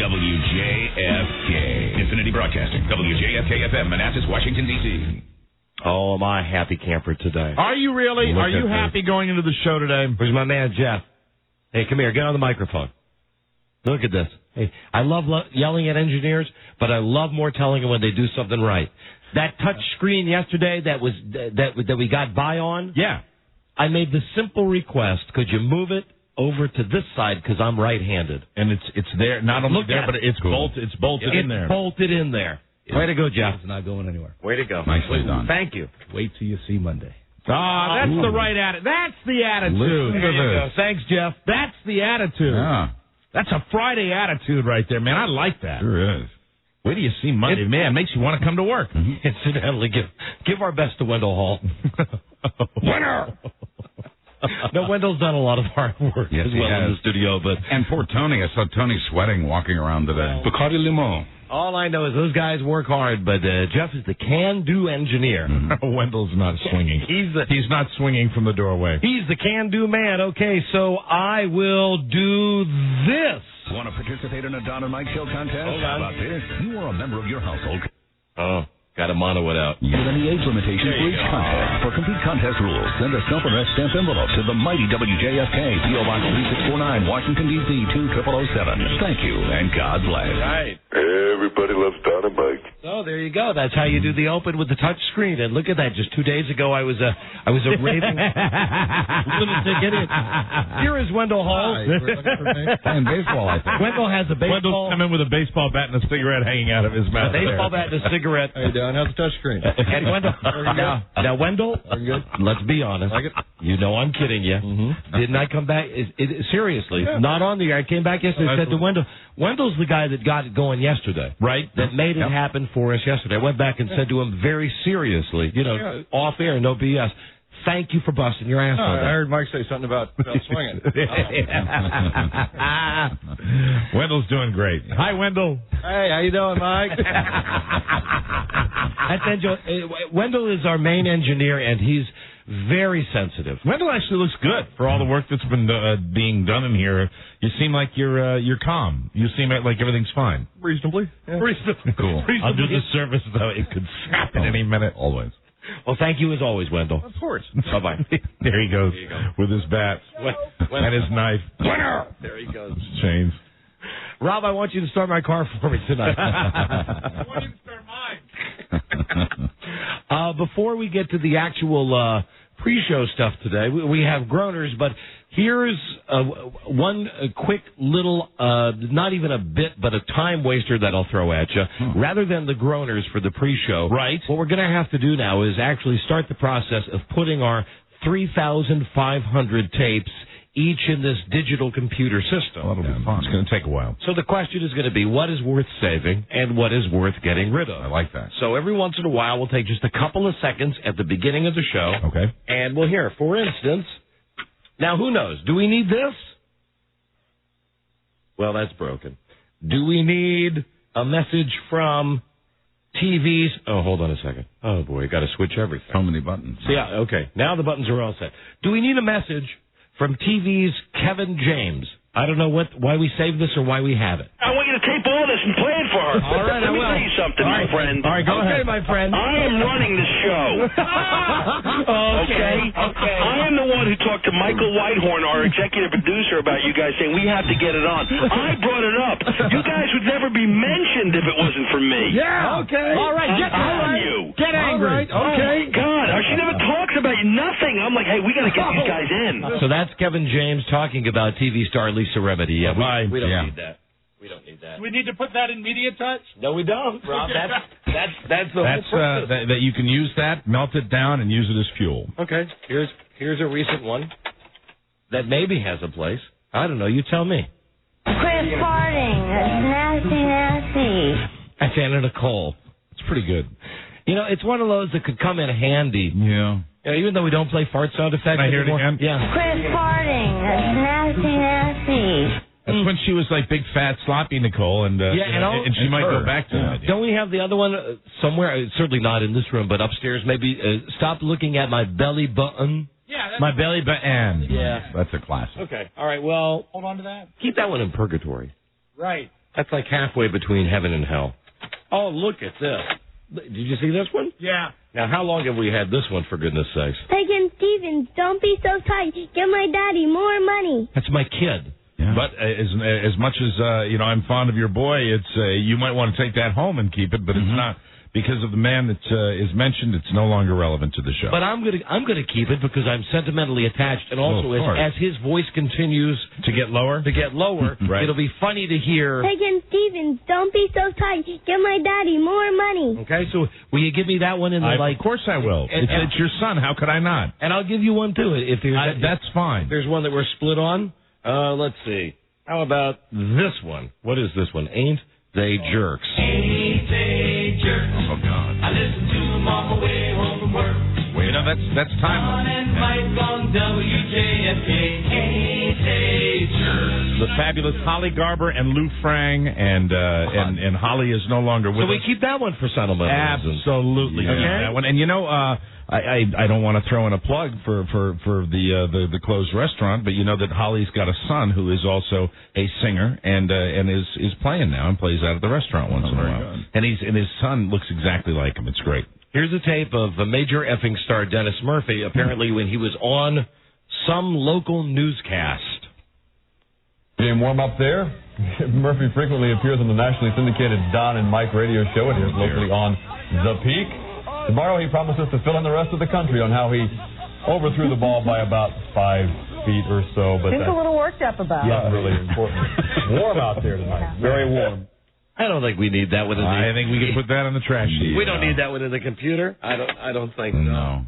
WJFK. Infinity Broadcasting. WJFK-FM, Manassas, Washington, D.C. Oh, am I a happy camper today. Are you really? Are you happy going into the show today? Where's my man, Jeff? Hey, come here. Get on the microphone. Look at this. Hey, I love yelling at engineers, but I love more telling them when they do something right. That touch screen yesterday that we got by on? Yeah. I made the simple request, could you move it over to this side because I'm right-handed. And it's there, not only there, but it's bolted in there. It's bolted in there. Way to go, Jeff. It's not going anywhere. Way to go. Nicely done. Thank you. Wait till you see Monday. That's the right attitude. That's the attitude. Listen to this. Thanks, Jeff. That's the attitude. Yeah. That's a Friday attitude right there, man. I like that. Sure is. Wait till you see Monday. Man, it makes you want to come to work. Mm-hmm. Incidentally, give our best to Wendell Hall. Winner! No, Wendell's done a lot of hard work Yes, as well in the studio. But And poor Tony. I saw Tony sweating walking around today. Bacardi Limon. all I know is those guys work hard, but Jeff is the can-do engineer. Wendell's not swinging. He's not swinging from the doorway. He's the can-do man. Okay, so I will do this. Want to participate in a Don and Mike Show contest? How about this? You are a member of your household. Oh, got to mono it out. With any age limitation for each contest. For complete contest rules, send a self-addressed stamp envelope to the mighty WJFK, P.O. Box 3649, Washington, D.C. 20007. Thank you, and God bless. Right. Everybody loves Don and Mike. Oh, there you go. That's how you do the open with the touch screen. And look at that. Just 2 days ago, I was a raving lunatic idiot. Here is Wendell Hall. Playing baseball, I think. Wendell has a baseball. Wendell's come in with a baseball bat and a cigarette hanging out of his mouth. Baseball bat and a cigarette. How you doing? How's the touch screen? And Wendell. Now, Wendell, let's be honest. Like it? You know I'm kidding you. Didn't I come back? Seriously, not on the air. I came back yesterday and said to Wendell, Wendell's the guy that got it going yesterday. Right. That made it happen for us yesterday. I went back and said to him very seriously, off air, no BS, thank you for busting your ass on that. I heard Mike say something about swinging. Wendell's doing great. Hi, Wendell. Hey, how you doing, Mike? Wendell is our main engineer, and he's very sensitive. Wendell actually looks good for all the work that's been being done in here. You seem like you're calm. You seem like everything's fine. Reasonably. Yeah. Reasonably. Cool. Under the surface, though, it could snap at any minute. Always. Well, thank you as always, Wendell. Of course. Bye-bye. There he goes with his bat and his knife. Winner! There he goes. Chains. Rob, I want you to start my car for me tonight. I want you to start mine. Before we get to the actual pre-show stuff today, we have groaners, but here's one quick little, not even a bit, but a time waster that I'll throw at you. Rather than the groaners for the pre-show, right? What we're going to have to do now is actually start the process of putting our 3,500 tapes each in this digital computer system. Well, that'll be fun. It's going to take a while. So the question is going to be, what is worth saving and what is worth getting rid of? I like that. So every once in a while, we'll take just a couple of seconds at the beginning of the show. Okay. And we'll hear, for instance, now who knows? Do we need this? Well, that's broken. Do we need a message from TVs? Oh, hold on a second. Oh, boy, got to switch everything. So many buttons. Yeah, okay. Now the buttons are all set. Do we need a message from TV's Kevin James? I don't know why we saved this or why we have it. I want you to tape all this and play it for her. All right, Let I me will. tell you something, my friend. All right, go ahead. Okay, my friend. I am running the show. Okay? I am the one who talked to Michael Whitehorn, our executive producer, about you guys saying we have to get it on. I brought it up. You guys would never be mentioned if it wasn't for me. Yeah. Okay. All right. Get you. Get angry. All right. Okay. Oh, my God. She never talks about you. Nothing. I'm like, hey, we got to get these guys in. So that's Kevin James talking about TV star Lisa Remedy. Yeah, we don't need that. We don't need that. Do we need to put that in Media Touch? No, we don't, Rob. That's the whole purpose. That you can use that, melt it down, and use it as fuel. Okay. Here's a recent one that maybe has a place. I don't know. You tell me. Quit farting. That's nasty. That's Anna Nicole. It's pretty good. You know, it's one of those that could come in handy. Yeah. Even though we don't play fart sound effects Can I hear it anymore. again? Yeah. Quit farting. That's nasty. That's when she was like big, fat, sloppy Nicole, and she might go back to that. Don't we have the other one somewhere? Certainly not in this room, but upstairs. Maybe stop looking at my belly button. Yeah. My belly button. Yeah. That's a classic. Okay. All right. Well, Hold on to that. keep that one in purgatory. Right. That's like halfway between heaven and hell. Oh, look at this. Did you see this one? Yeah. Now, how long have we had this one, for goodness sakes? Megan Stevens, don't be so tight. Give my daddy more money. That's my kid. Yeah. But as much as I'm fond of your boy, it's you might want to take that home and keep it, but it's not. Because of the man that is mentioned, it's no longer relevant to the show. But I'm gonna keep it because I'm sentimentally attached, and also as his voice continues to get lower, right. It'll be funny to hear. Megan Stevens, don't be so tight. Give my daddy more money. Okay, so will you give me that one in the Of course I will. It's your son. How could I not? And I'll give you one too if there's. That's fine. There's one that we're split on. Let's see. How about this one? What is this one? Ain't They Jerks? Ain't they jerks? Oh God! I listen to them on my way home from work. That's timeless. John and Mike on WJFK. Ain't they jerks? The fabulous Holly Garber and Lou Frang, and Holly is no longer with us. So we keep that one for sentimental reasons. Absolutely. Okay. That one. And I don't want to throw in a plug for the closed restaurant, but you know that Holly's got a son who is also a singer and is playing now and plays out at the restaurant once in a while. And his son looks exactly like him. It's great. Here's a tape of a major effing star Dennis Murphy, apparently when he was on some local newscast. Game warm up there. Murphy frequently appears on the nationally syndicated Don and Mike radio show. It is locally on The Peak. Tomorrow he promises to fill in the rest of the country on how he overthrew the ball by about 5 feet or so. But Seems a little worked up about it. Not really important. Warm out there tonight. Very warm. I don't think we need that one in the... I think we can put that on the trash sheet. We don't need that one in the computer. I don't think so. No.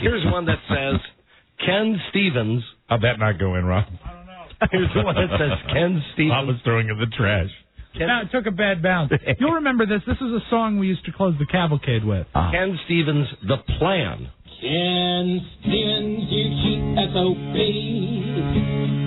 Here's one that says Ken Stevens. How'd that not go in, Rob? I don't know. Here's the one that says Ken Stevens. Bob was throwing in the trash. No, it took a bad bounce. You'll remember this. This is a song we used to close the cavalcade with. Ken Stevens, The Plan. Ken Stevens, you cheap SOB.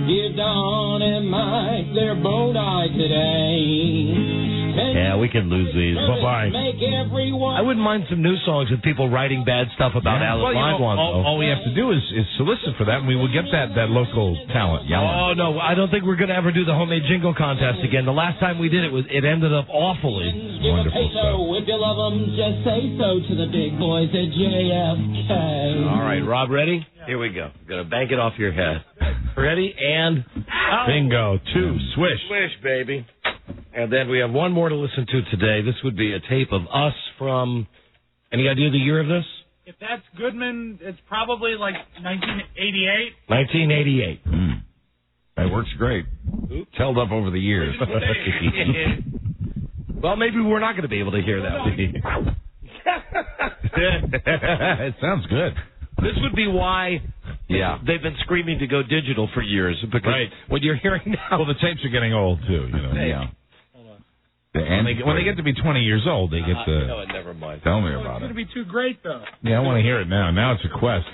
Give Don and Mike their bow-tie today. Yeah, we can lose these. Bye-bye. Make everyone... I wouldn't mind some new songs with people writing bad stuff about Alice Live ones. All we have to do is solicit for that, and we will get that local talent. Oh, no, I don't think we're going to ever do the homemade jingle contest again. The last time we did it, it ended up awfully. Wonderful stuff. If you love them, just say so to the big boys at JFK. All right, Rob, ready? Here we go. I'm going to bank it off your head. Ready? And... Bingo. 2. Swish. Swish, baby. And then we have one more to listen to today. This would be a tape of us from... Any idea the year of this? If that's Goodman, it's probably like 1988. 1988. That works great. It's held up over the years. Well, maybe we're not going to be able to hear that. It sounds good. This would be why they've been screaming to go digital for years. Because what you're hearing now... Well, the tapes are getting old, too. Yeah. When they get to be 20 years old, they get to... No, never mind. Tell me about it. It's going to be too great, though. Yeah, I want to hear it now. Now it's a quest.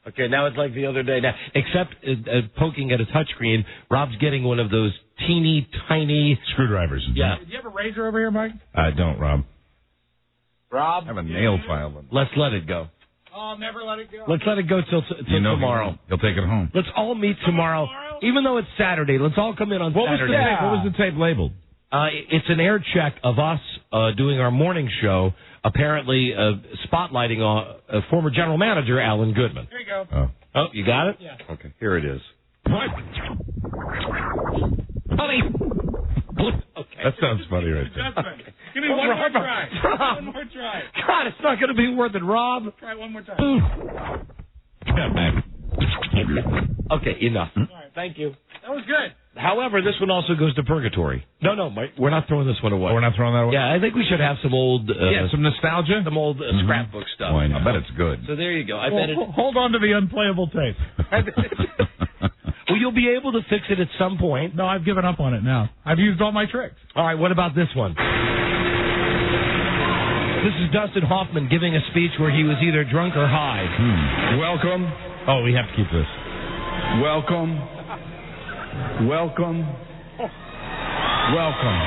Okay, now it's like the other day. Now, except poking at a touchscreen, Rob's getting one of those teeny, tiny... Screwdrivers. Yeah. Did you have a razor over here, Mike? I don't, Rob. Rob? I have a nail file. Let's let it go. Oh, never let it go. Let's let it go till tomorrow. He'll take it home. Let's all meet tomorrow. Even though it's Saturday, let's all come in on Saturday. What was the tape labeled? It's an air check of us doing our morning show, apparently spotlighting a former general manager, Alan Goodman. Here you go. Oh, you got it? Yeah. Okay, here it is. Honey. Okay. That sounds funny right there. Okay. Give me one more try. One more try. God, it's not going to be worth it, Rob. Try one more time. Okay, enough. All right. Thank you. That was good. However, this one also goes to purgatory. No, Mike, we're not throwing this one away. We're not throwing that away? Yeah, I think we should have some old... some nostalgia? Some old scrapbook stuff. Why not? I bet it's good. So there you go. I bet hold on to the unplayable tape. Well, you'll be able to fix it at some point. No, I've given up on it now. I've used all my tricks. All right, what about this one? This is Dustin Hoffman giving a speech where he was either drunk or high. Welcome. Oh, we have to keep this. Welcome. Welcome. Welcome.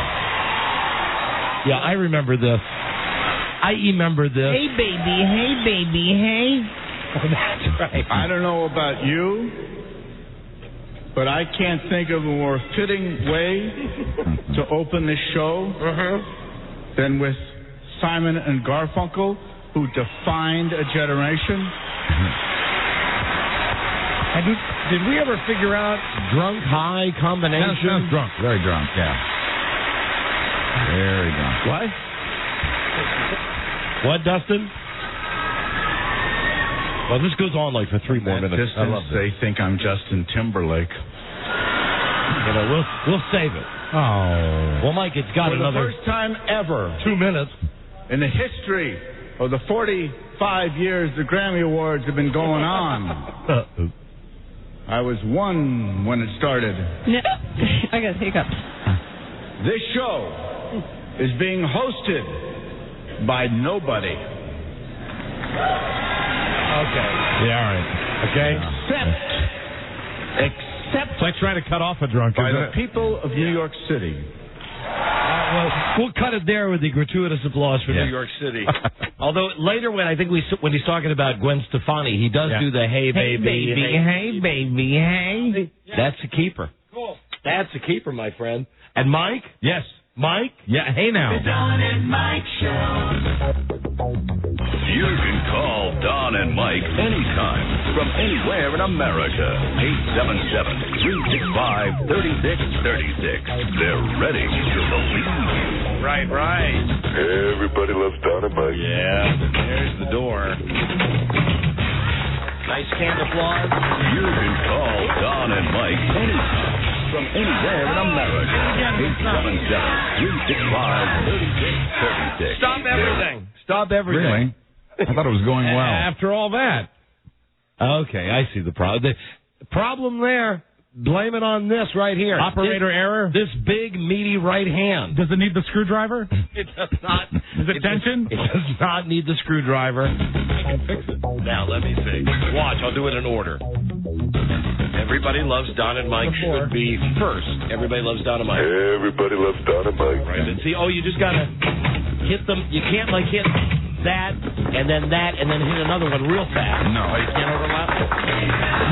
Yeah, I remember this. I remember this. Hey, baby, hey. Oh, that's right. I don't know about you, but I can't think of a more fitting way to open this show than with Simon and Garfunkel, who defined a generation. And did we ever figure out drunk high combination? Sounds drunk, very drunk, yeah. Very drunk. What, Dustin? Well, this goes on like for 3 more minutes. I love this. They think I'm Justin Timberlake. You know, we'll save it. Oh. Well, Mike, it's got For another... the first time ever 2 minutes. in the history of the 45 years the Grammy Awards have been going on. I was 1 when it started. No. I got hiccups. This show is being hosted by nobody. Okay. Yeah, all right. Okay. Except It's like trying to cut off a drunk, by isn't the it? people of New York City. Well, we'll cut it there with the gratuitous applause for New York City. Although later, when he's talking about Gwen Stefani, he does do the hey baby, hey baby. That's a keeper. Cool. That's a keeper, my friend. And Mike? Yes. Mike? Yeah, hey now. The Don and Mike Show. You can call Don and Mike anytime from anywhere in America. 877-365-3636. They're ready to believe you. Right. Everybody loves Don and Mike. Yeah, there's the door. Nice canned applause. You can call Don and Mike anytime from anywhere in America. 877-365-3636. Stop everything. Really? I thought it was going well. After all that. Okay, I see the problem. The problem there, blame it on this right here. Operator error? This big, meaty right hand. Does it need the screwdriver? It does not. Is it tension? It does not need the screwdriver. I can fix it. Now, let me see. Watch, I'll do it in order. Everybody Loves Don and Mike should be first. Everybody Loves Don and Mike. Everybody loves Don and Mike. Right. And see, you just got to hit them. You can't, hit that, and then hit another one real fast. No. You can't overlap.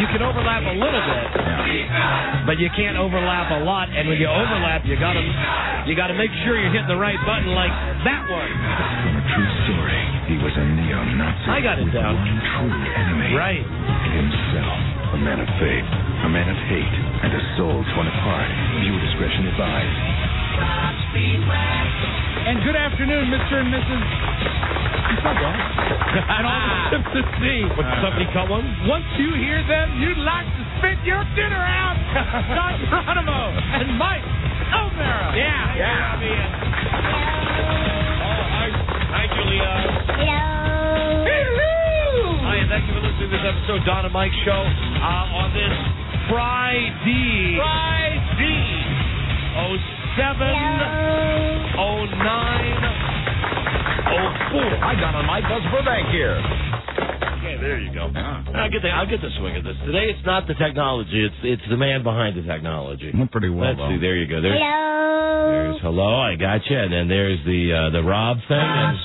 You can overlap a little bit, but you can't overlap a lot. And when you overlap, you gotta make sure you're hitting the right button, like that one. From a true story, he was a neo-Nazi. I got it down. One true enemy. Right. Himself. A man of faith, a man of hate, and a soul torn apart. Viewer discretion advised. And good afternoon, Mr. and Mrs. and all the ships at sea. Would somebody cut one? Once you hear them, you'd like to spit your dinner out. Don Geronimo and Mike O'Mara. Yeah. Hi, Julia. Hello. Hi, and thank you for listening to this episode of Don and Mike Show on this Friday. 07-09-04. Hi, Don and Mike. Buzz Burbank here. Okay, there you go. I'll get the swing of this. Today it's not the technology, it's the man behind the technology. Pretty well, Let's see, there you go. There's hello, I got you, and then there's the Rob thing. And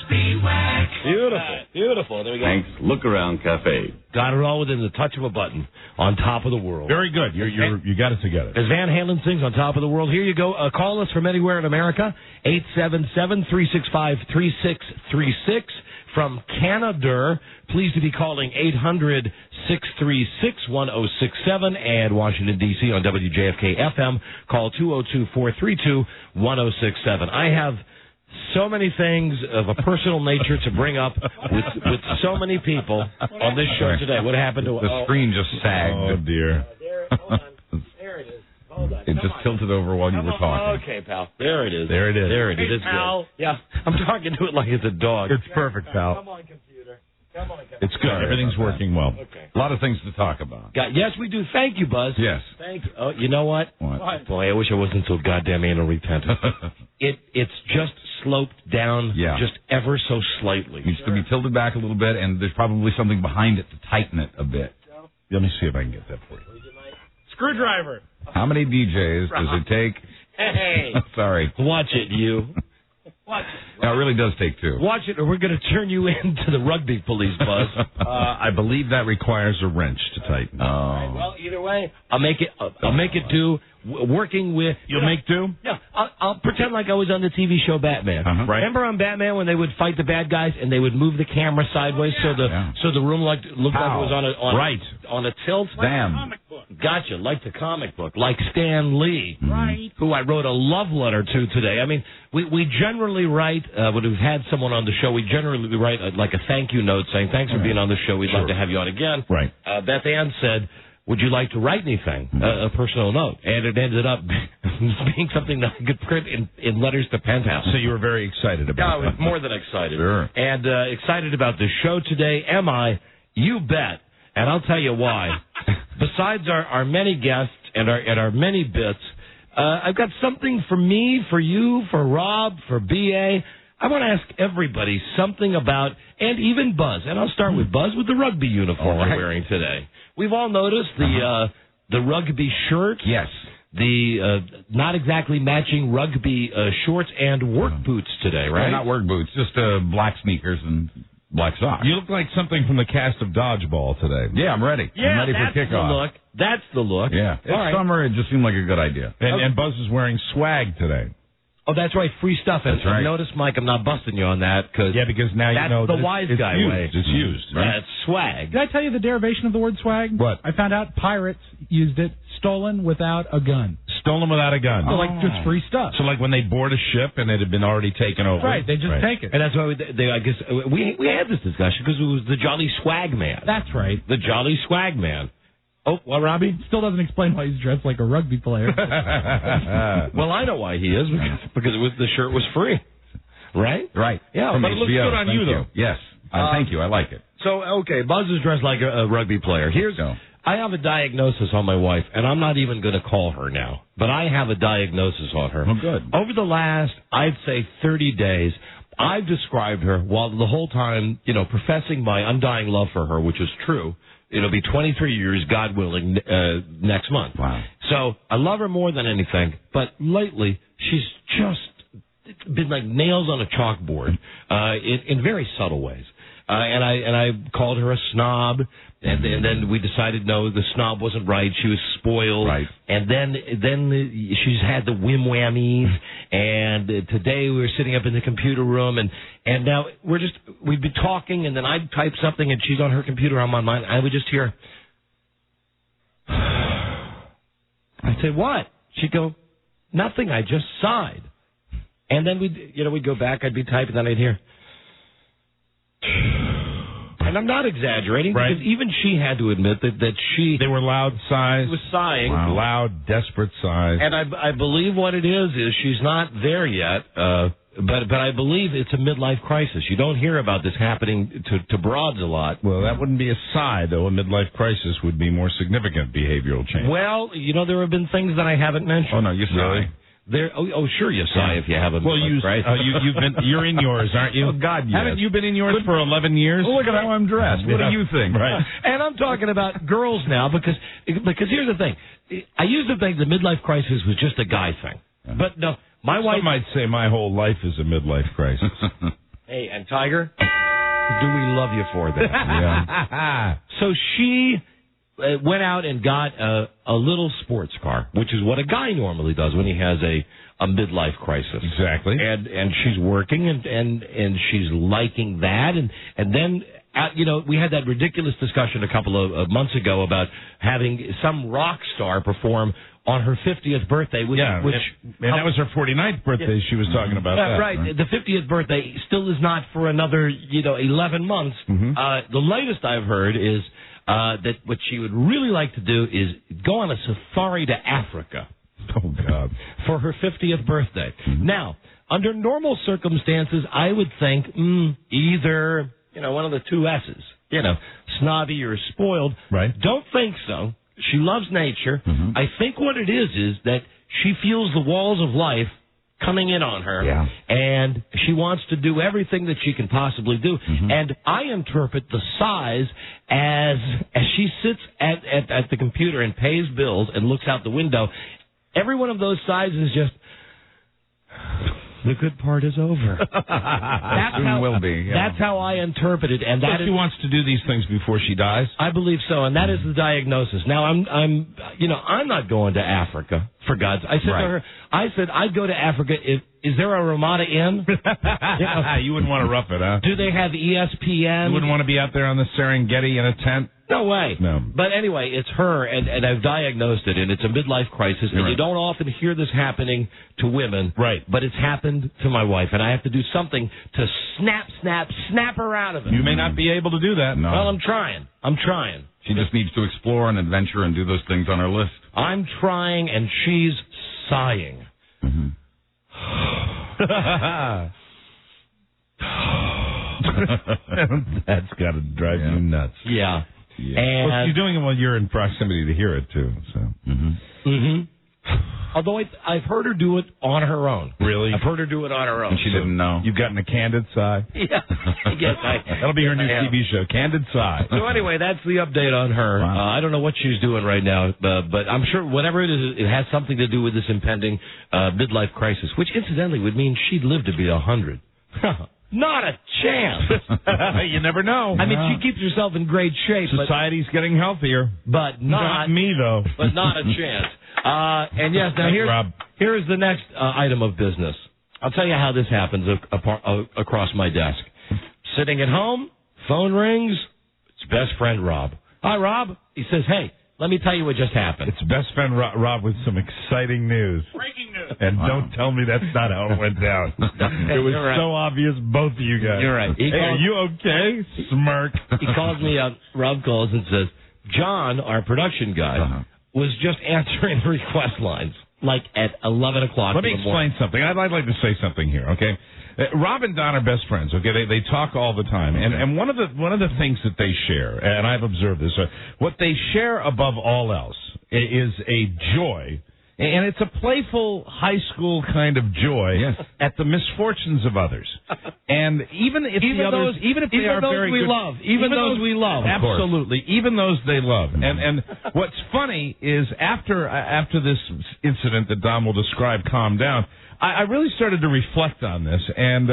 beautiful. There we go. Thanks. Look Around Cafe. Got it all within the touch of a button on top of the world. Very good. You got it together. As Van Halen sings on top of the world, here you go. Call us from anywhere in America, 877-365-3636. From Canada, pleased to be calling 800-636-1067, and Washington, D.C. on WJFK FM, call 202-432-1067. I have so many things of a personal nature to bring up with so many people on this show today. What happened to the screen just sagged? Oh, dear. There it is. Hold on. It just tilted over while you were talking. Okay, pal. There it is. There it is. It's pal. Good. Yeah, I'm talking to it like it's a dog. It's perfect, pal. Come on, computer. It's good. Everything's working well. Okay. A lot of things to talk about. Yes, we do. Thank you, Buzz. Yes. Thank you. Oh, you know what? What? Boy, I wish I wasn't so goddamn anal retentive. It's just sloped down just ever so slightly. It needs to be tilted back a little bit, and there's probably something behind it to tighten it a bit. Let me see if I can get that for you. Screwdriver. How many DJs does it take? Hey. Sorry. Watch it, you. Watch it. It really does take two. Watch it, or we're going to turn you into the rugby police, Buzz. I believe that requires a wrench to tighten. All right, well, either way, I'll make it do. Working with... You'll make do? Yeah. I'll pretend like I was on the TV show Batman. Right. Remember on Batman when they would fight the bad guys and they would move the camera sideways so the room looked like it was on a tilt? Damn. Gotcha. Like the comic book. Like Stan Lee. Right. Who I wrote a love letter to today. I mean, we generally write, when we've had someone on the show, we generally write like a thank you note saying, thanks for being on the show. We'd love to have you on again. Right. Beth Ann said, would you like to write anything, a personal note? And it ended up being something that I could print in letters to Penthouse. So you were very excited about I was more than excited. Sure. And excited about the show today. Am I? You bet. And I'll tell you why. Besides our many guests and our many bits, I've got something for me, for you, for Rob, for B.A., I want to ask everybody something about, and even Buzz, and I'll start with Buzz with the rugby uniform you're wearing today. We've all noticed the rugby shirt. Yes. The not exactly matching rugby shorts and work boots today, right? Well, not work boots, just black sneakers and black socks. You look like something from the cast of Dodgeball today. Yeah, I'm ready. I'm ready for kickoff. That's the look. Yeah. It's summer. It just seemed like a good idea. And Buzz is wearing swag today. Oh, that's right, free stuff. And That's right. notice, Mike, I'm not busting you on that because now you know the wise guy way. It's used. Right? That's swag. Did I tell you the derivation of the word swag? What? I found out pirates used it, stolen without a gun. Stolen without a gun. So, like, just free stuff. So, like when they board a ship and it had been already taken over. Right, they just take it. And that's why I guess we had this discussion because it was the Jolly Swag Man. That's right. The Jolly Swag Man. Oh, what, Robbie? Still doesn't explain why he's dressed like a rugby player. Well, I know why he is, because the shirt was free. Right? Right. Yeah, From but it looks HBO. good on you, though. Yes. Thank you. I like it. So, okay, Buzz is dressed like a rugby player. I have a diagnosis on my wife, and I'm not even going to call her now, but I have a diagnosis on her. Oh, good. Over the last, I'd say, 30 days, I've described her, while the whole time, professing my undying love for her, which is true. It'll be 23 years, God willing, next month. Wow. So I love her more than anything, but lately she's just been like nails on a chalkboard in very subtle ways. And I called her a snob, and then we decided no, the snob wasn't right. She was spoiled. Right. And then she's had the whim whammies. And today we were sitting up in the computer room, and now we've been talking, and then I'd type something, and she's on her computer, I'm on mine. I would just hear. I'd say, what? She'd go, nothing. I just sighed. And then we'd go back. I'd be typing, and then I'd hear. And I'm not exaggerating, because even she had to admit that they were loud sighs. She was sighing. Wow. Loud, desperate sighs. And I believe what it is she's not there yet, but I believe it's a midlife crisis. You don't hear about this happening to broads a lot. Well, that wouldn't be a sigh, though. A midlife crisis would be more significant behavioral change. Well, there have been things that I haven't mentioned. Oh, no, you sigh. Sure, you sigh if you have a midlife crisis. You're in yours, aren't you? Oh, God, yes. Haven't you been in yours for 11 years? Well, look at how I'm dressed. What do you think? Right. And I'm talking about girls now, because here's the thing. I used to think the midlife crisis was just a guy thing. But no, my wife... Some might say my whole life is a midlife crisis. Hey, and Tiger, do we love you for that? Yeah. So she went out and got a little sports car, which is what a guy normally does when he has a midlife crisis. Exactly. And she's working and she's liking that, and then we had that ridiculous discussion a couple of months ago about having some rock star perform on her 50th birthday, and that was her 49th birthday. She was talking about that. Right. The 50th birthday still is not for another 11 months. Mm-hmm. The latest I've heard is that what she would really like to do is go on a safari to Africa. Oh, God. For her 50th birthday. Mm-hmm. Now, under normal circumstances, I would think either, one of the two S's, snobby or spoiled. Right. Don't think so. She loves nature. Mm-hmm. I think what it is that she feels the walls of life coming in on her, and she wants to do everything that she can possibly do. Mm-hmm. And I interpret the size as she sits at the computer and pays bills and looks out the window. Every one of those sizes is just The good part is over. Will be. Yeah. That's how I interpret it, and that she wants to do these things before she dies. I believe so, and that is the diagnosis. Now I'm not going to Africa, for God's. I said to her, I'd go to Africa if. Is there a Ramada Inn? You wouldn't want to rough it, huh? Do they have ESPN? You wouldn't want to be out there on the Serengeti in a tent? No way. No. But anyway, it's her, and I've diagnosed it, and it's a midlife crisis, and you don't often hear this happening to women. Right. But it's happened to my wife, and I have to do something to snap her out of it. You may not be able to do that. No. Well, I'm trying. She just needs to explore and adventure and do those things on her list. I'm trying, and she's sighing. Mm-hmm. That's got to drive you nuts. Yeah. And well, you're doing it while you're in proximity to hear it, too. So. Although I've heard her do it on her own. Really? I've heard her do it on her own. And she didn't know. You've gotten a candid sigh? Yeah. That'll be her new TV show, Candid Sigh. So anyway, that's the update on her. Wow. I don't know what she's doing right now, but I'm sure whatever it is, it has something to do with this impending midlife crisis, which incidentally would mean she'd live to be 100. Not a chance. You never know. I mean, she keeps herself in great shape. Society's getting healthier. But not me, though. But not a chance. And yes, now here's the next item of business. I'll tell you how this happens across my desk. Sitting at home, phone rings. It's best friend Rob. Hi, Rob. He says, hey, let me tell you what just happened. It's best friend Rob with some exciting news. Breaking news. And don't tell me that's not how it went down. It was so obvious, both of you guys. You're right. Are you okay? Smirk. He calls me up. Rob calls and says, John, our production guy, was just answering request lines, like at 11 o'clock. Let me explain something. I'd like to say something here, okay? Rob and Don are best friends, okay? They talk all the time. And one of the things that they share, and I've observed this, what they share above all else is a joy. And it's a playful high school kind of joy at the misfortunes of others. And even if they are very good, even those we love, absolutely, even those they love. And what's funny is after this incident that Don will describe calmed down, I really started to reflect on this and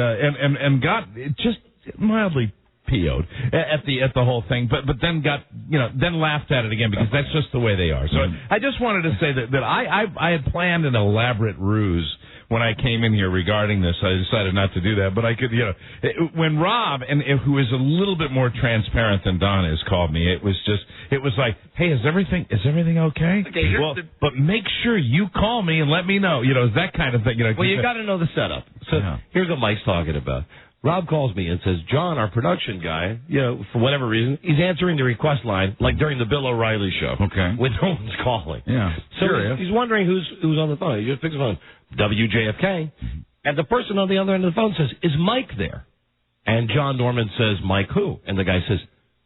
got just mildly PO'd at the whole thing, but then then laughed at it again because that's just the way they are. So I just wanted to say that I had planned an elaborate ruse when I came in here regarding this. I decided not to do that, but I could, when Rob, who is a little bit more transparent than Don is, called me, it was like, hey, is everything okay? Well, but make sure you call me and let me know, that kind of thing. Well, you got to know the setup. So here's what Mike's talking about. Rob calls me and says, John, our production guy, for whatever reason, he's answering the request line, like during the Bill O'Reilly show. Okay. When no one's calling. Yeah. So he's wondering who's on the phone. He just picks the phone. WJFK. And the person on the other end of the phone says, is Mike there? And John Norman says, Mike who? And the guy says,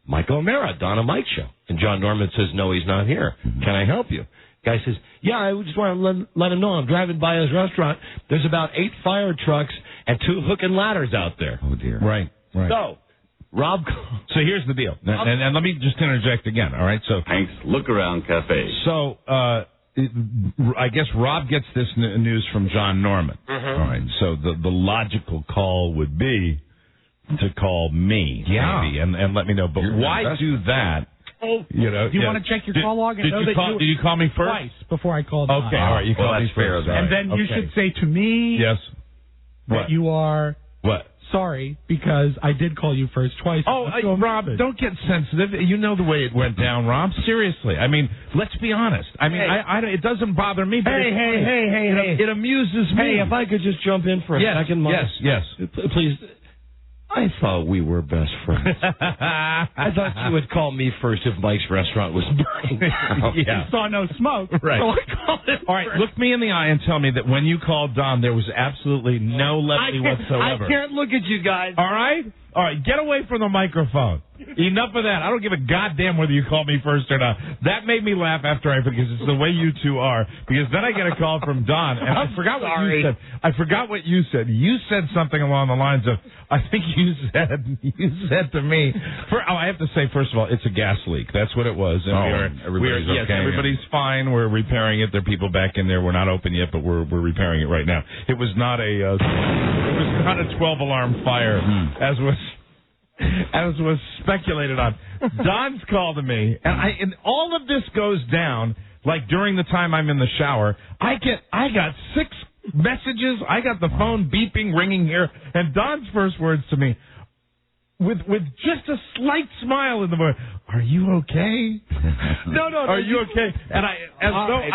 Mike O'Mara, Don and Mike show. And John Norman says, no, he's not here. Can I help you? Guy says, yeah, I just want to let him know I'm driving by his restaurant. There's about 8 fire trucks and 2 hook and ladders out there. Oh, dear. Right. So, Rob... So here's the deal. And let me just interject again, all right? So Hank's Look Around Cafe. So, I guess Rob gets this news from John Norman. All right. So the logical call would be to call me, maybe, and let me know. But why do that? Do you want to check your call log? Did you call me first? Twice before I called. Okay, all right. You called me first. And then you should say to me that you are sorry because I did call you first twice. Oh, Rob, don't get sensitive. You know the way it went down, Rob. Seriously. I mean, let's be honest. I mean, it doesn't bother me. But Hey. It amuses me. Hey, if I could just jump in for a second, Mike. Yes. Please. I thought we were best friends. I thought you would call me first if Mike's restaurant was burning down. You saw no smoke. Right. So I called it all right, first. look me in the eye and tell me that when you called Don, there was absolutely no levity whatsoever. I can't look at you guys. All right? All right, get away from the microphone. Enough of that. I don't give a goddamn whether you call me first or not. That made me laugh after because it's the way you two are. Because then I get a call from Don, and I forgot what you said. I forgot what you said. You said something along the lines of, I think you said to me, I have to say, first of all, it's a gas leak. That's what it was. And everybody's okay. Yes, everybody's fine. We're repairing it. There are people back in there. We're not open yet, but we're repairing it right now. It was not a 12-alarm fire, as was speculated on. Don's called to me, and all of this goes down like during the time I'm in the shower. I got 6 messages. I got the phone beeping, ringing here, and Don's first words to me, with just a slight smile in the voice, "Are you okay?" No. Are you okay? And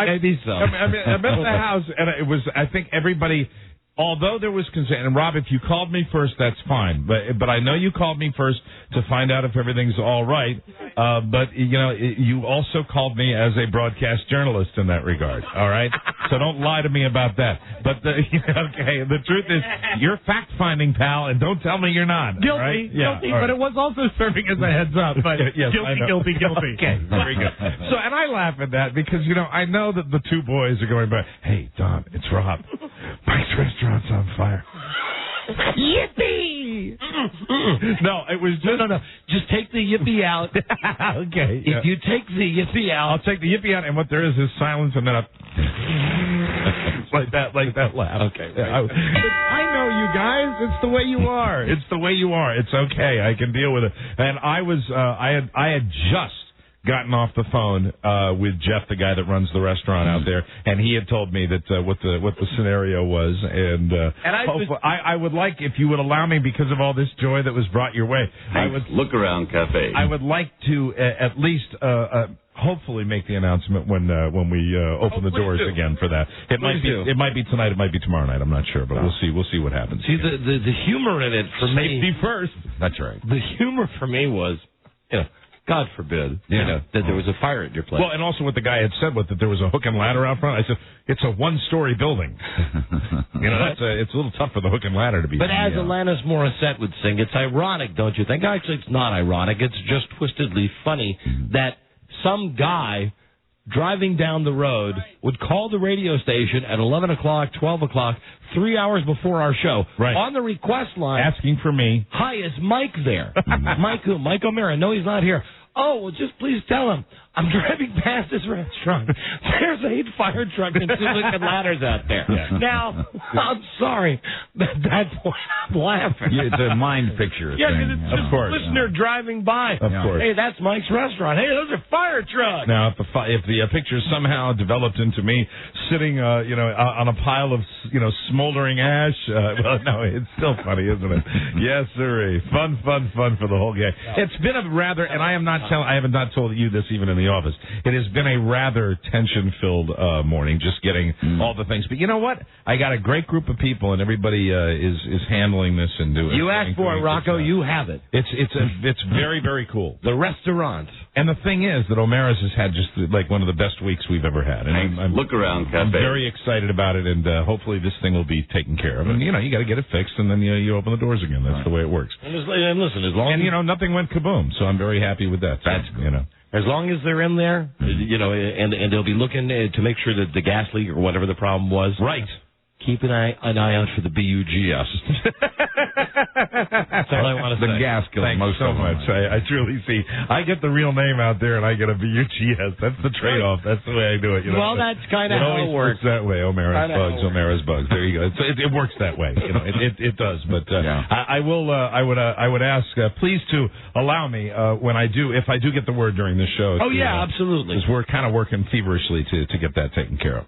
maybe so. I'm at the house, and it was. I think everybody. Although there was concern, and Rob, if you called me first, that's fine. But I know you called me first to find out if everything's all right. But you also called me as a broadcast journalist in that regard. All right, so don't lie to me about that. But the truth is, you're fact finding, pal, and don't tell me you're not. Guilty, right? guilty. But it was also serving as a heads up. But yes, guilty. Okay, very good. So, and I laugh at that because I know that the two boys are going by. Hey, Don, it's Rob. Mike's restaurant's on fire. Yippee! No, it was just... No. Just take the yippee out. Okay. If you take the yippee out... I'll take the yippee out, and what there is silence, and then like that laugh. Okay. Yeah, I know you guys. It's the way you are. It's the way you are. It's okay. I can deal with it. And I had just gotten off the phone with Jeff, the guy that runs the restaurant out there, and he had told me that what the scenario was, and I would like, if you would allow me, because of all this joy that was brought your way, I would Look Around Cafe. I would like to at least hopefully make the announcement when we open the doors again for that. It might be tonight, it might be tomorrow night. I'm not sure, but we'll see what happens. See, the humor in it for me. Safety first. That's right. The humor for me was, God forbid, that there was a fire at your place. Well, and also what the guy had said was that there was a hook and ladder out front. I said, it's a one-story building. It's a little tough for the hook and ladder to be. But as Alanis Morissette would sing, it's ironic, don't you think? Actually, it's not ironic. It's just twistedly funny that some guy driving down the road would call the radio station at 11 o'clock, 12 o'clock, 3 hours before our show. Right. On the request line. Asking for me. Hi, is Mike there? Mike who? Mike O'Mara. No, he's not here. Oh, well, just please tell him I'm driving past this restaurant. There's 8 fire trucks and 2 hook and ladders out there. Yeah. Now, I'm sorry. That's why I'm laughing. Yeah, it's a mind picture thing. Because it's just a listener driving by. Of course. Hey, that's Mike's restaurant. Hey, those are fire trucks. Now, if the picture somehow developed into me sitting, on a pile of, smoldering ash, well, no, it's still funny, isn't it? Yes, sir. Fun for the whole gang. It's been a rather, and I have not told you this even in the office. It has been a rather tension-filled morning, just getting all the things. But you know what? I got a great group of people, and everybody is handling this and doing. You asked for it, Rocco. You have it. It's very, very cool. The restaurant. And the thing is that O'Mara's has had just like one of the best weeks we've ever had. And I'm Look Around Cafe. I'm very excited about it, and hopefully this thing will be taken care of. And you got to get it fixed, and then you open the doors again. That's the way it works. And listen, as long as nothing went kaboom, so I'm very happy with that. That's good. As long as they're in there, and they'll be looking to make sure that the gas leak or whatever the problem was. Right. Keep an eye out for the BUGS. That's all I want to say. The gas kills most so of them. much. I truly see. I get the real name out there, and I get a BUGS. That's the trade-off. That's the way I do it. Well, that's kind of how it works. That way. O'Mara's bugs. There you go. It works that way. It does. But I would ask, please to allow me if I do get the word during this show. Oh yeah, absolutely. Because we're kind of working feverishly to get that taken care of.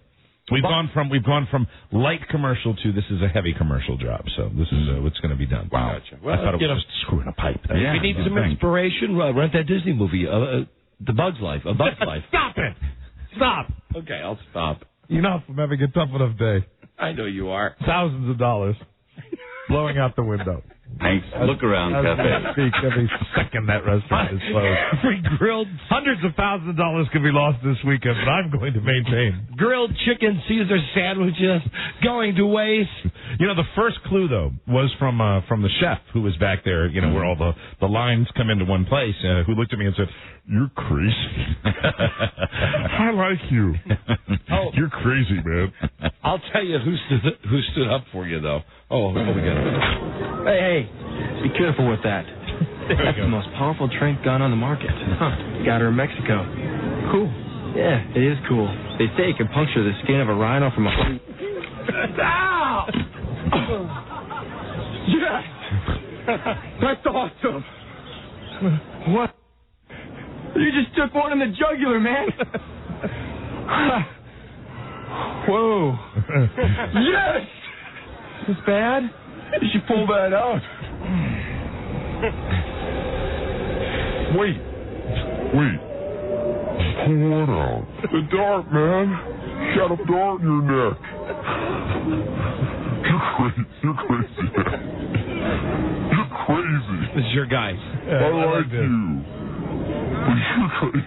We've gone from light commercial to this is a heavy commercial job. So this is what's going to be done. Wow. Gotcha. Well, I thought it was just screwing a pipe. If you need some inspiration, rent that Disney movie, The Bug's Life. A Bug's Life. Stop it! Stop! Okay, I'll stop. Enough. I'm having a tough enough day. I know you are. Thousands of dollars blowing out the window. Thanks. Look Around Cafe. Every second that restaurant is closed. Every grilled... Hundreds of thousands of dollars could be lost this weekend, but I'm going to maintain. Grilled chicken Caesar sandwiches going to waste. You know, the first clue though was from the chef who was back there. You know, where all the lines come into one place. Who looked at me and said, "You're crazy." I like you. You're crazy, man. I'll tell you who stood up for you though. Oh, we got it. Hey, be careful with that. That's the most powerful trank gun on the market. Got her in Mexico. Cool. Yeah, it is cool. They say it can puncture the skin of a rhino from a... Ow! Yes! That's awesome! What? You just took one in the jugular, man! Whoa! Yes! Is this bad? You should pull that out. Wait. Pull what out? The dart, man. You got a dart in your neck. You're crazy, man. You're crazy. This is your guy. I like you. But you're crazy.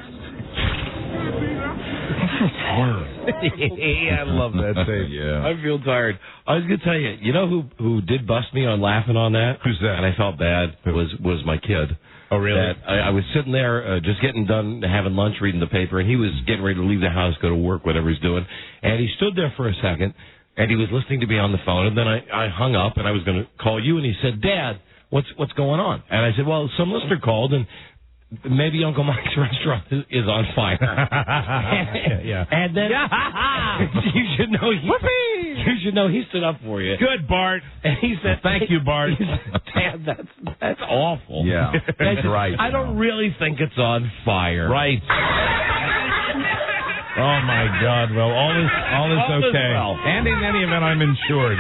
I'm tired. I love that tape. Yeah. I feel tired. I was going to tell you, you know who did bust me on laughing on that? Who's that? And I felt bad. Was my kid. Oh, really? I was sitting there just getting done having lunch, reading the paper, and he was getting ready to leave the house, go to work, whatever he's doing. And he stood there for a second, and he was listening to me on the phone, and then I hung up, and I was going to call you, and he said, "Dad, what's going on?" And I said, "Well, some listener called, and maybe Uncle Mike's restaurant is on fire." Yeah. And then you should know he stood up for you. Good, Bart. And he said, "Thank you, Bart." "Dad, that's awful." Yeah, that's right. I don't really think it's on fire. Right. Oh my God! Well, all is okay. Well. And in any event, I'm insured.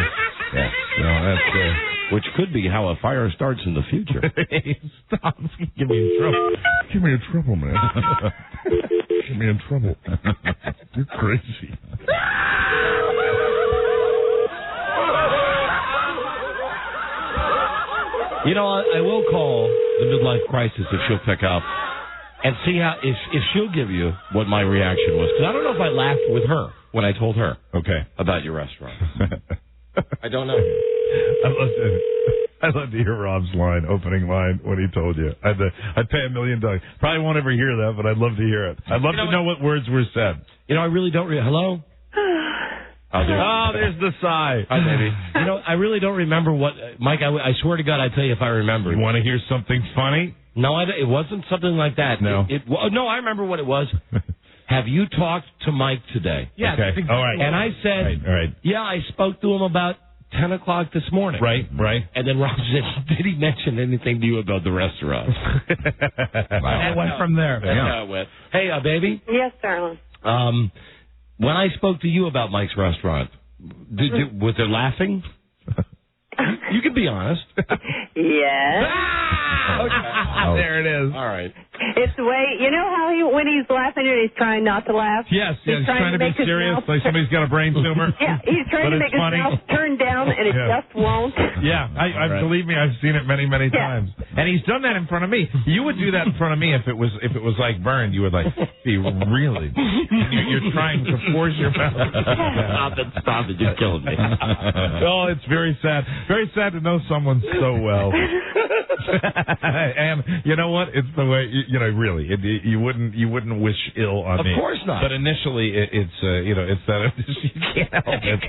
Yes. No, that's good. Which could be how a fire starts in the future. Stop! Get me in trouble. Get me in trouble, man. Get me in trouble. You're crazy. You know, I will call the midlife crisis if she'll pick up and see how if she'll give you what my reaction was. Because I don't know if I laughed with her when I told her about your restaurant. I don't know. I'd love to hear Rob's opening line when he told you. I'd pay $1 million. Probably won't ever hear that, but I'd love to hear it. I'd love to know what words were said. You know, I really don't. Hello? There's the sigh. Hi, baby. You know, I really don't remember what... Mike, I swear to God, I'd tell you if I remember. You want to hear something funny? No, it wasn't something like that. No. No, I remember what it was. Have you talked to Mike today? Yes. Okay. Exactly. All right. And I said, all right. Yeah, I spoke to him about 10 o'clock this morning. Right. And then Rob said, "Did he mention anything to you about the restaurant?" Wow. It went from there. That's how it went. Hey, baby. Yes, darling. When I spoke to you about Mike's restaurant, was there laughing? You can be honest. Yes. Okay. There it is. All right. It's the way, you know how when he's laughing and he's trying not to laugh? Yes, he's trying to be make his serious, mouth like somebody's got a brain tumor. Yeah, he's trying to make his mouth turn down, and it just won't. Yeah, believe me, I've seen it many, many times. And he's done that in front of me. You would do that in front of me if it was like burned. You would be really. You're trying to force your mouth. Stop it! You're killing me. Oh, it's very sad. Very sad to know someone so well. And you know what? It's the way really. You wouldn't wish ill on me. Of course not. But initially, it's that you can't help it.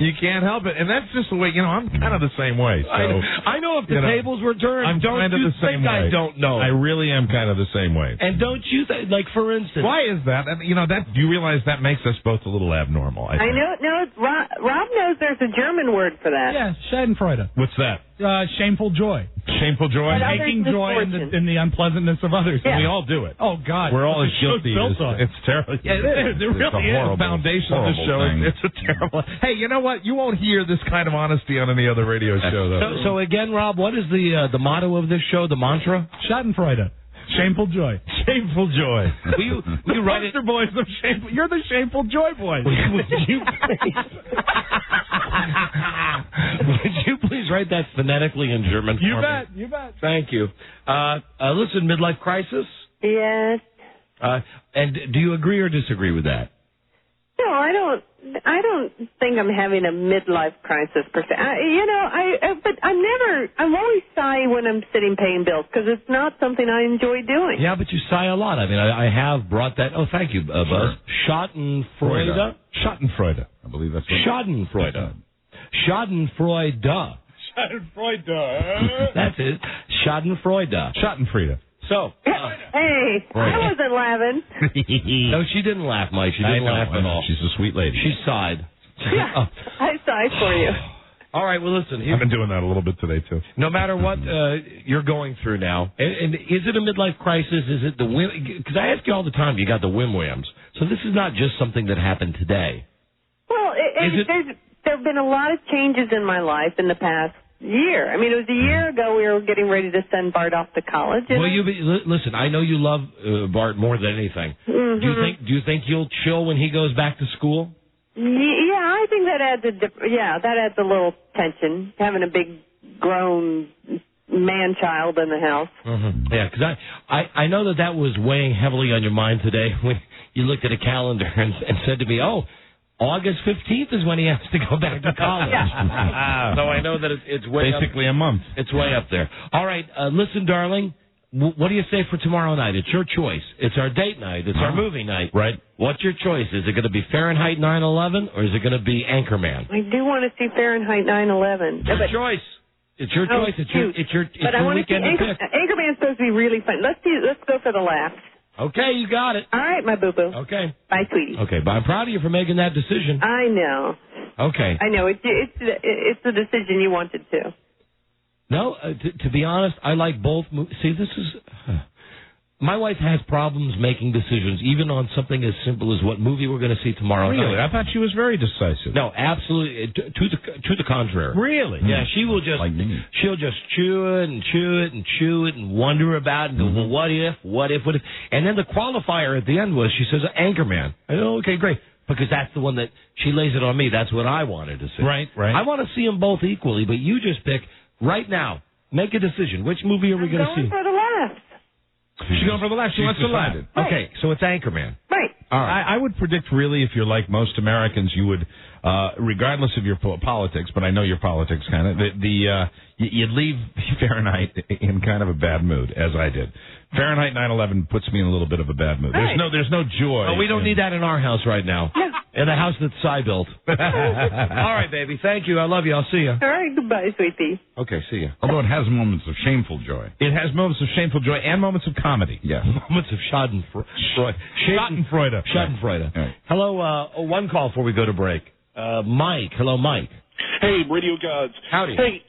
You can't help it, and that's just the way. I'm kind of the same way. So I know if the tables were turned. I'm kind of the same way. I don't know. I really am kind of the same way. And don't you like, for instance? Why is that? And that you realize that makes us both a little abnormal. I know. No, Rob knows there's a German word for that. Yeah, Schadenfreude. What's that? Shameful joy. Shameful joy? Taking joy in the unpleasantness of others. Yeah. We all do it. Oh, God. We're all as guilty. It's terrible. Yeah, it is. It really is. The foundation of the show. It's a terrible... Hey, you know what? You won't hear this kind of honesty on any other radio show, though. So again, Rob, what is the motto of this show, the mantra? Schadenfreude. Shameful joy. Shameful joy. Will you write it? Boys of shameful. You're the shameful joy boy. Would you please write that phonetically in German for me? You bet. Thank you. Listen, midlife crisis? Yes. And do you agree or disagree with that? No, I don't think I'm having a midlife crisis per se. But I'm always sigh when I'm sitting paying bills because it's not something I enjoy doing. Yeah, but you sigh a lot. I mean, I have brought that. Oh, thank you, Buzz. Sure. Schadenfreude. Schadenfreude. I believe that's what Schadenfreude. Schadenfreude. Schadenfreude. That's it. Schadenfreude. Schadenfreude. So. Hey, I wasn't laughing. No, she didn't laugh, Mike. She didn't laugh at all. She's a sweet lady. She sighed. Yeah, I sighed for you. All right, well, listen. I've been doing that a little bit today, too. No matter what you're going through now, and is it a midlife crisis? Is it the whim? Because I ask you all the time, you got the whim-whams. So this is not just something that happened today. Well, there have been a lot of changes in my life in the past year. I mean, it was a year ago we were getting ready to send Bart off to college. Well, listen, I know you love Bart more than anything. Mm-hmm. Do you think you'll chill when he goes back to school? Yeah, I think that adds a little tension, having a big grown man-child in the house. Mm-hmm. Yeah, because I know that was weighing heavily on your mind today when you looked at a calendar and said to me, oh, August 15th is when he has to go back to college. Yeah. So I know that it's way basically a month. It's way up there. All right, listen, darling. What do you say for tomorrow night? It's your choice. It's our date night. It's our movie night. Right. What's your choice? Is it going to be Fahrenheit 9/11 or is it going to be Anchorman? I do want to see Fahrenheit 9/11. Your choice. It's your choice. It's your weekend to pick. Anchorman's supposed to be really fun. Let's go for the laughs. Okay, you got it. All right, my boo-boo. Okay. Bye, sweetie. Okay, but I'm proud of you for making that decision. I know. Okay. I know. It's the decision you wanted to. No, to be honest, I like both. See, this is... My wife has problems making decisions, even on something as simple as what movie we're going to see tomorrow night. Really? I thought she was very decisive. No, absolutely. To the contrary. Really? Yeah, she will just... Like me. She'll just chew it and chew it and chew it and wonder about it and go, well, what if? And then the qualifier at the end was, she says, Anchorman. I go, okay, great. Because that's the one that she lays it on me. That's what I wanted to see. Right. I want to see them both equally, but you just pick right now. Make a decision. Which movie are we going to see? I'm going for the laughs. She's going for the laugh. She wants to laugh. Right. Okay, so it's Anchorman. Right. All right. I would predict, really, if you're like most Americans, you would, regardless of your politics, but I know your politics kind of, you'd leave Fahrenheit in kind of a bad mood, as I did. Fahrenheit 9/11 puts me in a little bit of a bad mood. Right. There's no joy. Oh, we don't need that in our house right now. In the house that Cy built. All right, baby. Thank you. I love you. I'll see you. All right. Goodbye, sweetie. Okay, see you. Although it has moments of shameful joy. It has moments of shameful joy and moments of comedy. Yes. Moments of Schadenfreude. Schadenfreude. Right. Hello, one call before we go to break. Mike. Hello, Mike. Hey, radio gods. Howdy. Hey,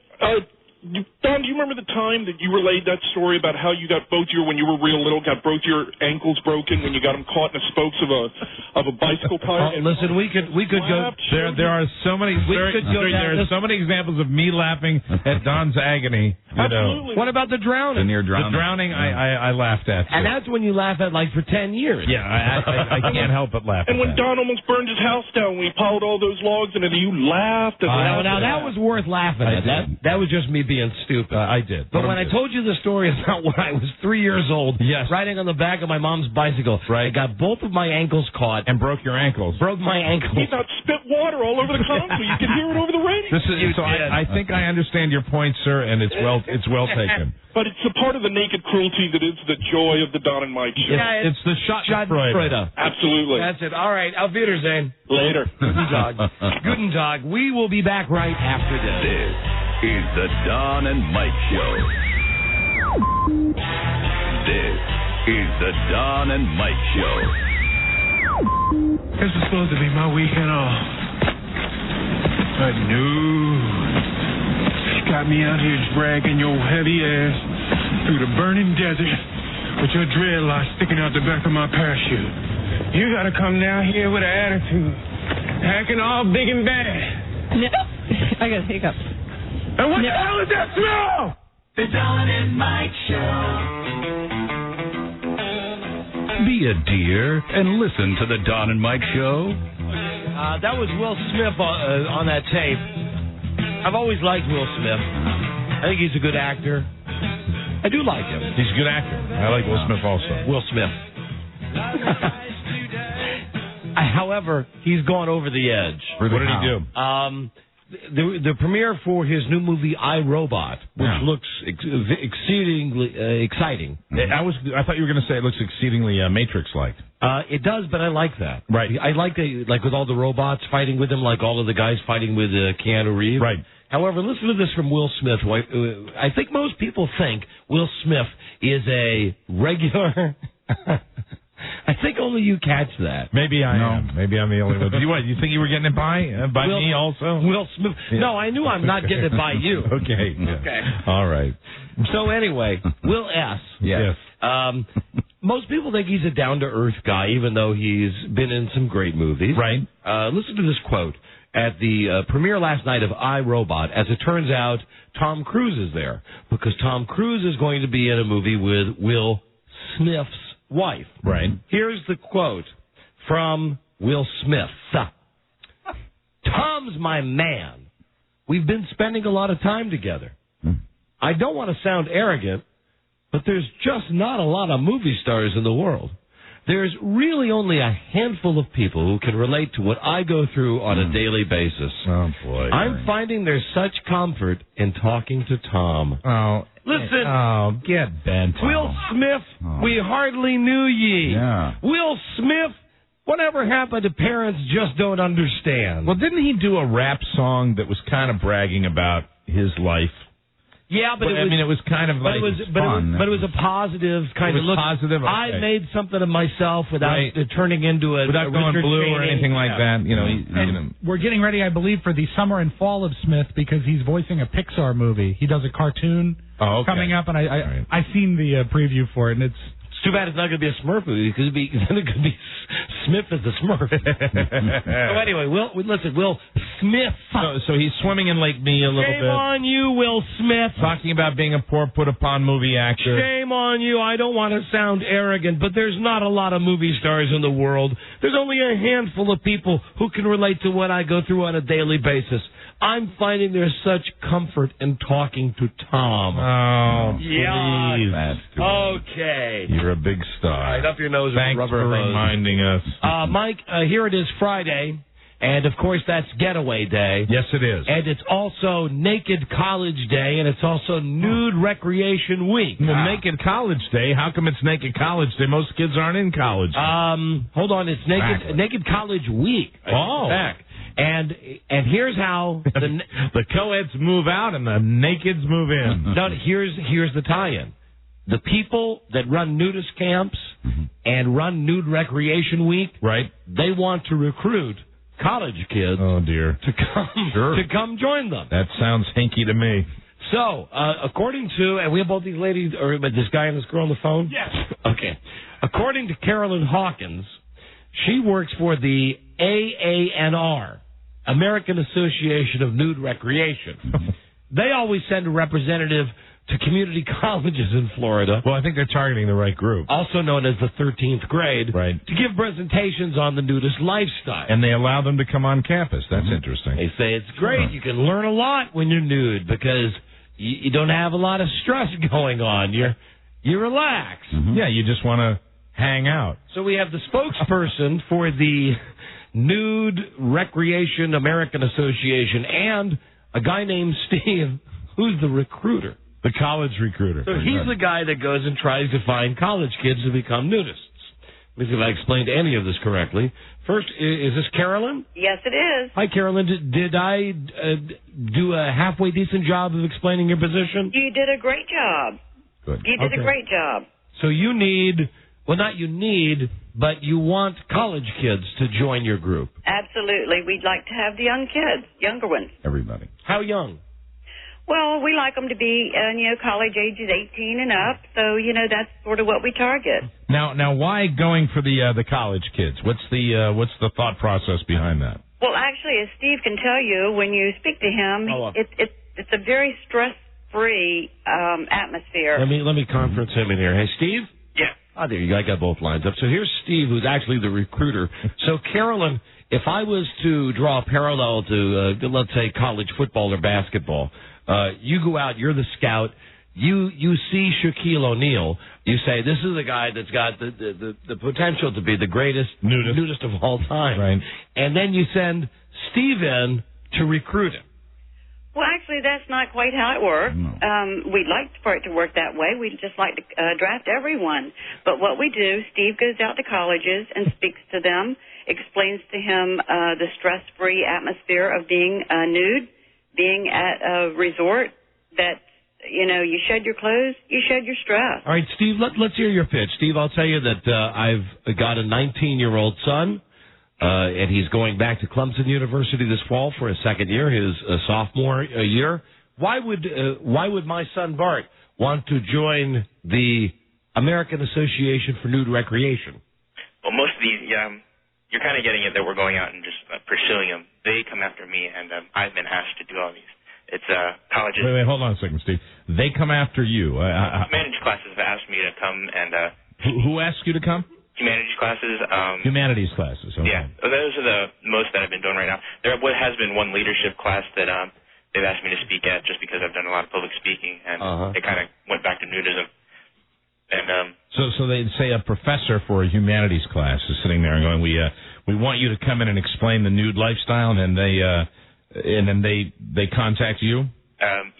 Don, do you remember the time that you relayed that story about how you got when you were real little, got both your ankles broken when you got them caught in the spokes of a bicycle tire? Listen, we could go. There are so many. There are so many examples of me laughing at Don's agony. Absolutely. What about the drowning? The near drowning. The drowning, I laughed at. And that's when you laugh at like for 10 years. Yeah, I can't help but laugh. And at when that. Don almost burned his house down, when he piled all those logs in it, you laughed. Now that was worth laughing at. That was just me being stupid. I did. But when I told you the story about when I was 3 years old, riding on the back of my mom's bicycle, I got both of my ankles caught. And broke your ankles. Broke my ankles. He about spit water all over the console. You can hear it over the radio. I think I understand your point, sir, and it's well taken. But it's a part of the naked cruelty that is the joy of the Don and Mike show. It's the Schadenfreude. Absolutely. That's it. All right. Auf Wiedersehen. Later. Guten Tag. We will be back right after this. This is the Don and Mike Show. This is the Don and Mike Show. This is supposed to be my weekend off. But no. You got me out here dragging your heavy ass through the burning desert with your dreadlocks sticking out the back of my parachute. You gotta come down here with an attitude, acting all big and bad. No. I got hiccups. And what the hell is that smell? The Don and Mike Show. Be a dear and listen to the Don and Mike Show. That was Will Smith on that tape. I've always liked Will Smith. I think he's a good actor. I do like him. He's a good actor. I like Will Smith also. Will Smith. However, he's gone over the edge. What did he do? The premiere for his new movie I, Robot, which looks exceedingly exciting. I thought you were going to say it looks exceedingly Matrix-like. It does, but I like that. Right. I like with all the robots fighting with him, like all of the guys fighting with Keanu Reeves. Right. However, listen to this from Will Smith. I think most people think Will Smith is a regular... I think only you catch that. Maybe I am. Maybe I'm the only one. You think you were getting it by me also? Will Smith. Yeah. No, I knew I'm not getting it by you. Okay. Yeah. Okay. All right. So anyway, Will S. Yes. Most people think he's a down-to-earth guy, even though he's been in some great movies. Right. Listen to this quote. At the premiere last night of I, Robot, as it turns out, Tom Cruise is there, because Tom Cruise is going to be in a movie with Will Smith's wife. Right. Here's the quote from Will Smith. Tom's my man. We've been spending a lot of time together. I don't want to sound arrogant, but there's just not a lot of movie stars in the world. There's really only a handful of people who can relate to what I go through on a daily basis. Oh, boy. I'm finding there's such comfort in talking to Tom. Oh, listen. Oh, get bent. Will Smith, we hardly knew ye. Yeah. Will Smith, whatever happened to parents just don't understand. Well, didn't he do a rap song that was kind of bragging about his life? Yeah, but it was kind of like fun. But it was a positive kind of look. Positive. Okay. I made something of myself without turning into without going Richard blue Cheney. or anything like that. You know, we're getting ready, I believe, for the summer and fall of Smith because he's voicing a Pixar movie. He does a cartoon coming up, and I've seen the preview for it, and it's too bad it's not going to be a Smurf movie because it could be Smith as the Smurf. So anyway, Will Smith. So he's swimming in Lake Mead a little bit. Shame on you, Will Smith. Talking about being a poor put-upon movie actor. Shame on you. I don't want to sound arrogant, but there's not a lot of movie stars in the world. There's only a handful of people who can relate to what I go through on a daily basis. I'm finding there's such comfort in talking to Tom. Oh, yeah. Please. Okay. You're a big star. Right up your nose. Thanks with rubber for hose. reminding us. Mike, here it is Friday, and of course that's Getaway Day. Yes, it is. And it's also Naked College Day, and it's also Nude Recreation Week. Well, Naked College Day? How come it's Naked College Day? Most kids aren't in college. Hold on, it's Naked College Week. Back. And here's how the co-eds move out and the nakeds move in. No, here's the tie-in. The people that run nudist camps and run Nude Recreation Week, right? They want to recruit college kids. Oh dear, to come join them. That sounds hinky to me. So, according to, and we have both these ladies, or this guy and this girl on the phone. Yes. Okay. According to Carolyn Hawkins, she works for the AANR, American Association of Nude Recreation. They always send a representative to community colleges in Florida. Well, I think they're targeting the right group. Also known as the 13th grade. Right. To give presentations on the nudist lifestyle. And they allow them to come on campus. That's interesting. They say it's great. You can learn a lot when you're nude because you don't have a lot of stress going on. You relax. Yeah, you just want to hang out. So we have the spokesperson for the Nude Recreation American Association and a guy named Steve, who's the recruiter. The college recruiter. So he's the guy that goes and tries to find college kids to become nudists. Let me see if I explained any of this correctly. First, is this Carolyn? Yes, it is. Hi, Carolyn. Did I do a halfway decent job of explaining your position? You did a great job. Good. You did a great job. So you need, well, not you need, but you want college kids to join your group. Absolutely. We'd like to have the young kids, younger ones. Everybody. How young? Well, we like them to be, college ages 18 and up. So, that's sort of what we target. Now, why going for the college kids? What's the thought process behind that? Well, actually, as Steve can tell you, when you speak to him, it's a very stress-free atmosphere. Let me conference him in here. Hey, Steve. Yeah. Oh, there you go. I got both lines up. So here's Steve, who's actually the recruiter. So, Carolyn, if I was to draw a parallel to, let's say, college football or basketball, you go out, you're the scout, you see Shaquille O'Neal, you say this is a guy that's got the potential to be the greatest nudist of all time, right? And then you send Steve in to recruit him. Well, actually, that's not quite how it works. No. We'd like for it to work that way. We'd just like to draft everyone. But what we do, Steve goes out to colleges and speaks to them, explains to him the stress-free atmosphere of being nude, being at a resort that, you shed your clothes, you shed your stress. All right, Steve, let's hear your pitch. Steve, I'll tell you that I've got a 19-year-old son. And he's going back to Clemson University this fall for his second year, his sophomore year. Why would my son Bart want to join the American Association for Nude Recreation? Well, most of these, you're kind of getting it that we're going out and just pursuing them. They come after me, and I've been asked to do all these. It's colleges. Wait, hold on a second, Steve. They come after you. Humanities classes have asked me to come, and who asked you to come? Humanities classes. Humanities classes. Okay. Yeah, those are the most that I've been doing right now. There has been one leadership class that they've asked me to speak at just because I've done a lot of public speaking, and it kind of went back to nudism. And so they'd say a professor for a humanities class is sitting there and going, we want you to come in and explain the nude lifestyle, and then they contact you.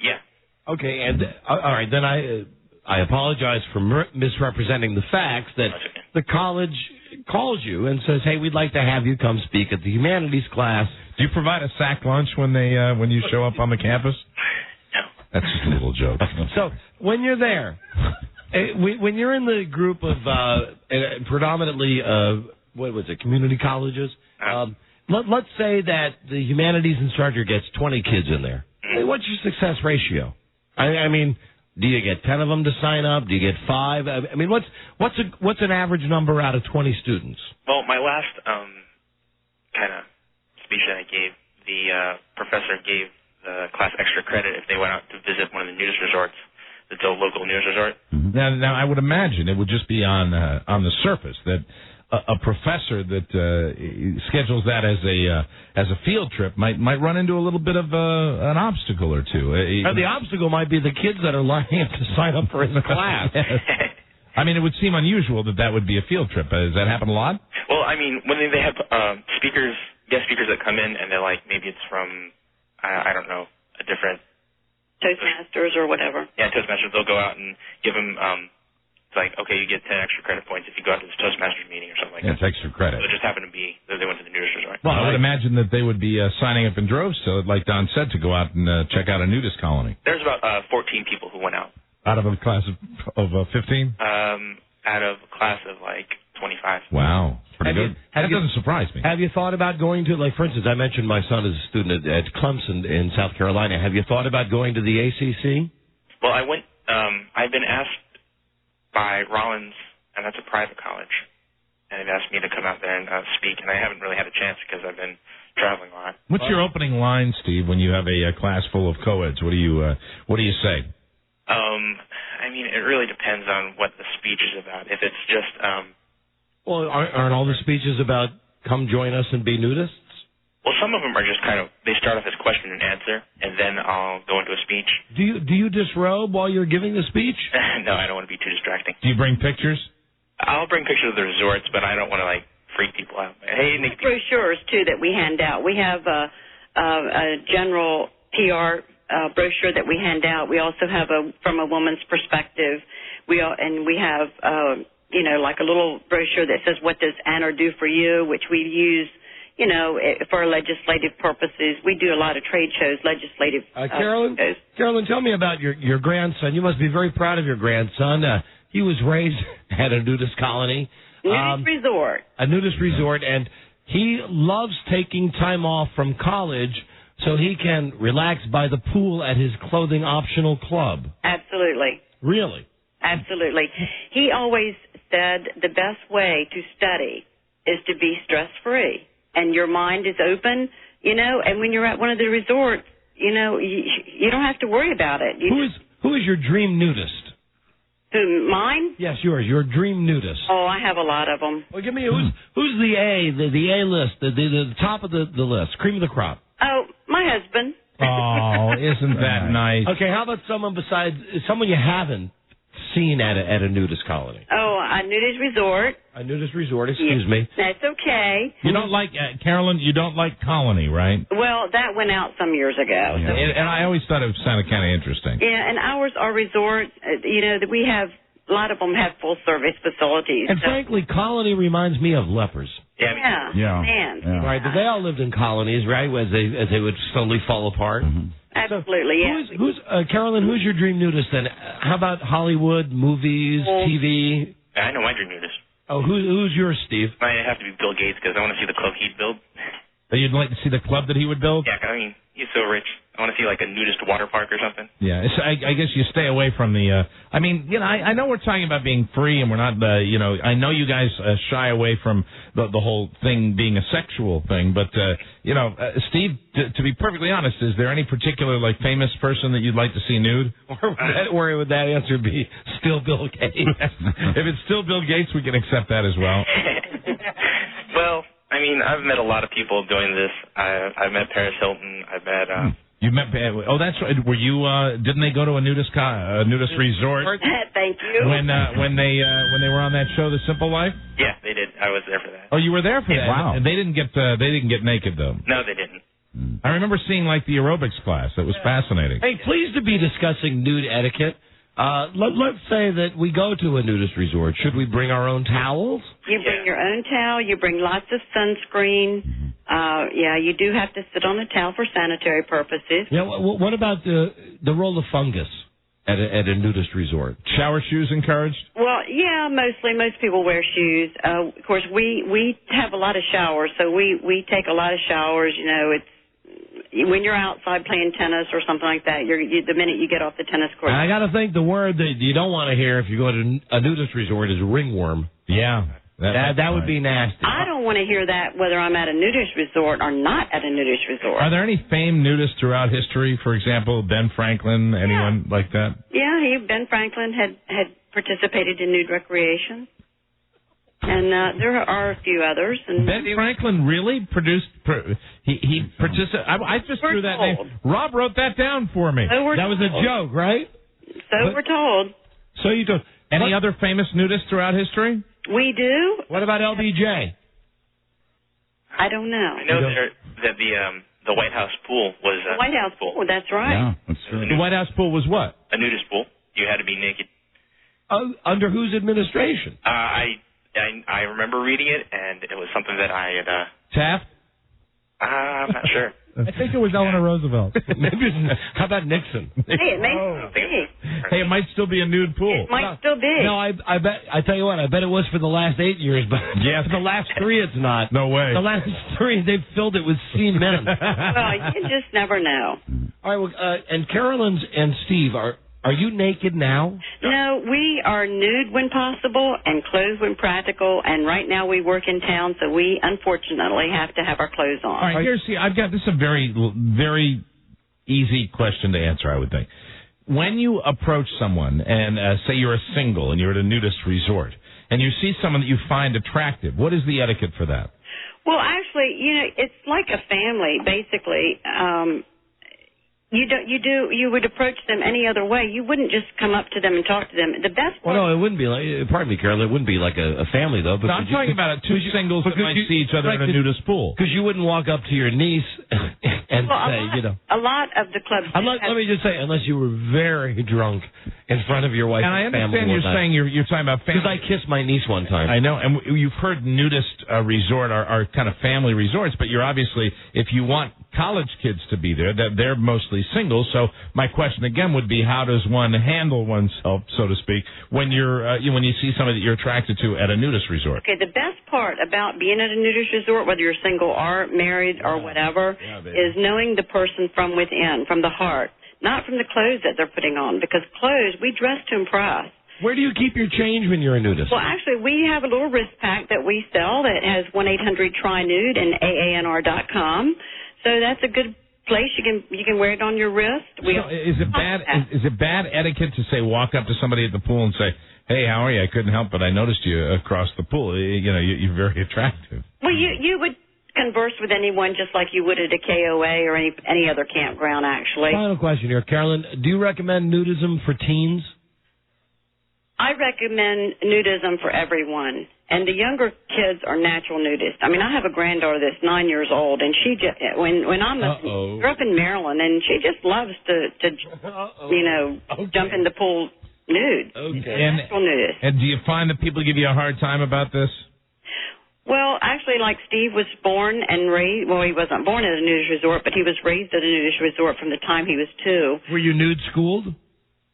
Yeah. Okay, and all right, then I apologize for misrepresenting the facts that the college calls you and says, hey, we'd like to have you come speak at the humanities class. Do you provide a sack lunch when you show up on the campus? No. That's just a little joke. So when you're there, when you're in the group of predominantly, community colleges, let's say that the humanities instructor gets 20 kids in there. Hey, what's your success ratio? I mean, do you get 10 of them to sign up? Do you get 5? I mean, what's an average number out of 20 students? Well, my last kind of speech that I gave, the professor gave the class extra credit if they went out to visit one of the nudist resorts. It's a local nudist resort. Now, I would imagine it would just be on the surface that a professor that schedules that as a field trip might run into a little bit of an obstacle or two. The obstacle might be the kids that are lining up to sign up for his class. I mean, it would seem unusual that would be a field trip. Does that happen a lot? Well, I mean, when they have guest speakers that come in, and they're like, maybe it's from, I don't know, a different Toastmasters or whatever. Yeah, Toastmasters. They'll go out and give them. It's like, okay, you get 10 extra credit points if you go out to this Toastmasters meeting or something like that. It's extra credit. So it just happened to be that they went to the nudist resort. Well, I would imagine that they would be signing up in droves, so like Don said, to go out and check out a nudist colony. There's about 14 people who went out. Out of a class of 15? Out of a class of like 25. Wow. Pretty good. That doesn't surprise me. Have you thought about going to, like, for instance, I mentioned my son is a student at Clemson in South Carolina. Have you thought about going to the ACC? Well, I went, I've been asked by Rollins, and that's a private college, and they've asked me to come out there and speak, and I haven't really had a chance because I've been traveling a lot. What's your opening line, Steve, when you have a class full of co-eds? What do you say? I mean, it really depends on what the speech is about. If it's just, well, aren't all the speeches about come join us and be nudists? Well, some of them are just kind of, they start off as question and answer, and then I'll go into a speech. Do you disrobe while you're giving the speech? No, I don't want to be too distracting. Do you bring pictures? I'll bring pictures of the resorts, but I don't want to, like, freak people out. Hey, Nick. Brochures, too, that we hand out. We have a general PR brochure that we hand out. We also have from a woman's perspective. We have, like a little brochure that says, what does Anna do for you, which we use, for legislative purposes. We do a lot of trade shows, legislative Carolyn, shows. Carolyn, tell me about your grandson. You must be very proud of your grandson. He was raised at a nudist colony. Nudist resort. A nudist resort, and he loves taking time off from college so he can relax by the pool at his clothing optional club. Absolutely. Really? Absolutely. He always said the best way to study is to be stress-free. And your mind is open, and when you're at one of the resorts, you don't have to worry about it. Who is your dream nudist? Mine? Yes, yours. Your dream nudist. Oh, I have a lot of them. Well, give me who's the A list, the top of the list, cream of the crop. Oh, my husband. Oh, isn't that nice? Okay, how about someone you haven't seen at a nudist colony? Oh, a nudist resort. A nudist resort, excuse me. That's okay. You don't like, Carolyn, you don't like colony, right? Well, that went out some years ago. Yeah. And I always thought it sounded kind of interesting. Yeah, and ours are resorts. We have, a lot of them have full-service facilities. And frankly, colony reminds me of lepers. Yeah. Man. Right, they all lived in colonies, right, as they would slowly fall apart. Mm-hmm. Absolutely, Carolyn, who's your dream nudist then? How about Hollywood, movies, TV? I know my dream nudist. Oh, who's yours, Steve? Might have to be Bill Gates because I want to see the club he'd build. You'd like to see the club that he would build? Yeah, I mean, he's so rich. I want to see like a nudist water park or something. Yeah, I guess you stay away from the. I know we're talking about being free, and we're not. I know you guys shy away from the whole thing being a sexual thing, but Steve, to be perfectly honest, is there any particular famous person that you'd like to see nude? Or would that answer be still Bill Gates? If it's still Bill Gates, we can accept that as well. Well, I mean, I've met a lot of people doing this. I've met Paris Hilton. I've met. You met? Oh, that's right. Were you? Didn't they go to a nudist resort? Thank you. When they were on that show, The Simple Life. Yeah, they did. I was there for that. Oh, you were there for that. Wow. And they didn't get naked though. No, they didn't. I remember seeing the aerobics class. That was fascinating. Hey, pleased to be discussing nude etiquette. Let's say that we go to a nudist resort. Should we bring our own towels? You bring your own towel. You bring lots of sunscreen. You do have to sit on a towel for sanitary purposes. Yeah. What about the role of fungus at a nudist resort? Shower shoes encouraged? Well, yeah, mostly. Most people wear shoes. Of course, we have a lot of showers, so we take a lot of showers. It's when you're outside playing tennis or something like that, the minute you get off the tennis court. I got to think the word that you don't want to hear if you go to a nudist resort is ringworm. Yeah. That would be nasty. I don't want to hear that whether I'm at a nudist resort or not at a nudist resort. Are there any famed nudists throughout history? For example, Ben Franklin, anyone like that? Yeah, Ben Franklin had participated in nude recreation. And there are a few others. And Ben Franklin really produced. He participated. I just threw that name. Rob wrote that down for me. So that was a joke, right? So we're told. So you told. Any other famous nudists throughout history? We do. What about LBJ? I don't know. I know that the White House pool was the White House pool. That's right. Yeah, that's true. The White House pool was what? A nudist pool. You had to be naked. Under whose administration? I remember reading it, and it was something that I had. Taft? I'm not sure. I think it was Eleanor Roosevelt. How about Nixon? Hey, it may be. Hey, it might still be a nude pool. It might still be. No, I bet. I tell you what. I bet it was for the last 8 years, but for the last 3, it's not. No way. The last 3, they've filled it with semen. Well, you just never know. All right. Well, and Carolyn's and Steve Are you naked now? No, we are nude when possible and clothed when practical. And right now we work in town, so we unfortunately have to have our clothes on. All right, I've got this is a very, very easy question to answer, I would think. When you approach someone and say you're a single and you're at a nudist resort and you see someone that you find attractive, what is the etiquette for that? Well, actually, it's like a family, basically. You would approach them any other way. You wouldn't just come up to them and talk to them. The best part. Well, no, it wouldn't be like. Pardon me, Carol. It wouldn't be like a family though. No, I'm talking about two singles that might see each other in a nudist pool. Because you wouldn't walk up to your niece and say, a lot of the clubs. Let me just say, unless you were very drunk in front of your wife and and family. And I understand you're saying you're talking about family. Because I kissed my niece one time. I know, and you've heard nudist resort are kind of family resorts, but you're obviously, if you want college kids to be there, they're mostly single. So my question again would be, how does one handle oneself, so to speak, when when you see somebody that you're attracted to at a nudist resort? Okay, the best part about being at a nudist resort, whether you're single or married or whatever, is knowing the person from within, from the heart, not from the clothes that they're putting on. Because clothes, we dress to impress. Where do you keep your change when you're a nudist? Well, actually, we have a little wrist pack that we sell that has 1-800-TRY-NUDE and AANR.com. So that's a good place. You can wear it on your wrist. Is it bad etiquette to say walk up to somebody at the pool and say, "Hey, how are you? I couldn't help but I noticed you across the pool. You're very attractive." Well, you would converse with anyone just like you would at a KOA or any other campground, actually. Final question here, Carolyn. Do you recommend nudism for teens? I recommend nudism for everyone. And the younger kids are natural nudists. I mean, I have a granddaughter that's 9 years old, and she just when I'm grew up in Maryland, and she just loves to jump in the pool nude. Okay. Natural nudist. And do you find that people give you a hard time about this? Well, actually, like Steve was born and raised. Well, he wasn't born at a nudist resort, but he was raised at a nudist resort from the time he was 2. Were you nude schooled?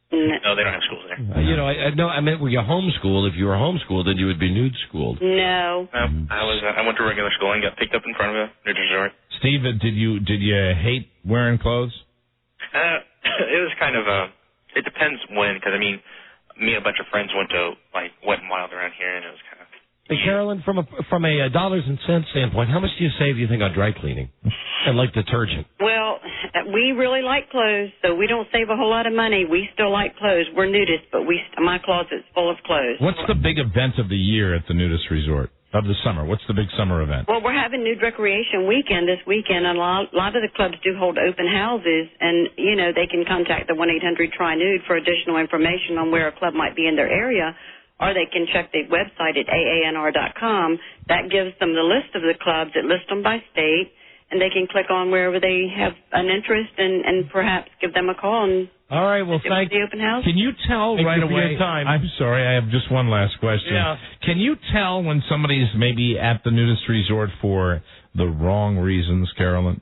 No, they don't have schools there. I meant were you homeschooled? If you were homeschooled, then you would be nude schooled. No. I went to regular school and got picked up in front of a nudist resort. Steve, did you hate wearing clothes? It was kind of it depends when, because I mean, me and a bunch of friends went to like Wet n Wild around here, and it was kind of. Hey, Carolyn, from a dollars and cents standpoint, how much do you save, do you think, on dry cleaning and like detergent? Well, we really like clothes, so we don't save a whole lot of money. We still like clothes. We're nudists, but my closet's full of clothes. What's the big event of the year at the nudist resort of the summer? What's the big summer event? Well, we're having Nude Recreation Weekend this weekend, and a lot of the clubs do hold open houses, and, they can contact the 1-800-TRY-NUDE for additional information on where a club might be in their area. Or they can check the website at aanr.com. That gives them the list of the clubs. It lists them by state, and they can click on wherever they have an interest and perhaps give them a call. And all right, well, thank the open house. Can you tell right away? I'm sorry, I have just one last question. Yeah. Can you tell when somebody's maybe at the nudist resort for the wrong reasons, Carolyn?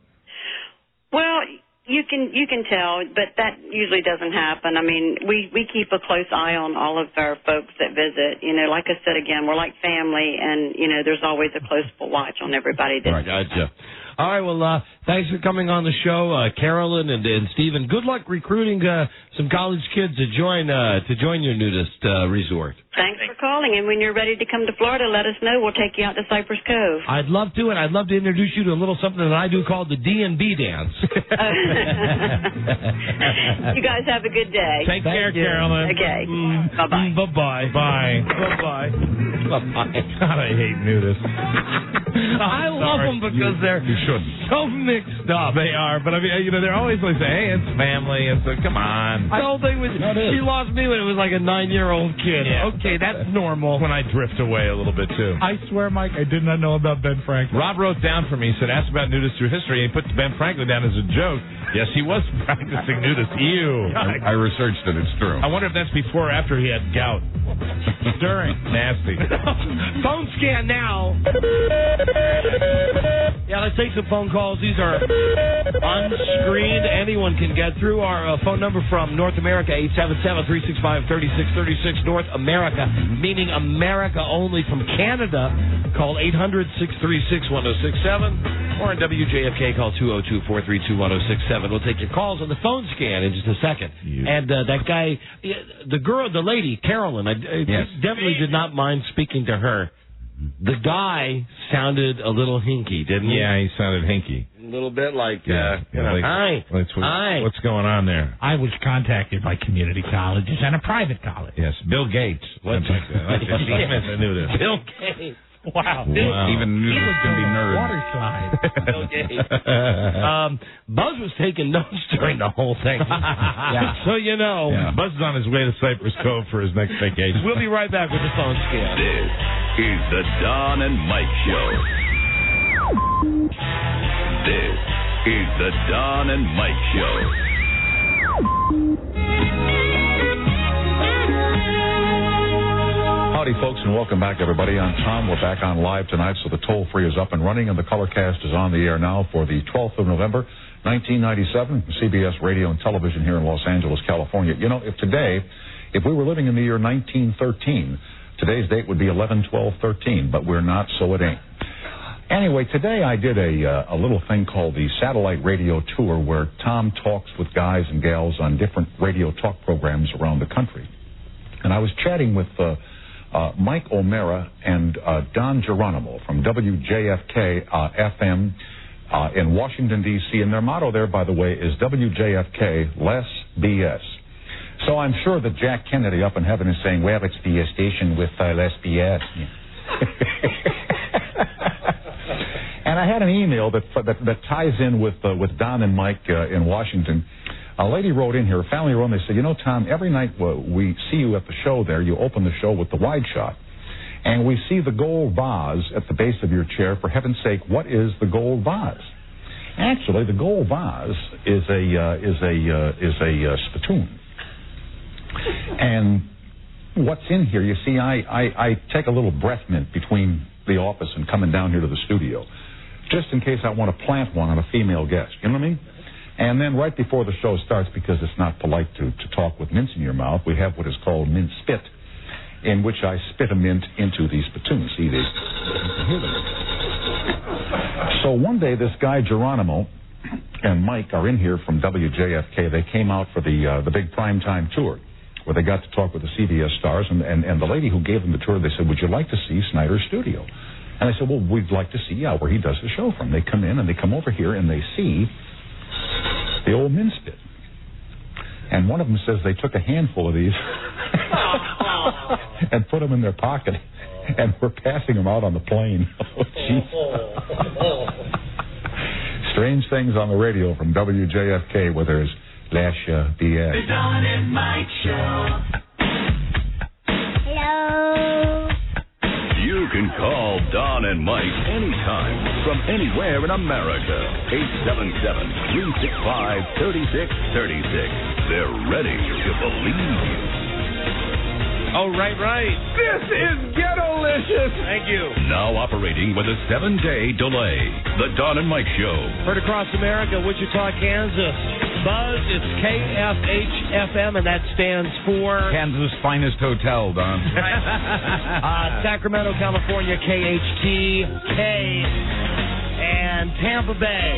Well, you can tell, but that usually doesn't happen. I mean, we keep a close eye on all of our folks that visit. Like I said again, we're like family, and there's always a close watch on everybody. All right, gotcha. All right, well, thanks for coming on the show, Carolyn and Stephen. Good luck recruiting some college kids to join your nudist resort. Thanks for calling, and when you're ready to come to Florida, let us know. We'll take you out to Cypress Cove. I'd love to, and I'd love to introduce you to a little something that I do called the D&B dance. You guys have a good day. Take care, Carolyn. Okay. Bye-bye. Bye-bye. Bye. Bye-bye. Bye-bye. God, I hate nudists. I love them because they're so mixed up. They are, but I mean, they're always like, hey, it's family, and so come on. The whole thing was, she lost me when it was like a 9-year-old kid. Yeah. Okay, that's normal. When I drift away a little bit, too. I swear, Mike, I did not know about Ben Franklin. Rob wrote down for me, said, ask about nudists through history, and he put Ben Franklin down as a joke. Yes, he was practicing nudist. Ew. I researched it. It's true. I wonder if that's before or after he had gout. During. Nasty. Phone scan now. Yeah, let's take some phone calls. These are unscreened. Anyone can get through. Our phone number from North America, 877-365-3636. North America, meaning America only. From Canada, call 800-636-1067. Or in WJFK, call 202-432-1067. We'll take your calls on the phone scan in just a second. And that guy, the lady, Carolyn, I definitely did not mind speaking to her. The guy sounded a little hinky, didn't he? Yeah, he sounded hinky. A little bit like, hi. What's going on there? I was contacted by community colleges and a private college. Yes, Bill Gates. Bill Gates. Wow. Even nudists can be nerds. Water slide. Bill Gates. Buzz was taking notes during the whole thing. So you know. Yeah. Buzz is on his way to Cypress Cove for his next vacation. We'll be right back with the phone scan. This is the Don and Mike Show. This is the Don and Mike Show. Howdy, folks, and welcome back, everybody. I'm Tom. We're back on live tonight, so the toll-free is up and running, and the Colorcast is on the air now for the 12th of November, 1997, CBS Radio and Television here in Los Angeles, California. If we were living in the year 1913, today's date would be 11/12/13, but we're not, so it ain't. Anyway, today I did a little thing called the Satellite Radio Tour, where Tom talks with guys and gals on different radio talk programs around the country. And I was chatting with Mike O'Mara and Don Geronimo from WJFK FM in Washington, D.C. And their motto there, by the way, is WJFK, less BS. So I'm sure that Jack Kennedy up in heaven is saying, well, it's the station with less BS. And And I had an email that ties in with Don and Mike in Washington. A lady wrote in here, a family wrote, and they said, Tom, every night we see you at the show there, you open the show with the wide shot. And we see the gold vase at the base of your chair. For heaven's sake, what is the gold vase? Actually, the gold vase is a spittoon. And what's in here, you see, I take a little breath mint between the office and coming down here to the studio, just in case I want to plant one on a female guest. You know what I mean? And then right before the show starts, because it's not polite to talk with mints in your mouth, we have what is called mint spit, in which I spit a mint into the spittoon. See, they hear them. So one day, this guy Geronimo and Mike are in here from WJFK. They came out for the big primetime tour, where they got to talk with the CBS stars, and the lady who gave them the tour, they said, would you like to see Snyder's studio? And I said, well, we'd like to see where he does the show from. They come in, and they come over here, and they see the old mint spit. And one of them says they took a handful of these and put them in their pocket, and were passing them out on the plane. Oh, jeez. Strange things on the radio from WJFK, where there's Lasha B.S. The Don and Mike Show. Hello. You can call Don and Mike anytime from anywhere in America. 877-365-3636. They're ready to believe you. Oh, right. This is Ghetto-licious. Thank you. Now operating with a 7-day delay. The Don and Mike Show. Heard across America, Wichita, Kansas. Buzz, it's KFH-FM, and that stands for... Kansas Finest Hotel, Don. Right. Sacramento, California, KHTK. And Tampa Bay,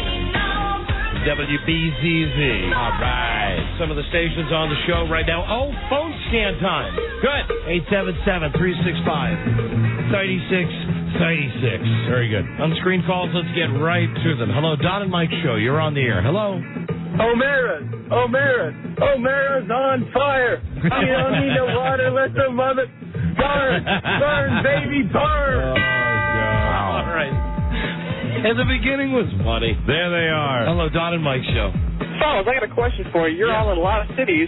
WBZZ. All right. Some of the stations on the show right now. Oh, phone scan time. Good. 877-365-3636. Very good. On-screen calls, let's get right to them. Hello, Don and Mike Show. You're on the air. Hello. O'Mara's on fire. You don't need no water, let the mother burn, baby, burn. Oh, God. All right. And the beginning was funny. There they are. Hello, Don and Mike Show. Fellas, I got a question for you. You're all in a lot of cities.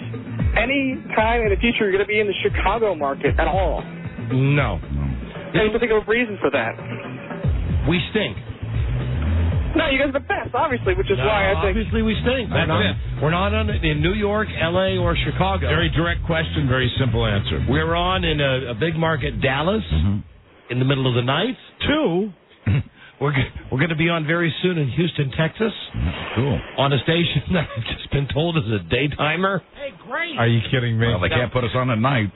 Any time in the future you're going to be in the Chicago market at all? No. Any particular reason for that? We stink. No, you guys are the best, obviously, which is why I think... Obviously, we stink. We're not on in New York, L.A., or Chicago. Very direct question, very simple answer. We're on in a big market, Dallas, in the middle of the night. 2, we're going to be on very soon in Houston, Texas. Cool. On a station that I've just been told is a daytimer. Hey, great. Are you kidding me? Well, they can't put us on at night.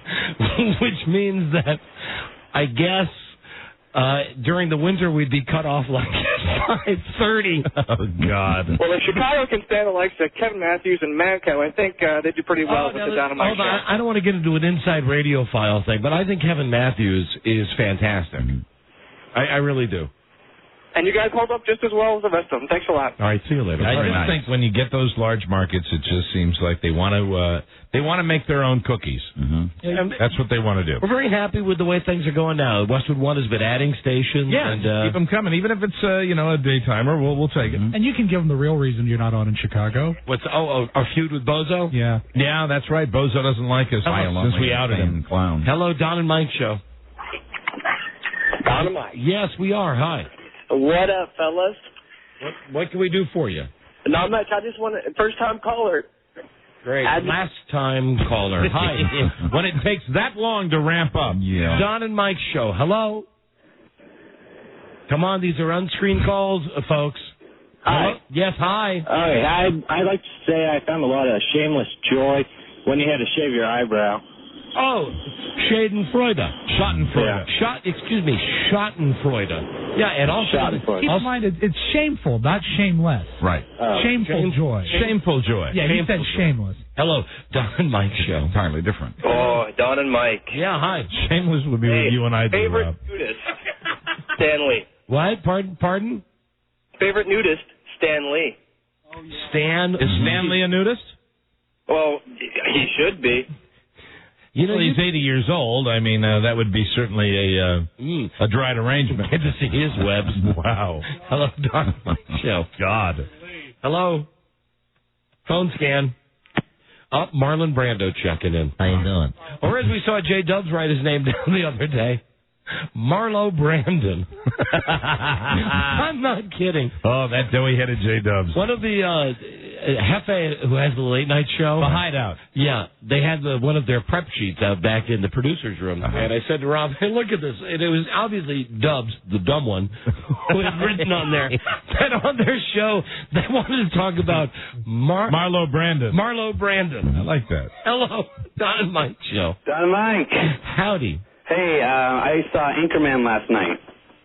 Which means that, I guess... during the winter, we'd be cut off like 5:30. Oh, God. Well, if Chicago can stand the likes of Kevin Matthews and Manco, I think they do pretty well with the Dynamite Show. I don't want to get into an inside radio file thing, but I think Kevin Matthews is fantastic. I really do. And you guys hold up just as well as the rest of them. Thanks a lot. All right, see you later. I just think when you get those large markets, it just seems like they want to make their own cookies. That's what they want to do. We're very happy with the way things are going now. Westwood One has been adding stations. Yeah, and, keep them coming. Even if it's a daytimer, we'll take it. And you can give them the real reason you're not on in Chicago. What's our feud with Bozo? Yeah. Yeah, that's right. Bozo doesn't like us since we outed him. Clown. Hello, Don and Mike Show. Don and Mike. Yes, we are. Hi. What up, fellas? What can we do for you? Not much. I just want to... First-time caller. Great. Last-time caller. Hi. When it takes that long to ramp up. Yeah. Don and Mike Show. Hello? Come on, these are unscreened calls, folks. Hi. Hello? Yes, hi. I'd like to say I found a lot of shameless joy when you had to shave your eyebrow. Oh, Schadenfreude. Schadenfreude. Schadenfreude. Yeah, and also... Keep in mind, it's shameful, not shameless. Right. Shameful joy. Shameful joy. Yeah, he said shameless. Hello, Don and Mike Show. Entirely different. Oh, Don and Mike. Yeah, hi. Shameless would be what you and I do, favorite Rob. nudist, Stan Lee. What? Pardon? Favorite nudist, Stan Lee. Stan? Is Stan Lee a nudist? Well, he should be. You know, well, he's 80 years old. I mean, that would be certainly a dried arrangement. Good to see his webs. Wow. Hello, Don Show. God. Hello. Phone scan. Oh, Marlon Brando checking in. How you doing? Or as we saw J. Dubs write his name down the other day, Marlo Brandon. I'm not kidding. Oh, that doughy-headed J. Dubs. One of the Hefe, who has the late night show. The Hideout. Yeah, they had one of their prep sheets out back in the producer's room. And I said to Rob, hey, look at this. And it was obviously Dubs, the dumb one, who had written on there that on their show they wanted to talk about Marlo Brandon. Marlo Brandon. I like that. Hello, Don and Mike Show. Don and Mike. Howdy. Hey, I saw Anchorman last night.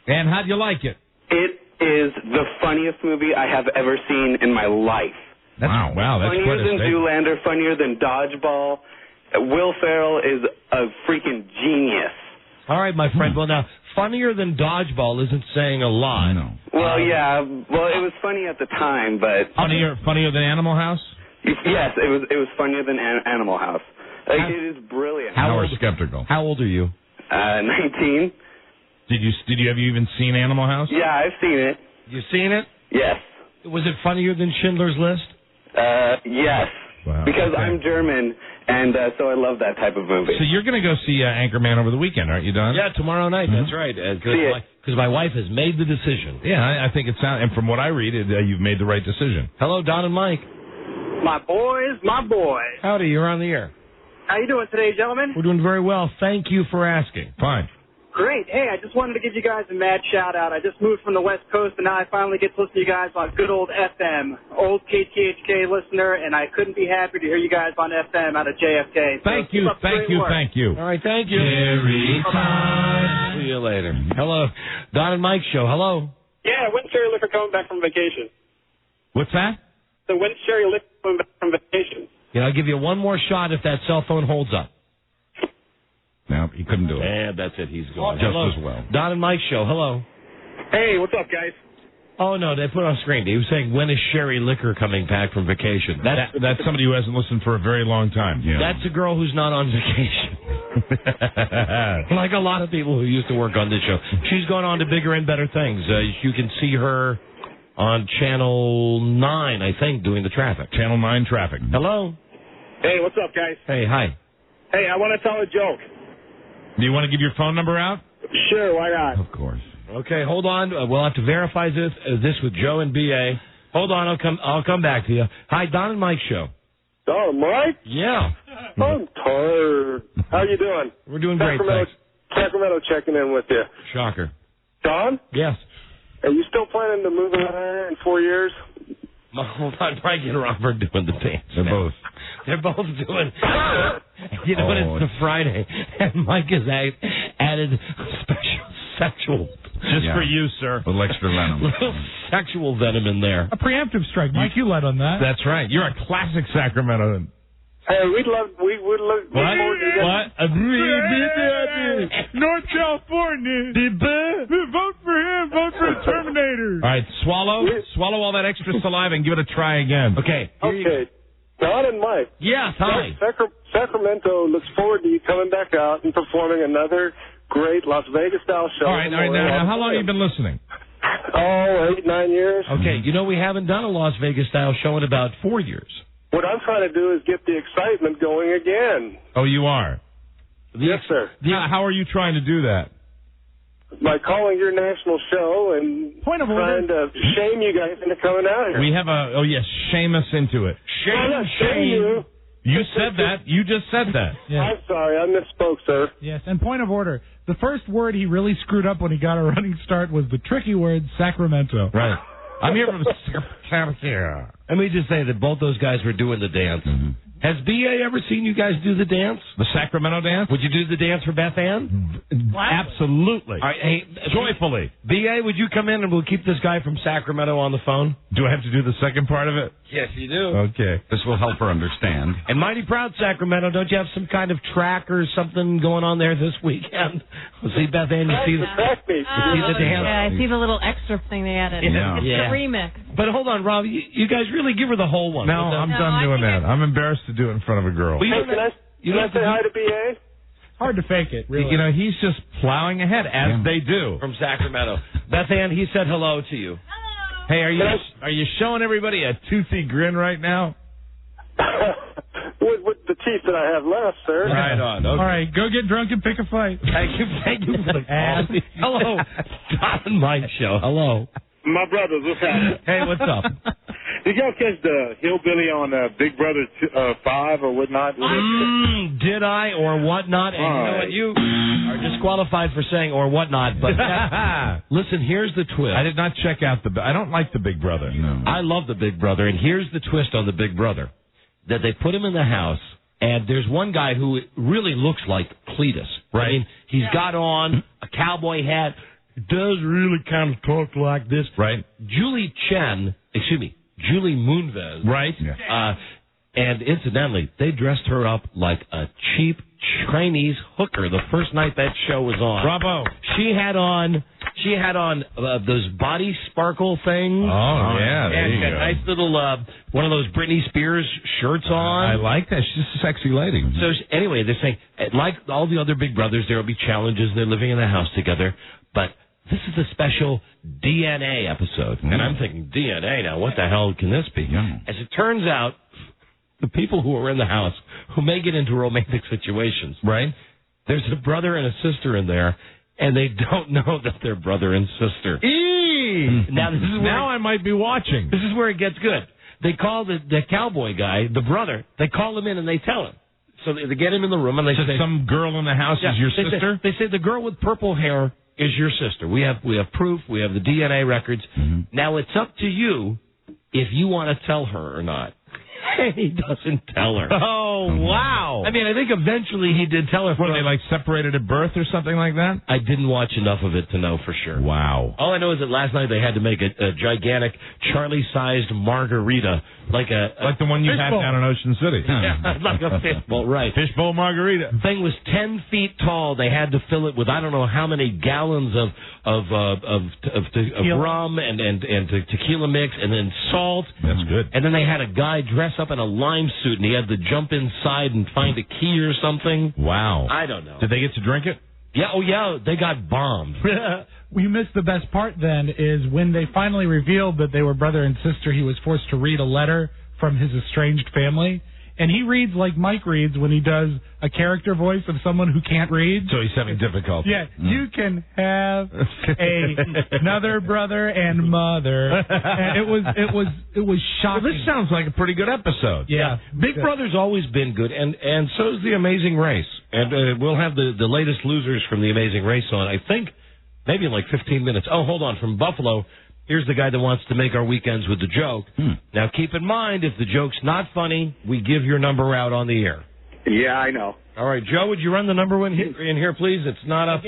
And how'd you like it? It is the funniest movie I have ever seen in my life. Wow, that's funnier quite a than statement. Zoolander, funnier than Dodgeball. Will Ferrell is a freaking genius. All right, my friend. Well, now, funnier than Dodgeball isn't saying a lot. No. Well, yeah. Well, it was funny at the time, but funnier than Animal House? Yes, it was funnier than Animal House. It is brilliant. How skeptical? How old are you? 19. Have you even seen Animal House? Yeah, I've seen it. You seen it? Yes. Was it funnier than Schindler's List? Yes. Wow. Because I'm German, and so I love that type of movie. So you're going to go see Anchorman over the weekend, aren't you, Don? Yeah, tomorrow night. That's right. Because my wife has made the decision. Yeah, I think it sounds. And from what I read, you've made the right decision. Hello, Don and Mike. My boys. Howdy, you're on the air. How you doing today, gentlemen? We're doing very well. Thank you for asking. Fine. Great. Hey, I just wanted to give you guys a mad shout-out. I just moved from the West Coast, and now I finally get to listen to you guys on good old FM. Old KTHK listener, and I couldn't be happier to hear you guys on FM out of JFK. Thank you. All right, thank you. See you later. Hello. Don and Mike Show. Hello. Yeah, when's Sherry Liquor coming back from vacation? What's that? So when's Sherry Liquor coming back from vacation? Yeah, I'll give you one more shot if that cell phone holds up. No, he couldn't do it. And that's it. He's gone. Just Hello. as well. Don and Mike Show. Hello. Hey, what's up, guys? Oh, no, they put it on screen. He was saying, when is Sherry Liquor coming back from vacation? That's somebody who hasn't listened for a very long time. Yeah. That's a girl who's not on vacation. Like a lot of people who used to work on this show. She's gone on to bigger and better things. You can see her on Channel 9, I think, doing the traffic. Channel 9 traffic. Hello. Hey, what's up, guys? Hey, hi. Hey, I want to tell a joke. Do you want to give your phone number out? Sure, why not? Of course. Okay, hold on. We'll have to verify this with Joe and B.A. Hold on, I'll come back to you. Hi, Don and Mike Show. Don, Mike? Yeah. I'm tired. How you doing? We're doing great, thanks. Sacramento checking in with you. Shocker. Don? Yes. Are you still planning to move out there in 4 years? Hold on, Mike and Robert doing the dance. They're both doing. You know what? It's the Friday, and Mike has added special sexual. Just for you, sir. A little extra venom. Little sexual venom in there. A preemptive strike, Mike. You led on that. That's right. You're a classic Sacramento. Hey, we would look What? forward to North California. Vote for him. Vote for the Terminator. All right, swallow all that extra saliva and give it a try again. Okay. Okay. Don and Mike. Yes, hi. Sacramento looks forward to you coming back out and performing another great Las Vegas-style show. All right. Now, how long have you been listening? Oh, 8-9 years. Okay, you know we haven't done a Las Vegas-style show in about 4 years. What I'm trying to do is get the excitement going again. Oh, you are? Yes, sir. How are you trying to do that? By calling your national show and trying to shame you guys into coming out here. We have shame us into it. Shame you. You said that. You just said that. Yeah. I'm sorry, I misspoke, sir. Yes, and point of order. The first word he really screwed up when he got a running start was the tricky word Sacramento. Right. I'm here from Sacramento. Let me just say that both those guys were doing the dance. Mm-hmm. Has B.A. ever seen you guys do the dance? The Sacramento dance? Would you do the dance for Beth Ann? Absolutely. All right, hey, joyfully. B.A., would you come in and we'll keep this guy from Sacramento on the phone? Do I have to do the second part of it? Yes, you do. Okay. This will help her understand. And mighty proud Sacramento, don't you have some kind of track or something going on there this weekend? We'll see Beth Ann, you see the dance? Yeah, I see the little extra thing they added. Yeah. It's a remix. But hold on, Rob, you guys really give her the whole one. No, I'm done doing that. I'm embarrassed to do it in front of a girl. Hey, You Can don't I say hi to BA? Hard to fake it, really. You know, he's just plowing ahead, as they do. From Sacramento. Beth Ann, he said hello to you. Hey, are you showing everybody a toothy grin right now? with the teeth that I have left, sir. Right on. Okay. All right, go get drunk and pick a fight. Thank you for the call. Hello. Tom and Mike Show. Hello. My brothers, what's happening? Hey, what's up? Did y'all catch the hillbilly on Big Brother 5 or whatnot? Did I or whatnot? And you know what? You are disqualified for saying or whatnot. But listen, here's the twist. I did not check out I don't like the Big Brother. No. I love the Big Brother, and here's the twist on the Big Brother. That they put him in the house, and there's one guy who really looks like Cletus. Right? I mean, he's got on a cowboy hat. He does really kind of talk like this. Right. Julie Moonves. Right. Yeah. And incidentally, they dressed her up like a cheap Chinese hooker the first night that show was on. Bravo. She had on those body sparkle things. Oh, yeah. There you and a go. nice little one of those Britney Spears shirts on. I like that. She's a sexy lady. So anyway, they're saying, like all the other Big Brothers, there will be challenges. They're living in the house together, but this is a special DNA episode. And I'm thinking, DNA now, what the hell can this be? Yeah. As it turns out, the people who are in the house who may get into romantic situations, right? There's a brother and a sister in there, and they don't know that they're brother and sister. Now I might be watching. This is where it gets good. They call the cowboy guy, the brother, they call him in and they tell him. So they get him in the room and they say, some girl in the house is your sister? They say the girl with purple hair is your sister. We have proof. We have the DNA records. Mm-hmm. Now it's up to you if you want to tell her or not. He doesn't tell her. Oh, wow. I mean, I think eventually he did tell her. What, they separated at birth or something like that? I didn't watch enough of it to know for sure. Wow. All I know is that last night they had to make a gigantic Charlie-sized margarita, like the one you had down in Ocean City. Yeah, like a fishbowl, right. Fishbowl margarita. The thing was 10 feet tall. They had to fill it with I don't know how many gallons of rum and tequila mix and then salt. That's good. And then they had a guy dress up in a lime suit and he had to jump inside and find a key or something. Wow. I don't know. Did they get to drink it? Yeah, oh yeah, they got bombed. We missed the best part then is when they finally revealed that they were brother and sister, he was forced to read a letter from his estranged family. And he reads like Mike reads when he does a character voice of someone who can't read. So he's having difficulty. Yeah, you can have another brother and mother. And it was shocking. Well, this sounds like a pretty good episode. Yeah. Big Brother's always been good, and so is The Amazing Race. And we'll have the latest losers from The Amazing Race on, I think, maybe in like 15 minutes. Oh, hold on. From Buffalo, here's the guy that wants to make our weekends with the joke. Now, keep in mind, if the joke's not funny, we give your number out on the air. Yeah, I know. All right, Joe, would you run the number in here, please? It's not up.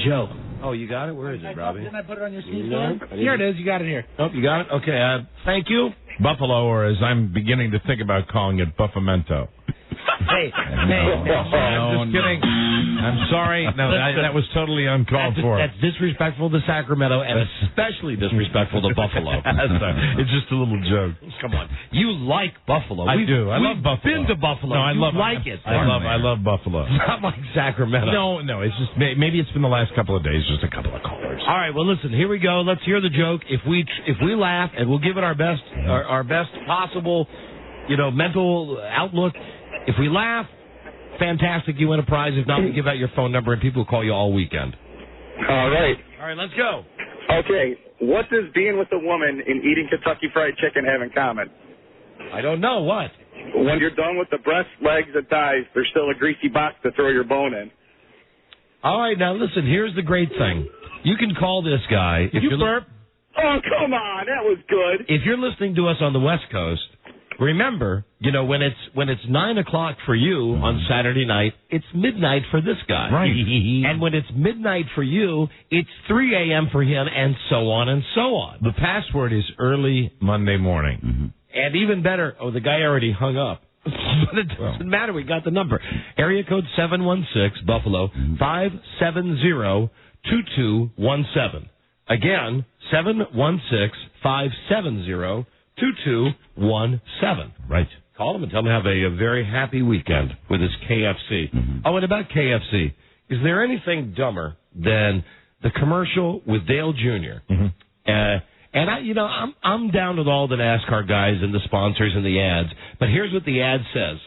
Joe. Oh, you got it? Where is it, Robbie? Didn't I put it on your sneeze No. Here it is. You got it here. Oh, you got it? Okay, thank you. Buffalo, or as I'm beginning to think about calling it, Buffamento. Hey. I'm just kidding. I'm sorry. No, that was totally uncalled for. That's disrespectful to Sacramento and especially disrespectful to Buffalo. It's just a little joke. Come on. You like Buffalo. I do. I love Buffalo. We've been to Buffalo. No, I you love like it. I love Buffalo. It's not like Sacramento. No. It's just maybe it's been the last couple of days, just a couple of callers. All right. Well, listen. Here we go. Let's hear the joke. If we laugh, and we'll give it our best possible, mental outlook. If we laugh, fantastic, you win a prize. If not, we give out your phone number and people will call you all weekend. All right. All right, let's go. Okay, what does being with a woman and eating Kentucky Fried Chicken have in common? I don't know. What? When you're done with the breasts, legs, and thighs, there's still a greasy box to throw your bone in. All right, now listen, here's the great thing. You can call this guy. If you burp? Oh, come on, that was good. If you're listening to us on the West Coast, remember, when it's 9 o'clock for you on Saturday night, it's midnight for this guy. Right. And when it's midnight for you, it's 3 a.m. for him, and so on and so on. The password is early Monday morning. Mm-hmm. And even better, the guy already hung up. But it doesn't matter. We got the number. Area code 716, Buffalo, 570-2217. Again, 716-570-2217. Right. Call them and tell them to have a very happy weekend with this KFC. Oh, and about KFC, is there anything dumber than the commercial with Dale Jr.? And I'm down with all the NASCAR guys and the sponsors and the ads, but here's what the ad says.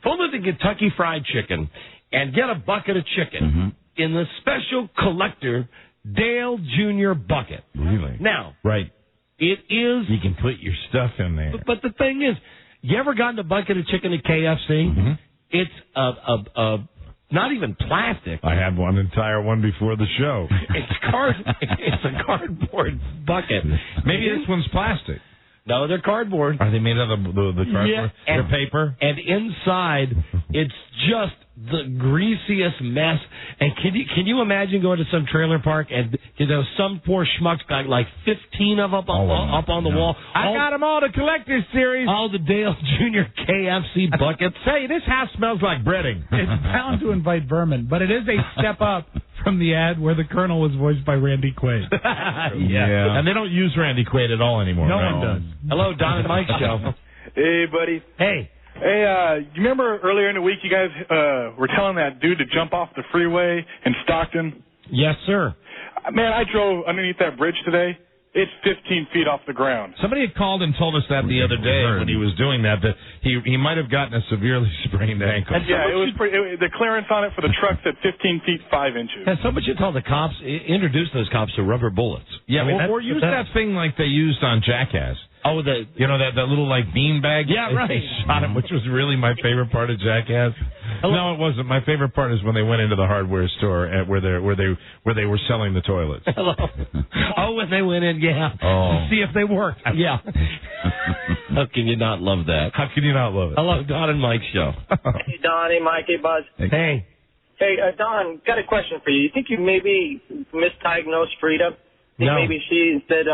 Pull to the Kentucky Fried Chicken and get a bucket of chicken in the special collector Dale Jr. bucket. Really? Now, right. It is... You can put your stuff in there. But the thing is, you ever gotten a bucket of chicken at KFC? It's not even plastic. I had one entire one before the show. It's a cardboard bucket. Maybe this one's plastic. No, they're cardboard. Are they made out of the cardboard? Yeah, they're paper? And inside, it's just the greasiest mess. And can you imagine going to some trailer park and some poor schmuck's got like 15 of them up on the wall. I got them all, the collector's series. All the Dale Jr. KFC buckets. Say, this house smells like breading. It's bound to invite vermin, but it is a step up from the ad where the Colonel was voiced by Randy Quaid. Yeah. And they don't use Randy Quaid at all anymore. No one does. Hello, Don and Mike show. Hey, buddy. Hey. Hey, you remember earlier in the week you guys were telling that dude to jump off the freeway in Stockton? Yes, sir. Man, I drove underneath that bridge today. It's 15 feet off the ground. Somebody had called and told us that the other day when he was doing that he might have gotten a severely sprained ankle. Yeah, it was the clearance on it for the truck's at 15 feet 5 inches. And somebody should tell the cops, introduce those cops to rubber bullets. Yeah, or use that thing like they used on Jackass. Oh, that little like bean bag. Yeah, right. They shot him, which was really my favorite part of Jackass. No, it wasn't. My favorite part is when they went into the hardware store where they were selling the toilets. Hello. Oh, when they went in, yeah. Oh. To see if they worked. Yeah. How can you not love that? How can you not love it? Hello, Don and Mike show. Hey, Don. Hey, Mike. Hey, Buzz. Hey. Hey, Don, got a question for you. You think you maybe misdiagnosed Freda? No. Maybe she instead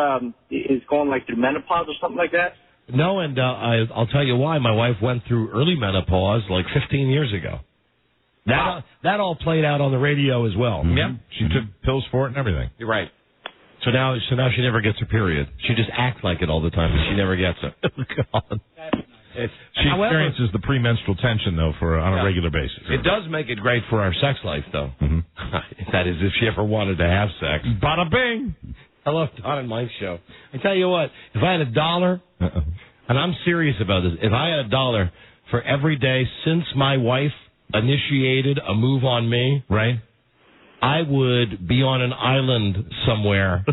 is going like through menopause or something like that? No, and I'll tell you why. My wife went through early menopause like 15 years ago. That all played out on the radio as well. Yep. She took pills for it and everything. You're right. So now she never gets her period. She just acts like it all the time, but she never gets it. Oh, God. She experiences the premenstrual tension, though, on a regular basis. It does make it great for our sex life, though. That is, if she ever wanted to have sex. Bada bing! Hello, Don and Mike show. I tell you what, if I had $1, and I'm serious about this, if I had $1 for every day since my wife initiated a move on me, right, I would be on an island somewhere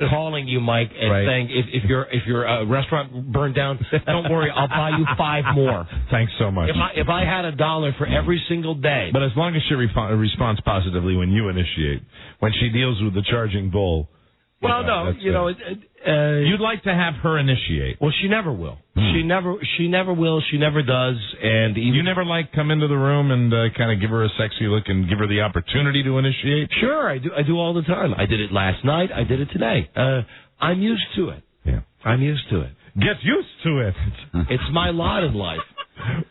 calling you, Mike, and saying, if your restaurant burned down, don't worry, I'll buy you 5 more. Thanks so much. If I had $1 for every single day. But as long as she responds positively when you initiate, when she deals with the charging bull. Well, you'd like to have her initiate. Well, she never will. She never will. She never does. And you never come into the room and kind of give her a sexy look and give her the opportunity to initiate? Sure, I do. I do all the time. I did it last night. I did it today. I'm used to it. Yeah, I'm used to it. Get used to it. It's my lot in life.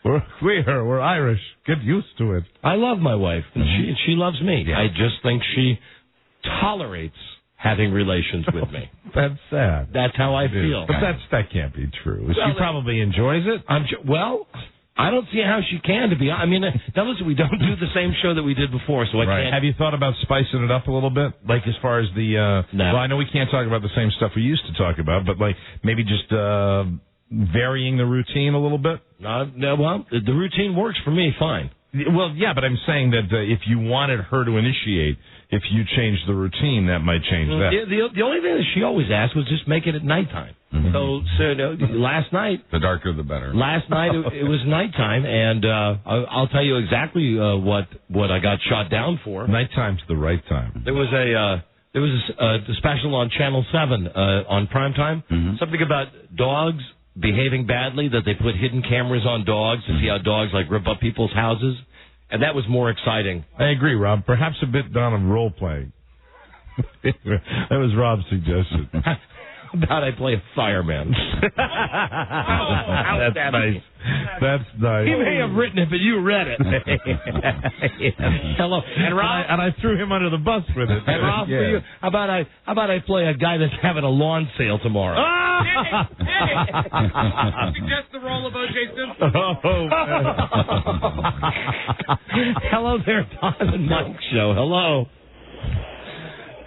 We're Irish. Get used to it. I love my wife, and she loves me. Yeah. I just think she tolerates having relations with me. That's sad. That's how I feel. But that can't be true. She probably enjoys it. I don't see how she can, to be honest. I mean, now listen, we don't do the same show that we did before, so I can't. Have you thought about spicing it up a little bit? Like as far as the... No. Well, I know we can't talk about the same stuff we used to talk about, but like maybe just varying the routine a little bit? No, well, the routine works for me fine. Well, yeah, but I'm saying that if you wanted her to initiate, if you changed the routine, that might change that. The only thing that she always asked was just make it at nighttime. So last night... The darker, the better. Last night, it was nighttime, and I'll tell you exactly what I got shot down for. Nighttime's the right time. There was a special on Channel 7 on primetime, something about dogs behaving badly, that they put hidden cameras on dogs to see how dogs rip up people's houses. And that was more exciting. I agree, Rob. Perhaps a bit down of role playing. That was Rob's suggestion. about I play a fireman? That's nice. That's nice. He may have written it, but you read it. Hello. And Rob, and I threw him under the bus with it. And Rob, for you, how about I play a guy that's having a lawn sale tomorrow? Suggest the role of O.J. Simpson. Hello there, Don and Mike Show. Hello.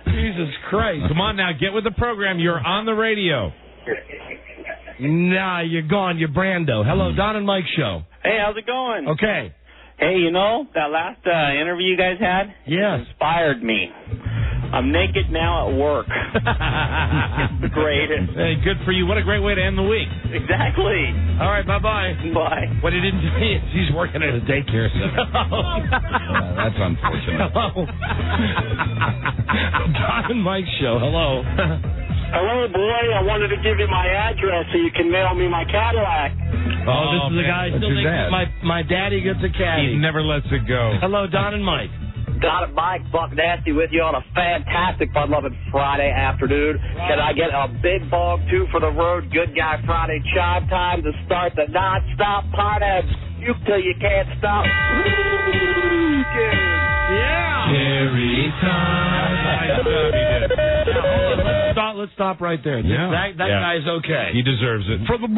Jesus Christ. Come on now, get with the program. You're on the radio. Nah, you're gone. You're Brando. Hello, Don and Mike Show. Hey, how's it going? Okay. Hey, you know, that last interview you guys had? Yes. Inspired me. I'm naked now at work. It's the greatest. Hey, good for you. What a great way to end the week. Exactly. All right, bye-bye. Bye. What he didn't tell you is he's working at a daycare center. That's unfortunate. Hello. Don and Mike Show. Hello. Hello, boy. I wanted to give you my address so you can mail me my Cadillac. Oh, this is the guy still thinks my daddy gets a caddy. He never lets it go. Hello, Don and Mike. Got it, Mike. Buck Nasty with you on a fantastic, fun-loving Friday afternoon. Can I get a big bong, 2 for the road, good guy Friday chime time to start the non-stop party? You till you can't stop. Yeah. Jerry time. Let's stop right there. Yeah. That guy's okay. He deserves it. For the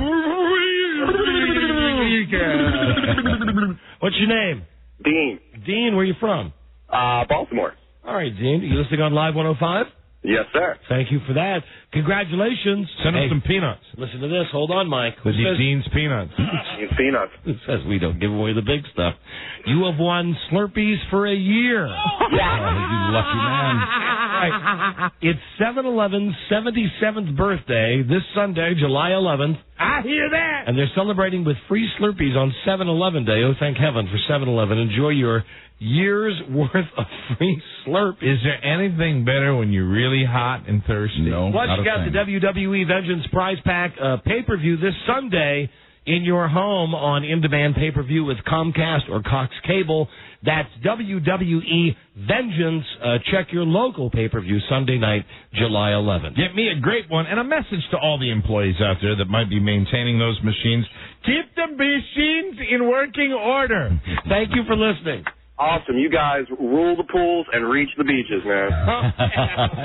What's your name? Dean. Dean, where are you from? Baltimore. All right, Dean. You listening on Live 105? Yes, sir. Thank you for that. Congratulations. Send him some peanuts. Listen to this. Hold on, Mike. Dean's peanuts. Peanuts. It says we don't give away the big stuff. You have won Slurpees for a year. You lucky man. Right. It's 7-Eleven's 77th birthday this Sunday, July 11th. I hear that. And they're celebrating with free Slurpees on 7-Eleven Day. Oh, thank heaven for 7-Eleven. Enjoy your year's worth of free Slurp. Is there anything better when you're really hot and thirsty? No. Plus, you got the WWE Vengeance Prize Pack pay-per-view this Sunday in your home on in-demand pay-per-view with Comcast or Cox Cable. That's WWE Vengeance. Check your local pay-per-view Sunday night, July 11th. Get me a great one and a message to all the employees out there that might be maintaining those machines. Keep the machines in working order. Thank you for listening. Awesome. You guys rule the pools and reach the beaches, man.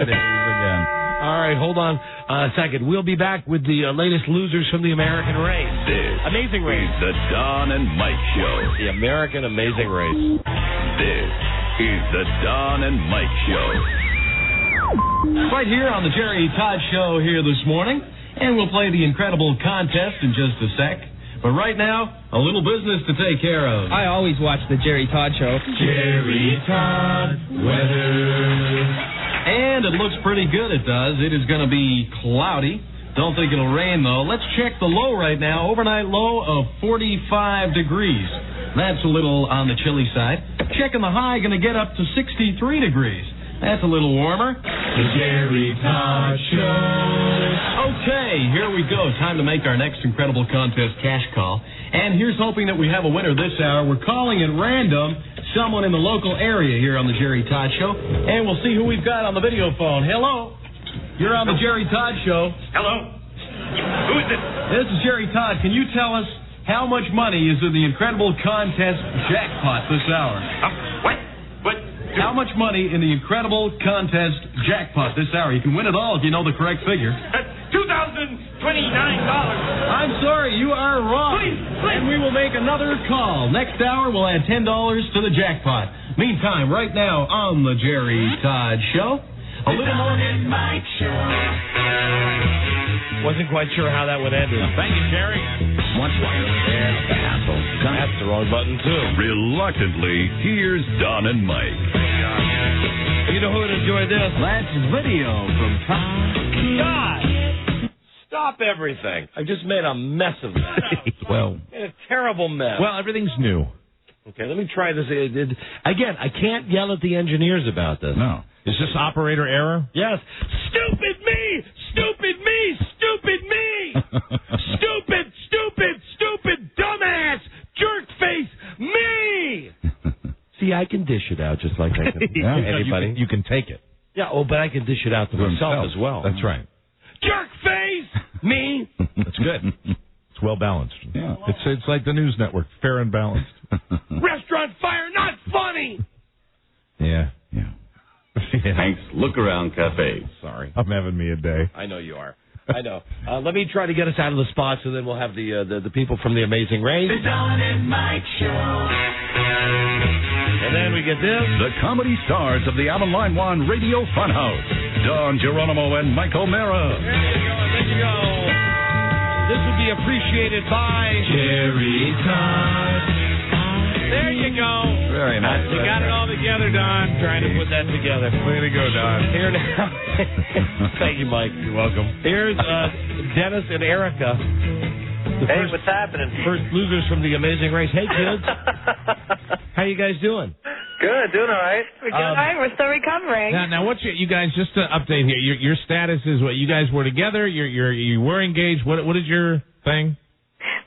It is again. All right, hold on a second. We'll be back with the latest losers from the American race. This Amazing Race. is the Don and Mike Show. The American Amazing Race. This is the Don and Mike Show. Right here on the Jerry Todd Show here this morning. And we'll play the incredible contest in just a sec. But right now, a little business to take care of. I always watch the Jerry Todd Show. Jerry Todd weather. And it looks pretty good, it does. It is going to be cloudy. Don't think it'll rain, though. Let's check the low right now. Overnight low of 45 degrees. That's a little on the chilly side. Checking the high, going to get up to 63 degrees. That's a little warmer. The Jerry Todd Show. Okay, here we go. Time to make our next incredible contest cash call. And here's hoping that we have a winner this hour. We're calling at random someone in the local area here on the Jerry Todd Show. And we'll see who we've got on the video phone. Hello. You're on the Jerry Todd Show. Hello. Who is this? This is Jerry Todd. Can you tell us how much money is in the incredible contest jackpot this hour? What? How much money in the incredible contest jackpot this hour? You can win it all if you know the correct figure. $2,029. I'm sorry, you are wrong. Please. And we will make another call. Next hour, we'll add $10 to the jackpot. Meantime, right now on the Jerry Todd Show, a little more. Mike Show. Wasn't quite sure how that would end. Thank you, Jerry. Once wireless air, the hassle. That's the wrong button, too. Reluctantly, here's Don and Mike. You know who would enjoy this? That's video from Tom. God! Stop everything. I just made a mess of that. Well, Made a terrible mess. well, everything's new. Okay, let me try this. Again, I can't yell at the engineers about this. No. Is this operator error? Yes. Stupid me! Stupid me! Stupid me! Stupid, dumbass, jerk face, me! See, I can dish it out just like I can anybody. You can take it. Yeah, but I can dish it out to myself as well. That's right. Jerk face! Me? That's good. It's well balanced. Yeah. It's like the news network, fair and balanced. Restaurant fire, not funny. Yeah. Hank's Look Around Cafe. Sorry. I'm having me a day. I know you are. I know. Let me try to get us out of the spots, and then we'll have the people from the Amazing Race. The Don and Mike Show. And then we get this. The comedy stars of the Allen Line One Radio Funhouse, Don Geronimo and Mike O'Mara. There you go. This will be appreciated by Jerry Todd. There you go. Very nice. You got it all together, Don. Trying to put that together. Way to go, Don. Here now. Thank you, Mike. You're welcome. Here's Dennis and Erica. Hey, what's happening? First losers from the Amazing Race. Hey, kids. How you guys doing? Good, doing all right. We're doing all right. We're still recovering. Now, what's you guys? Just to update here. Your status is what? You guys were together. You were engaged. What is your thing?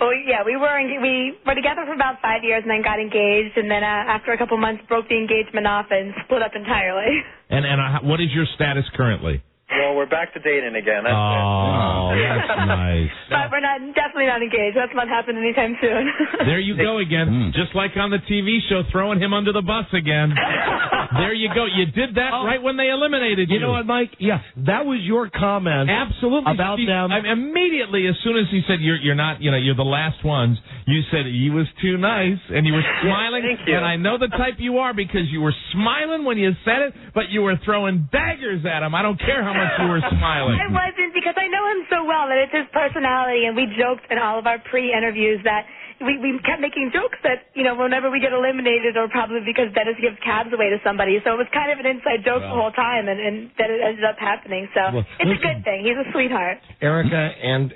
Well, yeah, we were together for about 5 years and then got engaged, and then after a couple months broke the engagement off and split up entirely. And what is your status currently? Well, we're back to dating again. That's that's nice. But we're definitely not engaged. That's not happening anytime soon. There you go again. Just like on the TV show, throwing him under the bus again. There you go. You did that right when they eliminated you. You know what, Mike? Yeah, that was your comment. Absolutely. About them. Immediately, as soon as he said you're not, you're the last ones, you said he was too nice, and you were smiling. Thank you. And I know the type you are because you were smiling when you said it, but you were throwing daggers at him. I don't care how much you were smiling. I wasn't, because I know him so well that it's his personality, and we joked in all of our pre-interviews that we kept making jokes that, whenever we get eliminated, or probably because Dennis gives cabs away to somebody. So it was kind of an inside joke the whole time, and that it ended up happening. So it's a good thing. He's a sweetheart. Erica and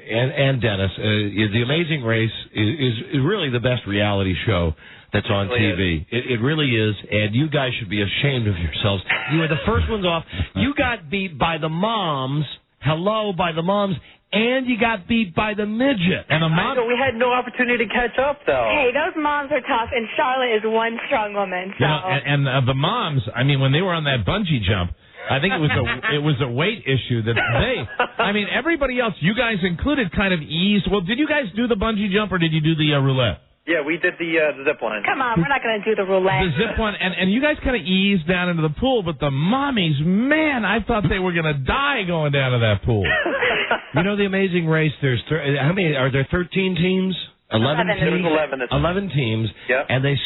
Dennis, The Amazing Race is really the best reality show that's on TV. It really is, and you guys should be ashamed of yourselves. You were the first ones off. You got beat by the moms. By the moms. And you got beat by the midget. And we had no opportunity to catch up, though. Hey, those moms are tough, and Charlotte is one strong woman. So. And the moms, when they were on that bungee jump, I think it was a weight issue that everybody else, you guys included, kind of eased. Well, did you guys do the bungee jump, or did you do the roulette? Yeah, we did the zip line. Come on, we're not going to do the roulette. The zip line, and you guys kind of eased down into the pool, but the mommies, man, I thought they were going to die going down to that pool. The Amazing Race, there's how many? Are there 13 teams? 11 teams? There was 11 teams. Yep. And this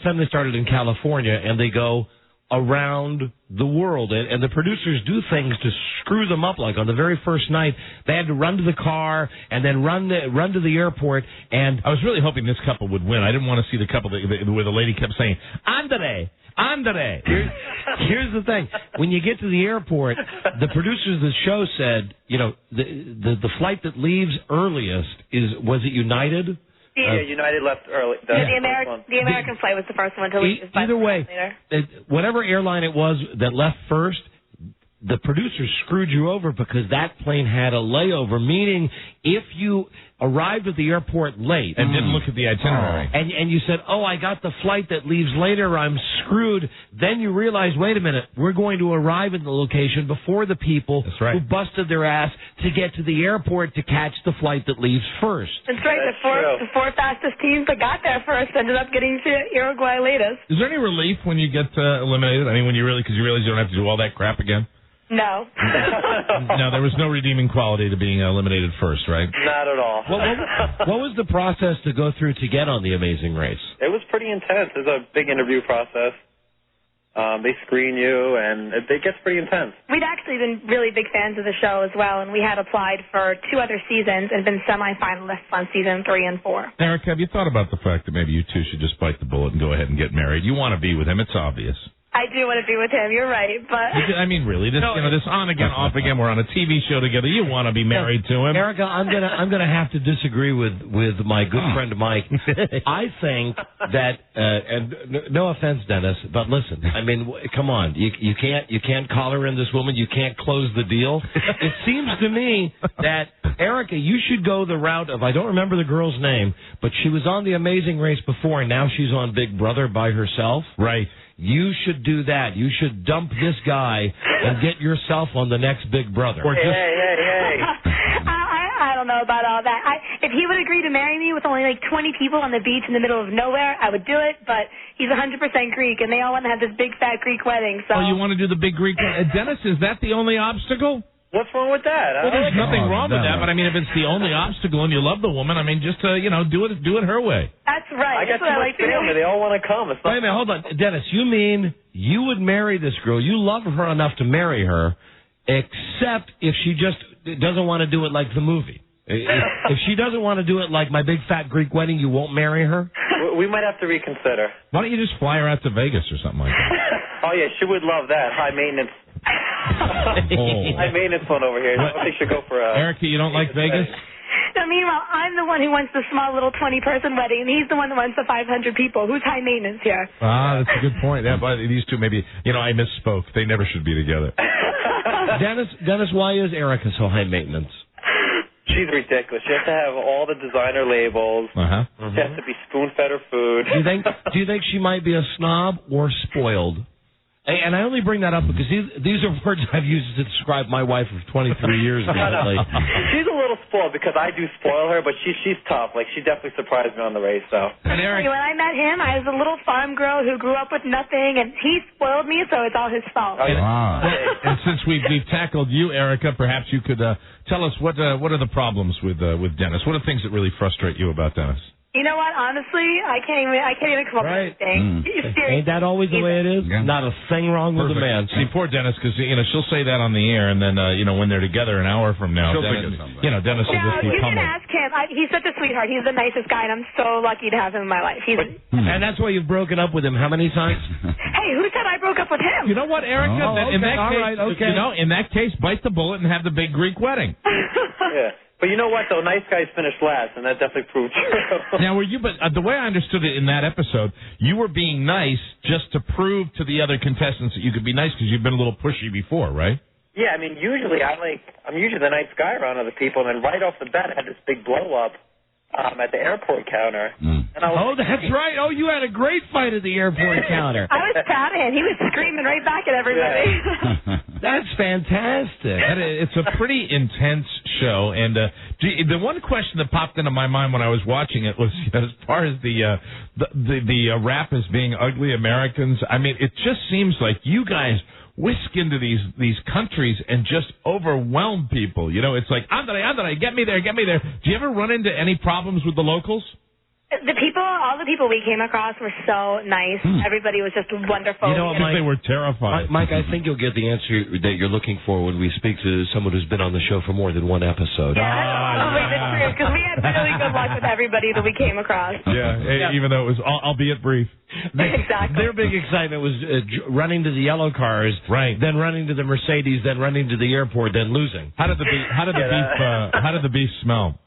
time they started in California, and they go around the world, and the producers do things to screw them up. Like on the very first night, they had to run to the car and then run to the airport. And I was really hoping this couple would win. I didn't want to see the couple where the lady kept saying "Andre." Here's the thing: when you get to the airport, the producers of the show said, the flight that leaves earliest was it United? Yeah, United left early. The American flight was the first one to leave. Either way, whatever airline it was that left first, the producers screwed you over because that plane had a layover, meaning if you arrived at the airport late and didn't look at the itinerary, and you said, I got the flight that leaves later, I'm screwed, then you realize, wait a minute, we're going to arrive at the location before the people who busted their ass to get to the airport to catch the flight that leaves first. That's right. The four fastest teams that got there first ended up getting to Uruguay latest. Is there any relief when you get eliminated? When you realize you don't have to do all that crap again? No. No, there was no redeeming quality to being eliminated first, right? Not at all. What was the process to go through to get on The Amazing Race? It was pretty intense. It was a big interview process. They screen you, and it gets pretty intense. We'd actually been really big fans of the show as well, and we had applied for 2 other seasons and been semi-finalists on season 3 and 4. Eric, have you thought about the fact that maybe you two should just bite the bullet and go ahead and get married? You want to be with him. It's obvious. I do want to be with him. You're right, but really, this on again, off again. We're on a TV show together. You want to be married to him, Erica? I'm gonna have to disagree with my good friend Mike. I think that, and no offense, Dennis, but listen. Come on, you can't collar in this woman. You can't close the deal. It seems to me that Erica, you should go the route of, I don't remember the girl's name, but she was on The Amazing Race before, and now she's on Big Brother by herself. Right. You should do that. You should dump this guy and get yourself on the next Big Brother. Hey. know about all that. If he would agree to marry me with only like 20 people on the beach in the middle of nowhere, I would do it, but he's 100% Greek, and they all want to have this big, fat Greek wedding. So. Oh, you want to do the big Greek wedding? Dennis, is that the only obstacle? What's wrong with that? Well, there's nothing wrong with that, but I mean, if it's the only obstacle and you love the woman, I mean, just do it her way. That's right. I got too much family. They all want to come. Wait a minute, hold on. Dennis, you mean you would marry this girl, you love her enough to marry her, except if she just doesn't want to do it like the movie. If she doesn't want to do it like My Big Fat Greek Wedding, you won't marry her? We might have to reconsider. Why don't you just fly her out to Vegas or something like that? Oh, yeah, she would love that. High maintenance. High maintenance one over here. I think she should go for Erica, you don't like Vegas? So meanwhile, I'm the one who wants the small little 20-person wedding, and he's the one that wants the 500 people. Who's high maintenance here? Ah, that's a good point. Yeah, but these two maybe, I misspoke. They never should be together. Dennis, why is Erica so high maintenance? She's ridiculous. She has to have all the designer labels. She has to be spoon-fed her food. Do you think she might be a snob or spoiled? And I only bring that up because these are words I've used to describe my wife of 23 years now. She's a little spoiled because I do spoil her, but she's tough. Like, she definitely surprised me on the race, though. And Eric, when I met him, I was a little farm girl who grew up with nothing, and he spoiled me, so it's all his fault. Oh, yeah. Wow. And since we've tackled you, Erica, perhaps you could tell us what are the problems with Dennis? What are things that really frustrate you about Dennis? You know what? Honestly, I can't even come up with anything. Ain't that always the way it is? Yeah. Not a thing wrong with the man. See, poor Dennis, because she'll say that on the air, and then when they're together an hour from now, Dennis will just be you pummeled. can ask him. He's such a sweetheart. He's the nicest guy, and I'm so lucky to have him in my life. And that's why you've broken up with him how many times? Hey, who said I broke up with him? You know what, Erica? In that case, bite the bullet and have the big Greek wedding. Yeah. But you know what, though? Nice guys finish last, and that definitely proved true. Now, but the way I understood it in that episode, you were being nice just to prove to the other contestants that you could be nice because you've been a little pushy before, right? Yeah, I mean, usually I'm usually the nice guy around other people, and then right off the bat, I had this big blow-up at the airport counter. And I was that's right. Oh, you had a great fight at the airport counter. I was proud of him. He was screaming right back at everybody. Yeah. That's fantastic. It's a pretty intense show, and the one question that popped into my mind when I was watching it was, as far as the rap as being ugly Americans. I mean, it just seems like you guys whisk into these countries and just overwhelm people. It's like, Andre, get me there. Do you ever run into any problems with the locals? All the people we came across were so nice. Everybody was just wonderful. They were terrified. Mike, I think you'll get the answer that you're looking for when we speak to someone who's been on the show for more than one episode. Yeah, that's true, because we had really good luck with everybody that we came across. Yeah, even though it was, albeit brief. Exactly. Their big excitement was running to the yellow cars, right? Then running to the Mercedes, then running to the airport, then losing. How did the beef smell?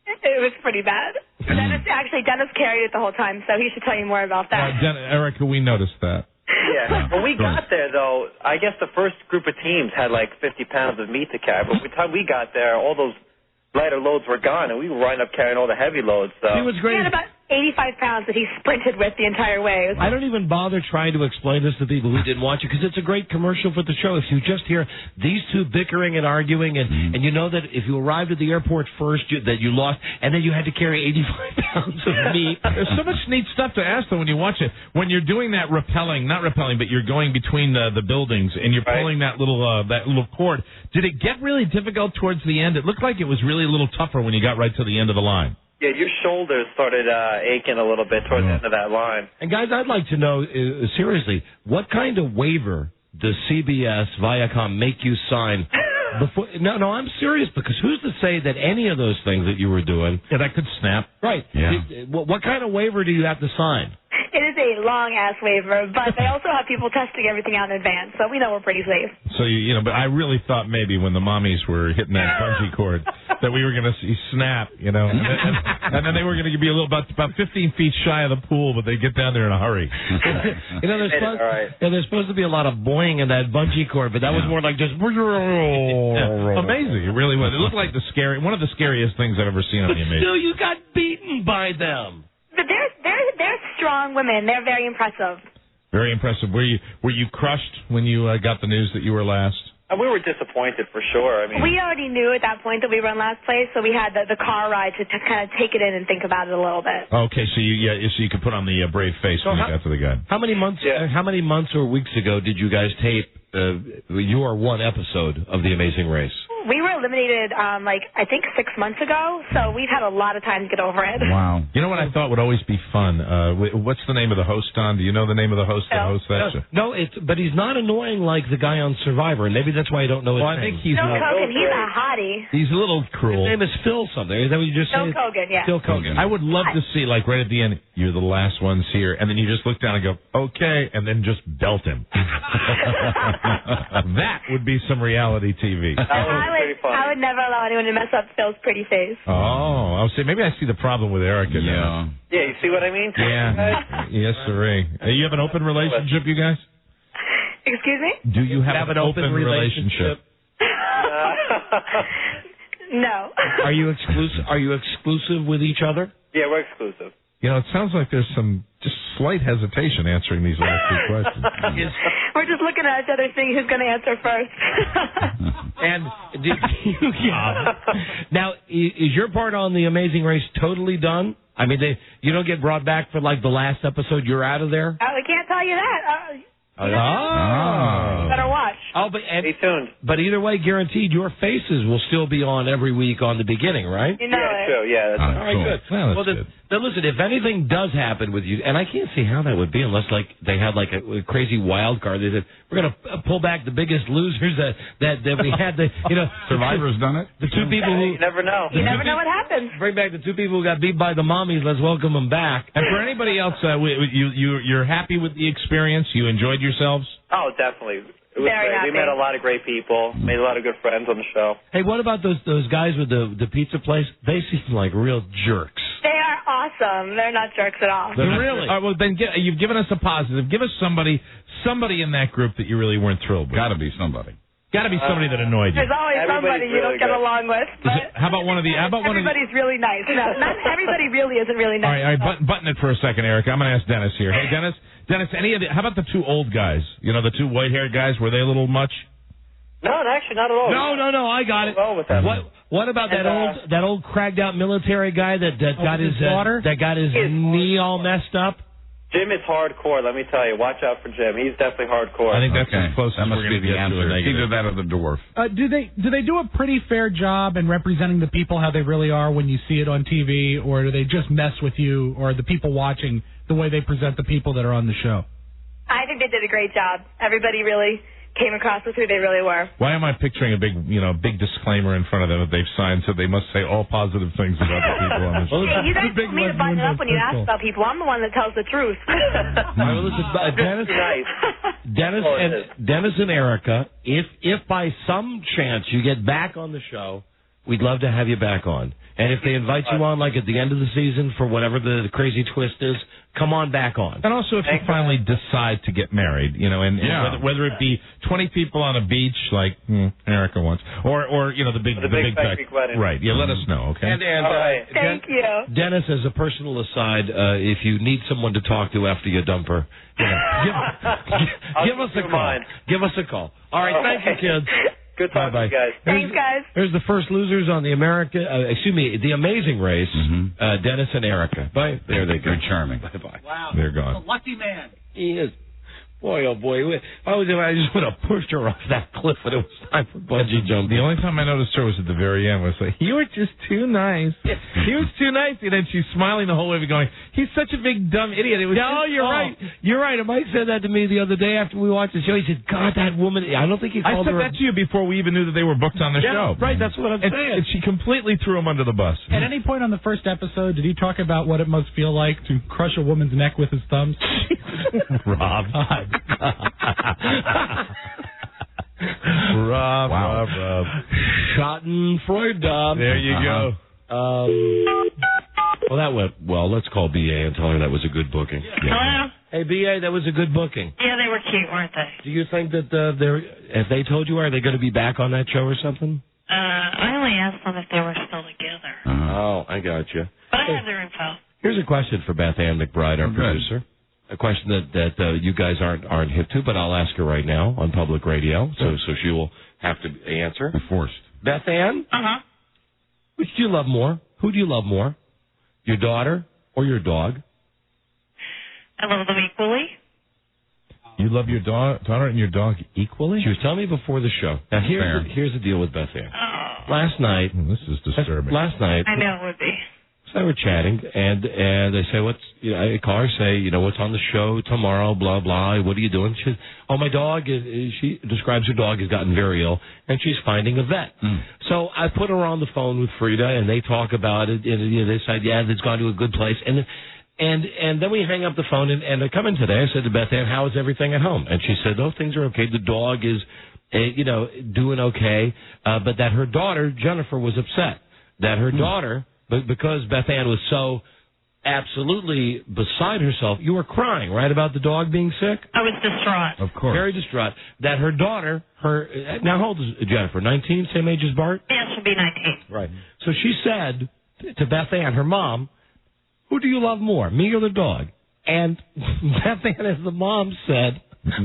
It was pretty bad. Dennis carried it the whole time, so he should tell you more about that. Erica, we noticed that. Yeah. When we got there, though, I guess the first group of teams had like 50 pounds of meat to carry. But by the time we got there, all those lighter loads were gone, and we were winding up carrying all the heavy loads. So. See what's great? He had about 85 pounds that he sprinted with the entire way. I don't even bother trying to explain this to people who didn't watch it, because it's a great commercial for the show. If you just hear these two bickering and arguing, and you know that if you arrived at the airport first, that you lost, and then you had to carry 85 pounds of meat. There's so much neat stuff to ask, though, when you watch it. When you're doing that not rappelling, but you're going between the buildings, and you're pulling that little cord, did it get really difficult towards the end? It looked like it was really a little tougher when you got right to the end of the line. Yeah, your shoulders started aching a little bit towards the end of that line. And, guys, I'd like to know, seriously, what kind of waiver does CBS, Viacom make you sign? No, I'm serious, because who's to say that any of those things that you were doing... Yeah, that could snap. Right. Yeah. What kind of waiver do you have to sign? It is a long-ass waiver, but they also have people testing everything out in advance, so we know we're pretty safe. So, but I really thought maybe when the mommies were hitting that bungee cord that we were going to see snap, and then they were going to be about 15 feet shy of the pool, but they get down there in a hurry. There's supposed to be a lot of boing in that bungee cord, but that was more like just... Amazing. It really was. It looked like one of the scariest things I've ever seen on The Amazing. Still, you got beaten by them. But they're strong women. They're very impressive. Very impressive. Were you crushed when you got the news that you were last? And we were disappointed for sure. I mean, we already knew at that point that we were in last place, so we had the car ride to kind of take it in and think about it a little bit. Okay, so you could put on the brave face when you got to the gun. How many months? How many months or weeks ago did you guys tape your one episode of The Amazing Race? We were eliminated, I think 6 months ago, so we've had a lot of time to get over it. Wow. You know what I thought would always be fun? What's the name of the host, Don? Do you know the name of the host that hosts that show? No, but he's not annoying like the guy on Survivor, and maybe that's why I don't know his name. I think he's Phil Kogan, he's a hottie. He's a little cruel. His name is Phil something. Is that what you just said? Phil Kogan, yeah. Phil Kogan. I would love to see, like, right at the end, you're the last ones here, and then you just look down and go, okay, and then just belt him. That would be some reality TV. I would never allow anyone to mess up Phil's pretty face. Oh, I'll say maybe I see the problem with Erica now. Yeah, you see what I mean? Yeah. Yes, sirree. You have an open relationship, you guys? Excuse me? Do you have an open relationship? No. Are you exclusive with each other? Yeah, we're exclusive. You know, it sounds like there's some just slight hesitation answering these last two questions. We're just looking at each other, seeing who's going to answer first. And now, is your part on The Amazing Race totally done? I mean, you don't get brought back for like the last episode. You're out of there. I can't tell you that. You better watch. Oh, but stay tuned. But either way, guaranteed, your faces will still be on every week on the beginning, right? You know it. True. Yeah, that's all right. Cool. Good. Well, that's good. Then listen, if anything does happen with you, and I can't see how that would be unless like they had like a crazy wild card. They said we're going to pull back the biggest losers that we had. Survivor's done it. The two people who you never know. You never know what happens. Bring back the two people who got beat by the mommies. Let's welcome them back. And for anybody else, you're happy with the experience? You enjoyed yourselves? Oh, definitely. It was Very great. happy. We met a lot of great people. Made a lot of good friends on the show. Hey, what about those guys with the pizza place? They seem like real jerks. They are awesome. They're not jerks at all. Really? All right, well, then you've given us a positive. Give us somebody in that group that you really weren't thrilled with. Got to be somebody. Got to be somebody that annoyed you. There's always somebody you don't get along with. But How about one of the? everybody's really nice. No, not everybody really isn't really nice. All right, button it for a second, Eric. I'm going to ask Dennis here. Hey, Dennis, how about the two old guys? You know, the two white-haired guys. Were they a little much? No, actually, not at all. No, I got it. Well with them. What about that old cragged out military guy that got his knee all messed up? Jim is hardcore, let me tell you. Watch out for Jim. He's definitely hardcore. I think that's as close that as must we're be going to the get to a answer. negative. Either that or the dwarf. Do they do a pretty fair job in representing the people how they really are when you see it on TV, or do they just mess with you or the people watching the way they present the people that are on the show? I think they did a great job. Everybody really came across with who they really were. Why am I picturing a big disclaimer in front of them that they've signed so they must say all positive things about the people on the show? You guys told me to button it up when you ask about people. I'm the one that tells the truth. Well, listen, Dennis and Erica, if by some chance you get back on the show, we'd love to have you back on. And if they invite you on, like at the end of the season for whatever the crazy twist is, come on back on. And also, if you finally decide to get married, and whether it be 20 people on a beach like Erica wants, or the big wedding. Right? Yeah, let us know, okay? And Thank you, Dennis. As a personal aside, if you need someone to talk to after you dump her, give us a call. Give us a call. All right, thank you, kids. Good talking to you guys. Thanks, guys. Here's the first losers on the The Amazing Race, Dennis and Erica. Bye. There they go. They're charming. Bye-bye. Wow. They're gone. A lucky man. He is. Boy, oh boy. I just would have pushed her off that cliff when it was time for bungee jumping. The only time I noticed her was at the very end. Was like, you were just too nice. He was too nice. And then she's smiling the whole way, going, he's such a big, dumb idiot. It was right. You're right. And Mike said that to me the other day after we watched the show. He said, God, that woman. I don't think he called her. I said that to you before we even knew that they were booked on the show. Right. That's what I'm saying. And she completely threw him under the bus. At any point on the first episode, did he talk about what it must feel like to crush a woman's neck with his thumbs? Rob. Rob. Schadenfreude. There you go. Well, that went well. Let's call BA and tell her that was a good booking. Hello? Hey, BA, that was a good booking. Yeah, they were cute, weren't they? Do you think that if they told you, are they going to be back on that show or something? I only asked them if they were still together. Oh, I got you. But I have their info. Here's a question for Beth Ann McBride, our producer. a question that you guys aren't hip to, but I'll ask her right now on public radio, so she will have to answer. You're forced. Beth Ann? Uh-huh. Which do you love more? Who do you love more? Your daughter or your dog? I love them equally. You love your daughter and your dog equally? She was telling me before the show. Now, here's the deal with Beth Ann. Oh. Last night... this is disturbing. Last night... I know it would be. So we're chatting, and I say, I call her, say, what's on the show tomorrow, blah, blah, what are you doing? She says, my dog, she describes her dog has gotten very ill, and she's finding a vet. So I put her on the phone with Freda, and they talk about it, and they said, it's gone to a good place. And then we hang up the phone, and I come in today. I said to Beth Ann, how is everything at home? And she said, things are okay. The dog is, doing okay, but that her daughter, Jennifer, was upset. That her daughter, because Beth Ann was so absolutely beside herself, you were crying, right, about the dog being sick? I was distraught. Of course. Very distraught. That her daughter, now how old is Jennifer? 19, same age as Bart? Yeah, she'll be 19. Right. So she said to Beth Ann, her mom, who do you love more, me or the dog? And Beth Ann, as the mom, said,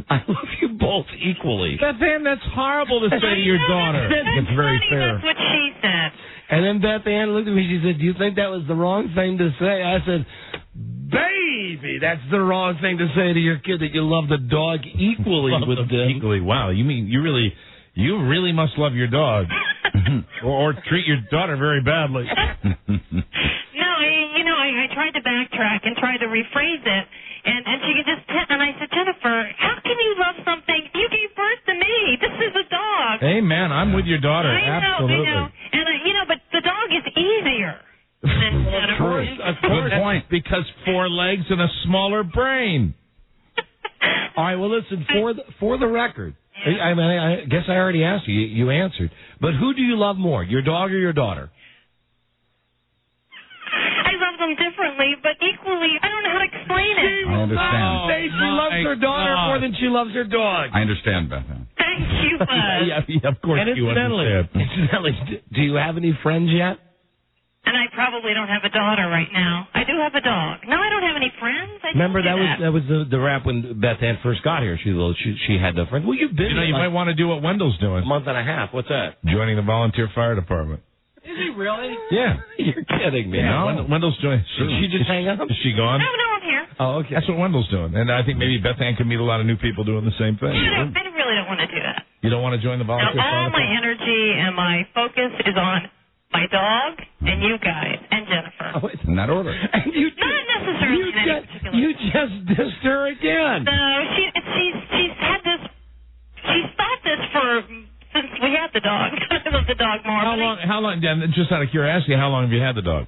I love you both equally. Beth Ann, that's horrible to say to your daughter. That's very funny. fair. That's what she said. And then Beth Ann looked at me, she said, do you think that was the wrong thing to say? I said, baby, that's the wrong thing to say to your kid, that you love the dog equally with them. Equally, wow. You mean you really must love your dog, or treat your daughter very badly. No, I tried to backtrack and try to rephrase it, and she could just and I said, Jennifer, how can you love something? You gave birth to me. This is a dog. Hey, man, I'm with your daughter. Absolutely. I know. And but the dog is easier than Jennifer. Of course. Good point. Because 4 legs and a smaller brain. All right, well, listen, for the record, I guess I already asked you. You answered. But who do you love more, your dog or your daughter? I love them differently, but equally, I don't know how to explain it. I understand. Say she loves her daughter more than she loves her dog. I understand, Beth Ann. Thank you, Bud. Yeah, of course And you understand. incidentally, do you have any friends yet? And I probably don't have a daughter right now. I do have a dog. No, I don't have any friends. Remember that was the rap when Beth Ann first got here. She had no friends. Well, you've been. You might want to do what Wendell's doing. A month and a half. What's that? Joining the volunteer fire department. Is he really? Yeah. You're kidding me. Yeah, No. Wendell's joining. Did she just hang up? Is she gone? No, I'm here. Oh, okay. That's what Wendell's doing. And I think maybe Beth Ann can meet a lot of new people doing the same thing. I really don't want to do that. You don't want to join the volunteer fire All my department? energy and my focus is on my dog and you guys and Jennifer. Oh, In that order. Not necessarily in any particular. You just dissed her again. No, she's had this. She's thought this since we had the dog. I love the dog more. How long? Dan, just out of curiosity, how long have you had the dog?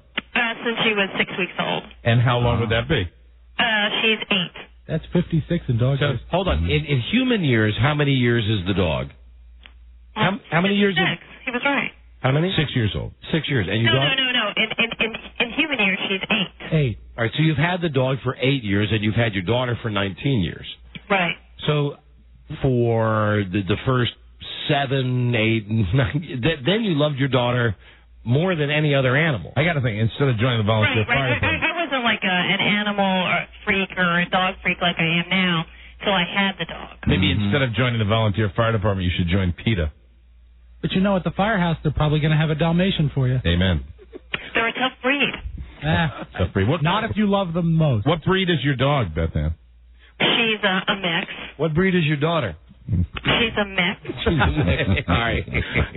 Since she was 6 weeks old. And how long would that be? She's 8. That's 56 in dog years. Hold on. In human years, how many years is the dog? How many years? 6. He was right. How many? 6 years old. 6 years. And your No. dog? In human years, she's 8. 8. All right. So you've had the dog for 8 years, and you've had your daughter for 19 years. Right. So for the first 7, 8, 9, then you loved your daughter more than any other animal. I got to think, instead of joining the volunteer fire Right. department. I wasn't like an animal freak or a dog freak like I am now till I had the dog. Maybe instead of joining the volunteer fire department, you should join PETA. But at the firehouse, they're probably going to have a Dalmatian for you. Amen. They're a tough breed. Tough breed. Not if you love them most. What breed is your dog, Beth Ann? She's a mix. What breed is your daughter? She's a mix. All right.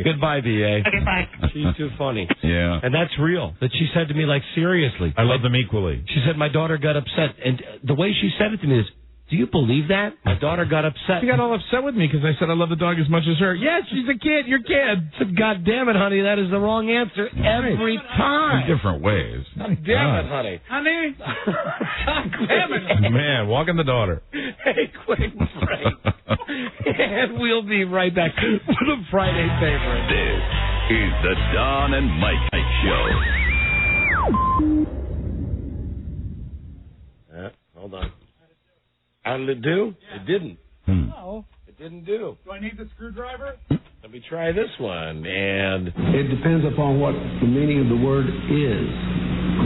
Goodbye, B.A. Okay, bye. She's too funny. Yeah. And that's real. That she said to me, like, seriously. I love them equally. She said, my daughter got upset. And the way she said it to me is, do you believe that? My daughter got upset. She got all upset with me because I said I love the dog as much as her. Yes, she's a kid. Your kid. I said, God damn it, honey, that is the wrong answer every time. In different ways. God damn it, honey. Honey? God damn it. Man, walking the daughter. Hey, quick break. And we'll be right back to the Friday favorite. This is the Don and Mike Show. Hold on. How did it do? It didn't. No. It didn't do. Do I need the screwdriver? Let me try this one. And it depends upon what the meaning of the word is.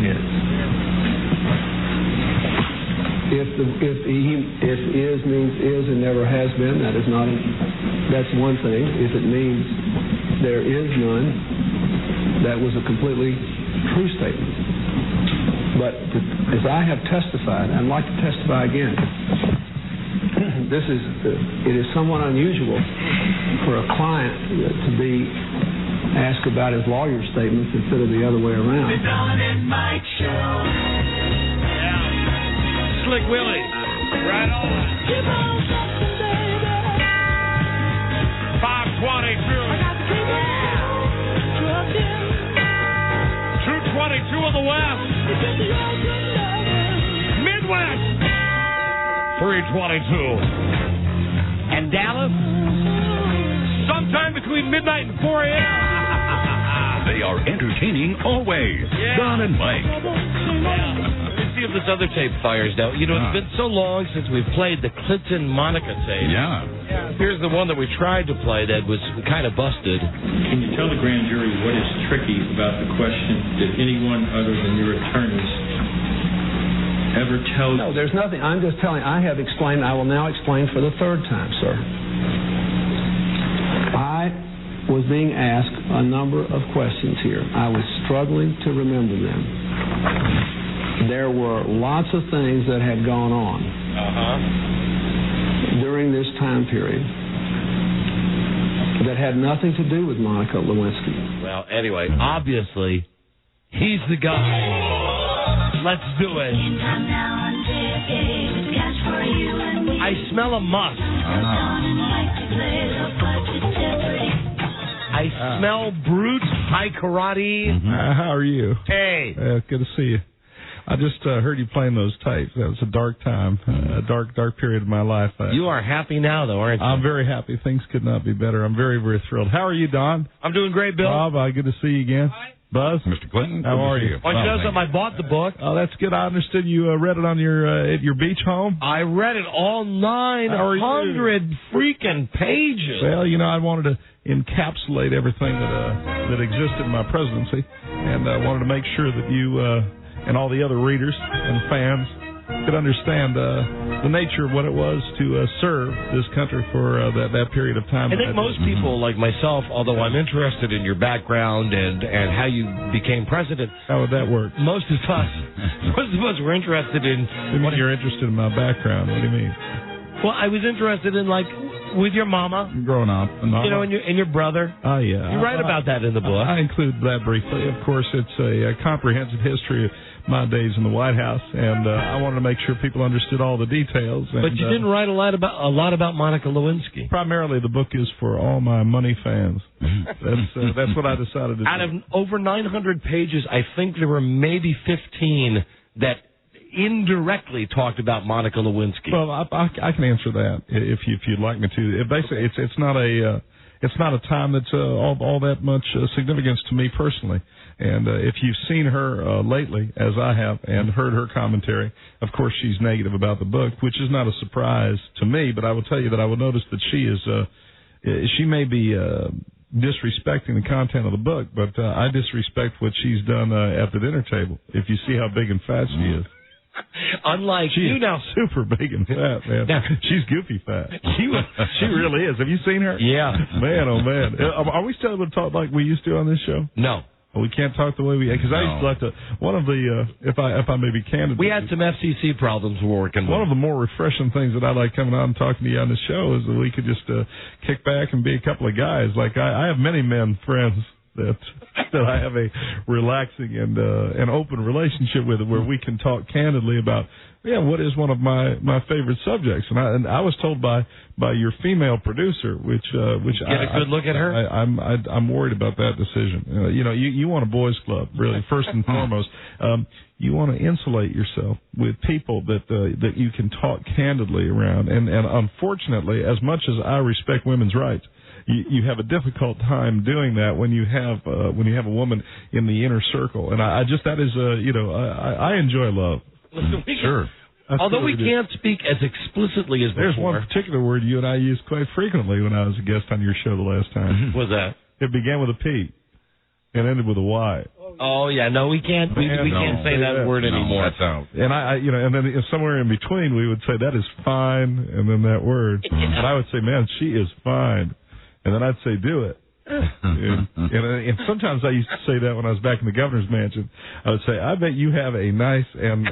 Yes. If is means is and never has been, that's one thing. If it means there is none, that was a completely true statement. But as I have testified, I'd like to testify again. It is somewhat unusual for a client to be asked about his lawyer's statements instead of the other way around. The Don and Mike Show. Slick Willie. Right on. 522. 222 in the West. Midwest. 322. And Dallas. Sometime between midnight and 4 a.m. They are entertaining always. Yeah. Don and Mike. Let's see if this other tape fires now. You know, it's been so long since we've played the Clinton-Monica tape. Yeah. Here's the one that we tried to play that was kind of busted. Can you tell the grand jury what is tricky about the question, did anyone other than your attorneys ever tell you? No, there's nothing. I'm just telling. I have explained. I will now explain for the third time, sir. I was being asked a number of questions here. I was struggling to remember them. There were lots of things that had gone on during this time period that had nothing to do with Monica Lewinsky. Well, anyway, obviously, he's the guy. Let's do it. I smell a musk. I smell brute, high karate. How are you? Hey. Good to see you. I just heard you playing those tapes. That was a dark time, a dark period of my life. You are happy now, though, aren't you? I'm very happy. Things could not be better. I'm very, very thrilled. How are you, Don? I'm doing great, Bill. Bob, good to see you again. Hi. Buzz? Mr. Clinton? How are you? Why don't you know something? I bought the book. Oh, that's good. I understood you read it on your at your beach home. I read it all 900 freaking pages. Well, you know, I wanted to encapsulate everything that existed in my presidency, and I wanted to make sure that you and all the other readers and fans could understand the nature of what it was to serve this country for that period of time. I think most people, like myself, although I'm interested in your background and how you became president. How would that work? Most of us were interested in. What you're interested in my background? What do you mean? Well, I was interested in, like, with your mama. Growing up. You know, and your brother. Oh, yeah. You write about that in the book. I include that briefly. Of course, it's a comprehensive history of my days in the White House, and I wanted to make sure people understood all the details. And, but you didn't write a lot about Monica Lewinsky. Primarily, the book is for all my money fans. That's what I decided to do. Out of over 900 pages, I think there were maybe 15 that indirectly talked about Monica Lewinsky. Well, I can answer that if you'd like me to. Basically, it's not a time that's all that much significance to me personally. And if you've seen her lately, as I have, and heard her commentary, of course she's negative about the book, which is not a surprise to me. But I will tell you that I will notice that she may be disrespecting the content of the book, but I disrespect what she's done at the dinner table. If you see how big and fat she is. Unlike you now, super big and fat, man. She's goofy fat. She really is. Have you seen her? Yeah. Man, oh man. Are we still able to talk like we used to on this show? No. We can't talk the way we, because I used to like to. One of the, if I may be candid, we had some FCC problems we're working with. One of the more refreshing things that I like coming out and talking to you on the show is that we could just kick back and be a couple of guys. Like I have many men friends that I have a relaxing and an open relationship with, where we can talk candidly about what is one of my favorite subjects. And I was told by your female producer, which get a good look at her. I'm worried about that decision. You want a boys' club, really, first and foremost. You want to insulate yourself with people that you can talk candidly around. And unfortunately, as much as I respect women's rights, you have a difficult time doing that when you have a woman in the inner circle. And I enjoy love. Sure. Although we can't speak as explicitly as there's before. one particular word you and I used quite frequently when I was a guest on your show the last time. What's that? It began with a P and ended with a Y. Oh yeah, no, we can't. We can't say that word anymore. That's out. And and then somewhere in between we would say that is fine, and then that word. And I would say, man, she is fine, and then I'd say, do it. and sometimes I used to say that when I was back in the governor's mansion. I would say, I bet you have a nice and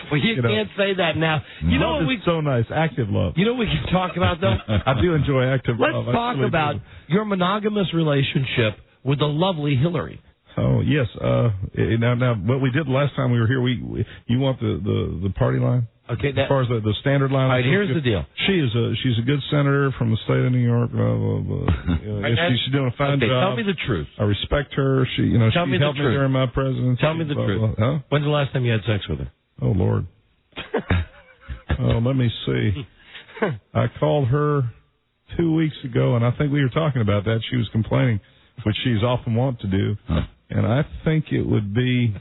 well, you can't say that now. You know what so nice, active love. You know what we can talk about though? I do enjoy active love. Let's talk about your monogamous relationship with the lovely Hillary. Oh yes. Now, what we did last time we were here, you want the party line? Okay. As far as the standard line. All right. Here's the deal. She's a good senator from the state of New York. She's doing a fine job. Tell me the truth. I respect her. She helped me during my presidency. Tell me the truth. Huh? When's the last time you had sex with her? Oh Lord. Let me see. I called her 2 weeks ago, and I think we were talking about that. She was complaining, which she's often wont to do. And I think it would be,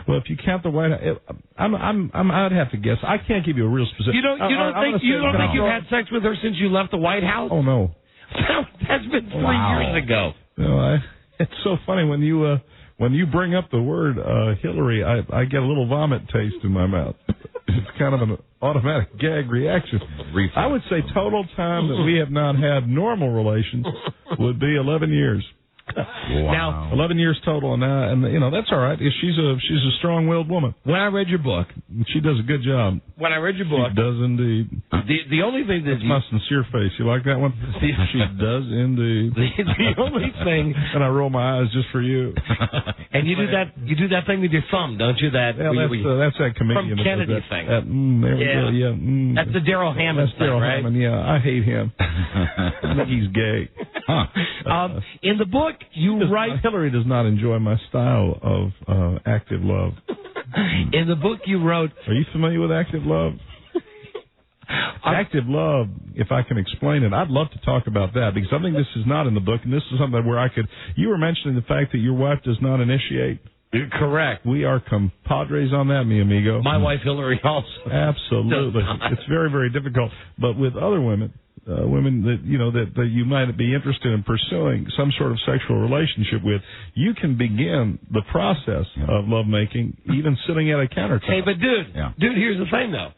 well, if you count the White House, I'd have to guess. I can't give you a real specific. You don't think you've had sex with her since you left the White House? Oh no, that's been 3 years ago. No, it's so funny when you bring up the word Hillary, I get a little vomit taste in my mouth. It's kind of an automatic gag reaction. I would say total time that we have not had normal relations would be 11 years. Wow. Now 11 years total, and that's all right. She's a strong-willed woman. When I read your book, she does a good job. When I read your book, she does indeed. The only thing that's my sincere face. You like that one? She does indeed. The only thing, and I roll my eyes just for you. And you do that thing with your thumb, don't you? That's that comedian from Kennedy thing. There we go. Yeah. That's the Daryl Hammond thing, right? Hammond, yeah, I hate him. I think he's gay. In the book, you write... Hillary does not enjoy my style of active love. In the book you wrote... Are you familiar with active love? Active love, if I can explain it, I'd love to talk about that, because I think this is not in the book, and this is something where I could... You were mentioning the fact that your wife does not initiate. You're correct. We are compadres on that, mi amigo. My wife Hillary also. Absolutely. It's very, very difficult. But with other women... women that you might be interested in pursuing some sort of sexual relationship with, you can begin the process of lovemaking even sitting at a countertop. Hey, but dude, here's the thing though.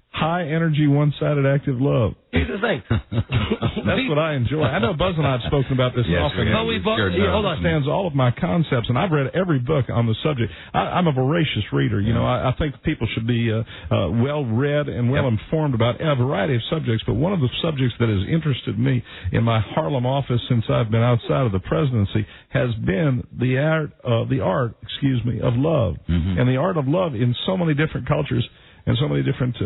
High energy, one-sided active love. Here's the thing. That's what I enjoy. I know Buzz and I have spoken about this often. He understands all of my concepts, and I've read every book on the subject. I'm a voracious reader. I think people should be well-read and well-informed about a variety of subjects, but one of the subjects that has interested me in my Harlem office since I've been outside of the presidency has been the art of love. Mm-hmm. And the art of love in so many different cultures and so many different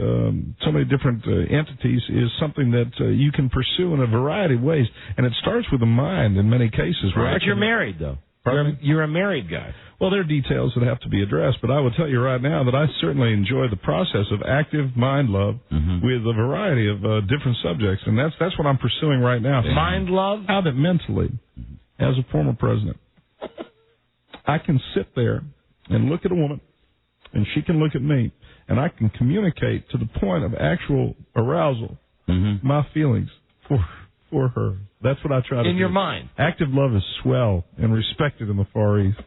entities is something that you can pursue in a variety of ways, and it starts with the mind in many cases. But you're married, though. You're a married guy. Well, there are details that have to be addressed, but I will tell you right now that I certainly enjoy the process of active mind love with a variety of different subjects, and that's what I'm pursuing right now. Mind love? How that mentally, as a former president, I can sit there and look at a woman, and she can look at me, and I can communicate to the point of actual arousal my feelings for her. That's what I try to do. In your mind. Active love is swell and respected in the Far East.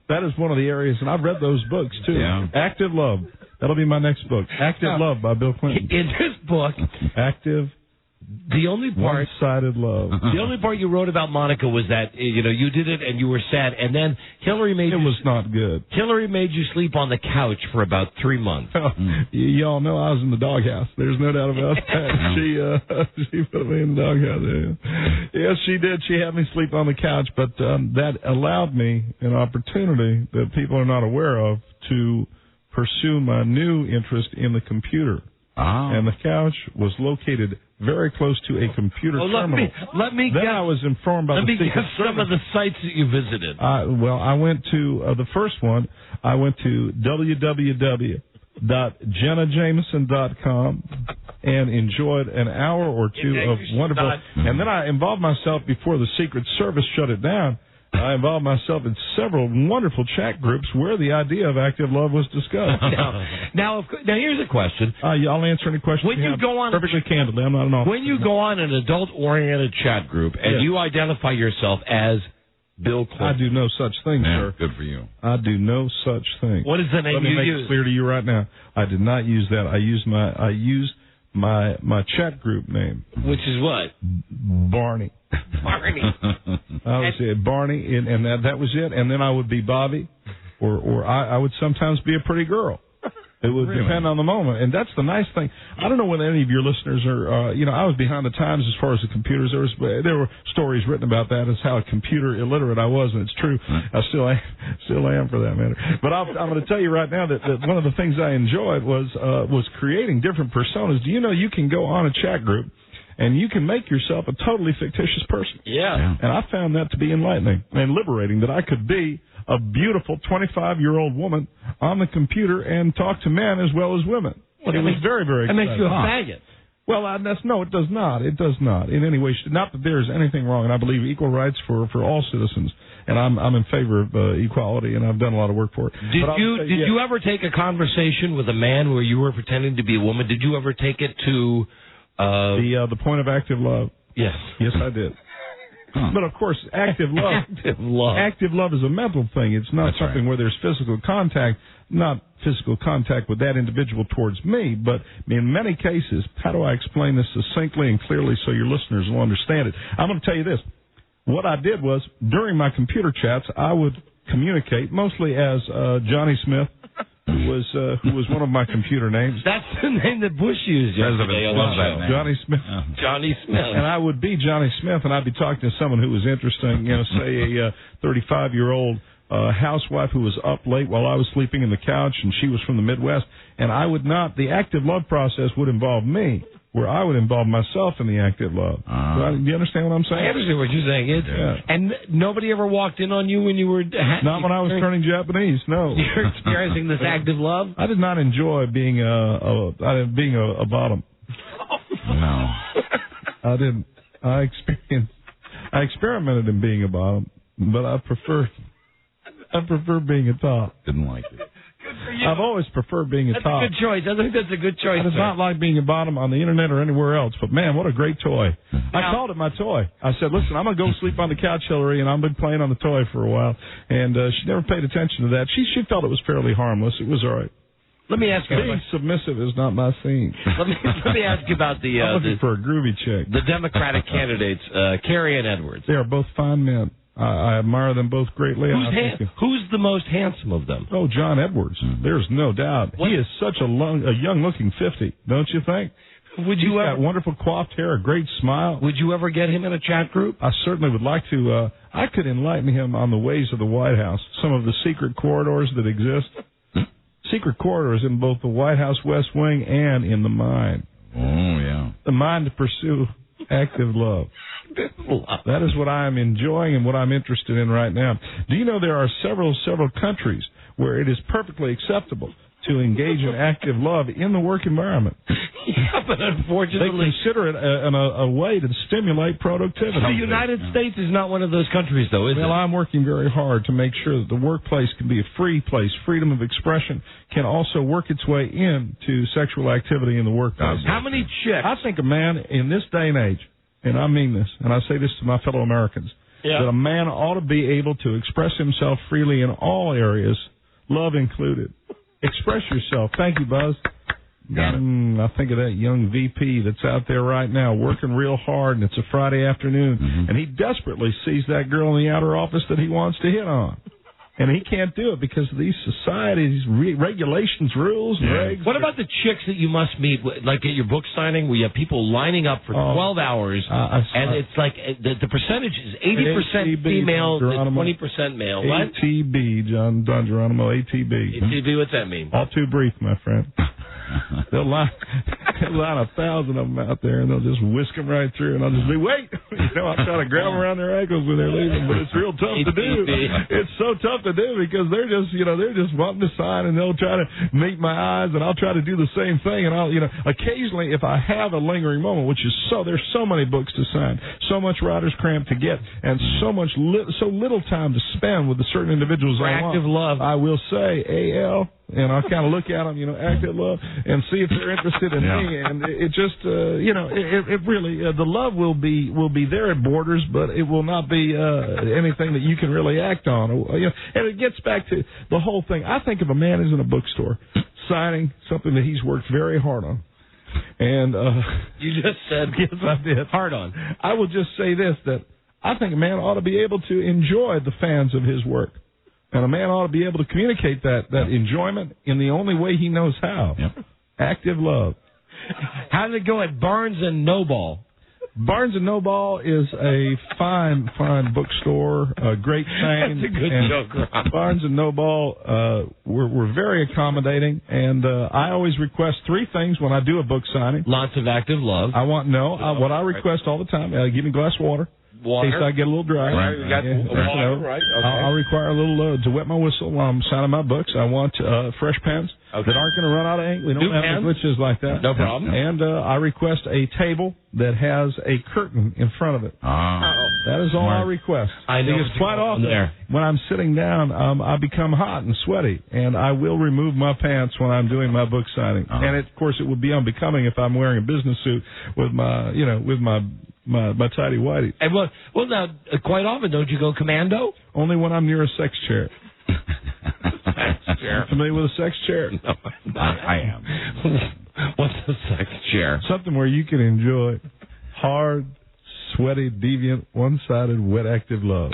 That is one of the areas, and I've read those books, too. Yeah. Active Love. That'll be my next book. Active Love by Bill Clinton. In this book... Active... The only part, one-sided love. The only part you wrote about Monica was that you did it and you were sad, and then Hillary made was not good. Hillary made you sleep on the couch for about 3 months. Y'all know I was in the doghouse. There's no doubt about that. She put me in the doghouse. Yes, she did. She had me sleep on the couch, but that allowed me an opportunity that people are not aware of to pursue my new interest in the computer. And the couch was located very close to a computer terminal. Let me then guess. I was informed by the Secret Let me guess some of the sites that you visited. I went to the first one. I went to www.jennajameson.com and enjoyed an hour or two of wonderful. And then I involved myself before the Secret Service shut it down. I involved myself in several wonderful chat groups where the idea of active love was discussed. Now here's a question. I'll answer any questions. When you go on perfectly candidly, I'm not an officer. When you go on an adult-oriented chat group and you identify yourself as Bill Clinton. I do no such thing, sir. Good for you. I do no such thing. What is the name Let me you make use? it clear to you right now. I did not use that. I used my chat group name. Which is what? Barney. Barney. I would say Barney, and that was it. And then I would be Bobby, or I would sometimes be a pretty girl. It would depend on the moment, and that's the nice thing. I don't know whether any of your listeners are, I was behind the times as far as the computers. There were stories written about that as how computer illiterate I was, and it's true. I still am for that matter. But I'm going to tell you right now that one of the things I enjoyed was creating different personas. Do you know you can go on a chat group and you can make yourself a totally fictitious person? Yeah. And I found that to be enlightening and liberating, that I could be a beautiful 25-year-old woman on the computer and talk to men as well as women. It was very, very exciting. That makes you a faggot. Well, no, it does not. It does not in any way. Not that there's anything wrong, and I believe equal rights for all citizens, and I'm in favor of equality, and I've done a lot of work for it. Did you ever take a conversation with a man where you were pretending to be a woman? Did you ever take it to the point of active love? Yes. Yes, I did. But of course, active love is a mental thing. It's not something where there's physical contact, not physical contact with that individual towards me, but in many cases, how do I explain this succinctly and clearly so your listeners will understand it? I'm going to tell you this. What I did was, during my computer chats, I would communicate mostly as Johnny Smith, who was one of my computer names. That's the name that Bush used yesterday on the show. Johnny Smith. Johnny Smith. And I would be Johnny Smith, and I'd be talking to someone who was interesting, say a 35-year-old housewife who was up late while I was sleeping in the couch, and she was from the Midwest. And I would not, the active love process would involve me, where I would involve myself in the active love. Do you understand what I'm saying? I understand what you're saying. And nobody ever walked in on you when you were... Not when I was turning Japanese, no. You're experiencing this active love? I did not enjoy being a bottom. No. I didn't. I experimented in being a bottom, but I prefer being a top. Didn't like it. I've always preferred being a top. That's a good choice. I think that's a good choice. It's not like being a bottom on the internet or anywhere else, but man, what a great toy. I called it my toy. I said, listen, I'm going to go sleep on the couch, Hillary, and I've been playing on the toy for a while. And she never paid attention to that. She felt it was fairly harmless. It was all right. Let me ask you. Being submissive is not my scene. Let me ask you about I'm looking for a groovy chick. The Democratic candidates, Kerry and Edwards. They are both fine men. I admire them both greatly. Who's the most handsome of them? Oh, John Edwards. There's no doubt. He is such a young-looking 50, don't you think? He's got wonderful coiffed hair, a great smile. Would you ever get him in a chat group? I certainly would like to. I could enlighten him on the ways of the White House, some of the secret corridors that exist. Secret corridors in both the White House West Wing and in the mind. Oh, yeah. The mind to pursue active love. That is what I am enjoying and what I'm interested in right now. Do you know there are several countries where it is perfectly acceptable to engage in active love in the work environment? Yeah, but unfortunately... They consider it a way to stimulate productivity. The United States is not one of those countries, though, is it? Well, I'm working very hard to make sure that the workplace can be a free place. Freedom of expression can also work its way into sexual activity in the workplace. How many chicks? I think a man in this day and age, and I mean this, and I say this to my fellow Americans, that a man ought to be able to express himself freely in all areas, love included. Express yourself. Thank you, Buzz. Got it. I think of that young VP that's out there right now working real hard, and it's a Friday afternoon, and he desperately sees that girl in the outer office that he wants to hit on. And he can't do it because of these societies, regulations, rules, and regs. What about the chicks that you must meet, like at your book signing, where you have people lining up for 12 hours, and it's like the percentage is 80% female, 20% male. What? ATB, Don Geronimo, ATB. ATB, what's that mean? All too brief, my friend. They'll line 1,000 of them out there, and they'll just whisk them right through, and I'll just be, wait! I'll try to grab them around their ankles when they're leaving, but it's real tough to do. It's so tough to do because they're just wanting to sign, and they'll try to meet my eyes, and I'll try to do the same thing, and I'll, occasionally, if I have a lingering moment, which is there's so many books to sign, so much writer's cramp to get, and so little time to spend with the certain individuals I want. Active love. I will say, AL, and I kind of look at them, active love, and see if they're interested in me. And it just, it really, the love will be there at Borders, but it will not be anything that you can really act on. And it gets back to the whole thing. I think if a man is in a bookstore signing something that he's worked very hard on, and you just said yes, I did hard on. I will just say this, that I think a man ought to be able to enjoy the fans of his work. And a man ought to be able to communicate that enjoyment in the only way he knows how. Yep. Active love. How did it go at Barnes & Noble? Barnes & Noble is a fine bookstore, a great chain. That's a good joke, Rob. Barnes & Noble, we're very accommodating, and I always request three things when I do a book signing. Lots of active love. What I request all the time, give me a glass of water. In case I get a little dry. Right, we got water, right? Okay. I'll require a little to wet my whistle while I'm signing my books. I want fresh pens that aren't going to run out of ink. We don't have any glitches like that. No problem. And I request a table that has a curtain in front of it. That is all I request. I know. Because quite often when I'm sitting down, I become hot and sweaty, and I will remove my pants when I'm doing my book signing. And of course, it would be unbecoming if I'm wearing a business suit with my tidy whitey. And well, now, quite often, don't you go commando? Only when I'm near a sex chair. Sex chair. Familiar with a sex chair? No, I am. What's a sex chair? Something where you can enjoy hard, sweaty, deviant, one-sided, wet, active love.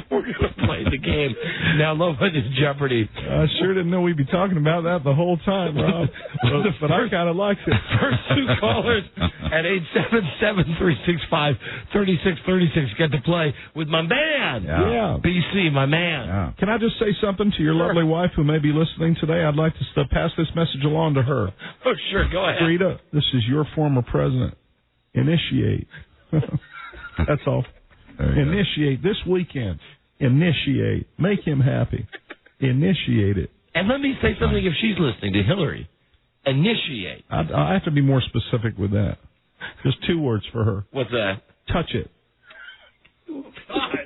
We're going to play the game. Now, love is Jeopardy. I sure didn't know we'd be talking about that the whole time, Rob. But I kind of liked it. First two callers at 877-365-3636 get to play with my man. Yeah. BC, my man. Yeah. Can I just say something to your lovely wife who may be listening today? I'd like to pass this message along to her. Oh, sure. Go ahead. Freda, this is your former president. Initiate. That's all. Initiate this weekend. Initiate. Make him happy. Initiate it. And let me say something if she's listening to Hillary. Initiate. I have to be more specific with that. Just two words for her. What's that? Touch it. Oh, God.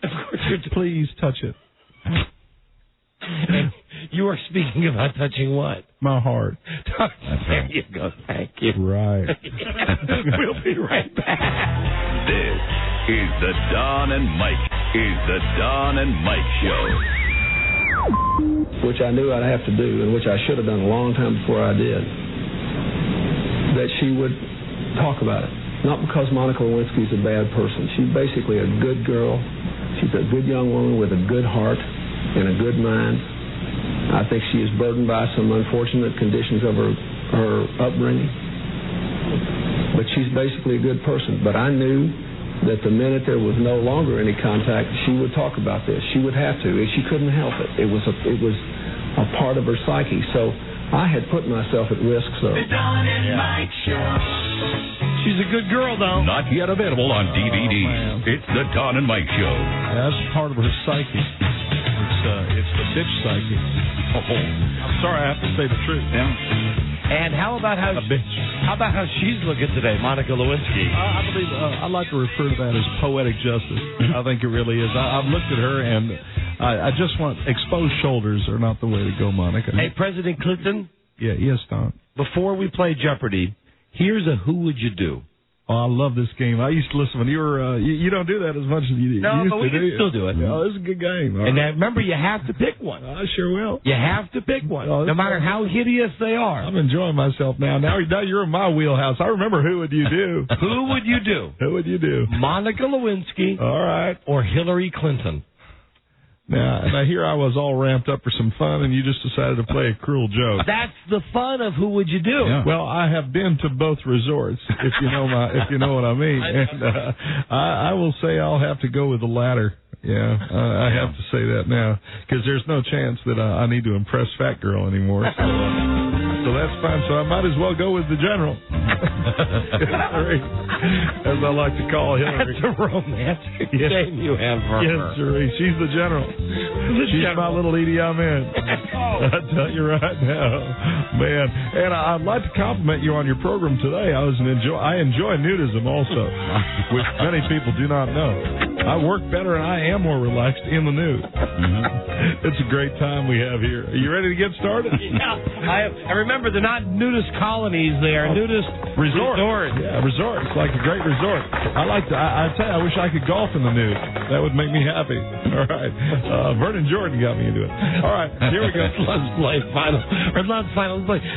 Of course Please touch it. And you are speaking about touching what? My heart. There you go. Thank you. Right. We'll be right back. This is the Don and Mike. Show. Which I knew I'd have to do, and which I should have done a long time before I did. That she would talk about it. Not because Monica Lewinsky's a bad person. She's basically a good girl. She's a good young woman with a good heart and a good mind. I think she is burdened by some unfortunate conditions of her upbringing. But she's basically a good person. But I knew that the minute there was no longer any contact, she would talk about this. She would have to. She couldn't help it. It was a part of her psyche. So I had put myself at risk. So. The Don and Mike Show. She's a good girl, though. Not yet available on DVD. It's the Don and Mike Show. That's part of her psyche. It's the bitch psyche. I'm sorry, I have to say the truth. Yeah. And how about how she's looking today, Monica Lewinsky? I believe I'd like to refer to that as poetic justice. I think it really is. I've looked at her and I just want exposed shoulders are not the way to go, Monica. Hey, President Clinton. Yeah, yes, Don. Before we play Jeopardy, here's a Who Would You Do? Oh, I love this game. I used to listen when you were. You don't do that as much as you used to. No, but we can still do it. Oh, this is a good game. And remember, you have to pick one. I sure will. You have to pick one, no matter how hideous they are. I'm enjoying myself now. Now you're in my wheelhouse. I remember Who Would You Do? Who would you do? Who would you do? Monica Lewinsky. All right. Or Hillary Clinton. Now here I was all ramped up for some fun, and you just decided to play a cruel joke. That's the fun of Who Would You Do? Yeah. Well, I have been to both resorts, if you know what I mean. And I will say I'll have to go with the latter. Yeah, I have to say that now, because there's no chance that I need to impress Fat Girl anymore. So that's fine. So I might as well go with the general. Hillary, as I like to call Hillary. That's a romantic name you have for her. Yes, sirree. She's the general. She's my little Edie Amin. I tell you right now, man. And I'd like to compliment you on your program today. I enjoy nudism also, which many people do not know. I work better and I am more relaxed in the nude. It's a great time we have here. Are you ready to get started? Yeah. I remember they're not nudist colonies, they are nudist resorts. Yeah, resort. It's like a great resort. I tell you, I wish I could golf in the nude. That would make me happy. All right. Vernon Jordan got me into it. All right, here we go. Let's play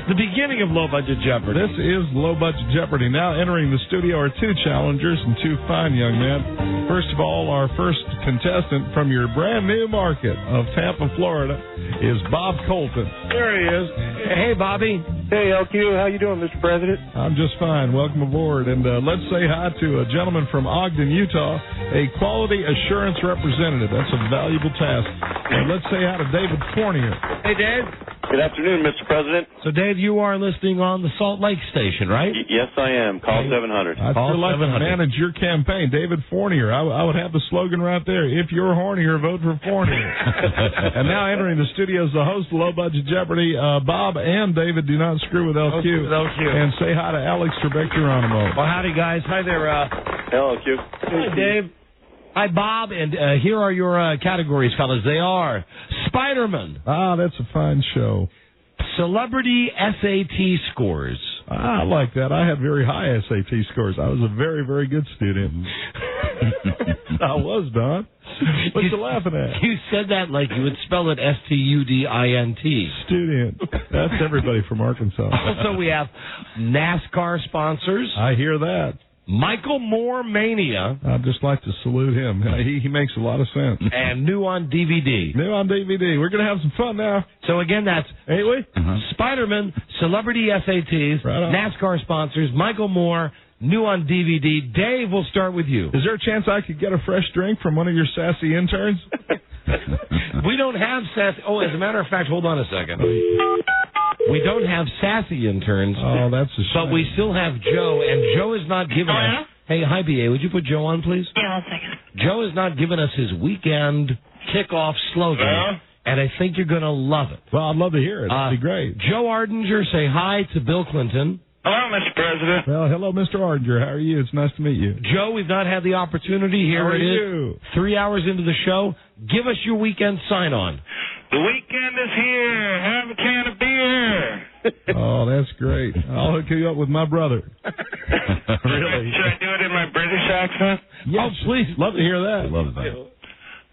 the beginning of Low Budget Jeopardy. This is Low Budget Jeopardy. Now entering the studio are two challengers and two fine young men. First of all, our first contestant from your brand new market of Tampa, Florida, is Bob Colton. There he is. Hey, Bobby. Hey, LQ. How you doing, Mr. President? I'm just fine. Welcome aboard. And let's say hi to a gentleman from Ogden, Utah, a quality assurance representative. That's a valuable task. And let's say hi to David Fournier. Hey, Dave. Good afternoon, Mr. President. So, Dave, you are listening on the Salt Lake station, right? Yes, I am. Call 700. I'd still like to manage your campaign. David Fournier. I would have the slogan right there. If you're hornier, vote for Fournier. And now entering the studio is the host of Low Budget Jeopardy. Bob and David, do not screw with LQ. And say hi to Alex Trebek-Geronimo. Well, howdy, guys. Hi there. Hello, LQ. Hi, Dave. Hi, Bob, and here are your categories, fellas. They are Spider-Man. Ah, that's a fine show. Celebrity SAT scores. I like that. I had very high SAT scores. I was a very, very good student. I was, Don. What you laughing at? You said that like you would spell it STUDINT. Student. That's everybody from Arkansas. Also, we have NASCAR sponsors. I hear that. Michael Moore Mania. I'd just like to salute him. He makes a lot of sense. And new on DVD. New on DVD. We're going to have some fun now. So, again, that's ain't we? Spider-Man, Celebrity SATs, NASCAR sponsors, Michael Moore, new on DVD. Dave, we'll start with you. Is there a chance I could get a fresh drink from one of your sassy interns? We don't have sassy. Oh, as a matter of fact, hold on a second. We don't have sassy interns. Oh, that's a shame. But we still have Joe, and Joe is not giving us... Hey, hi, B.A., would you put Joe on, please? Yeah, 1 second. Joe is not giving us his weekend kickoff slogan, and I think you're going to love it. Well, I'd love to hear it. It'd be great. Joe Ardinger, say hi to Bill Clinton. Hello, Mr. President. Well, hello, Mr. Ardinger. How are you? It's nice to meet you. Joe, we've not had the opportunity. Here it is. 3 hours into the show. Give us your weekend sign-on. The weekend is here. Have a can of beer. Oh, that's great. I'll hook you up with my brother. Really? Should I do it in my British accent? Yes. Oh, please. Love to hear that. Love that.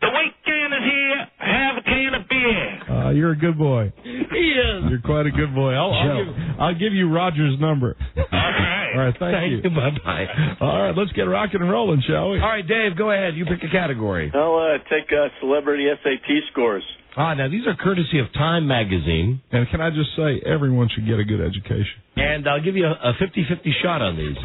The weekend is here. Have a can of beer. You're a good boy. He is. You're quite a good boy. I'll give you Roger's number. All right. All right, thank you. Bye-bye. All right, let's get rocking and rolling, shall we? All right, Dave, go ahead. You pick a category. I'll take celebrity SAT scores. Now these are courtesy of Time Magazine. And can I just say, everyone should get a good education. And I'll give you a 50-50 shot on these.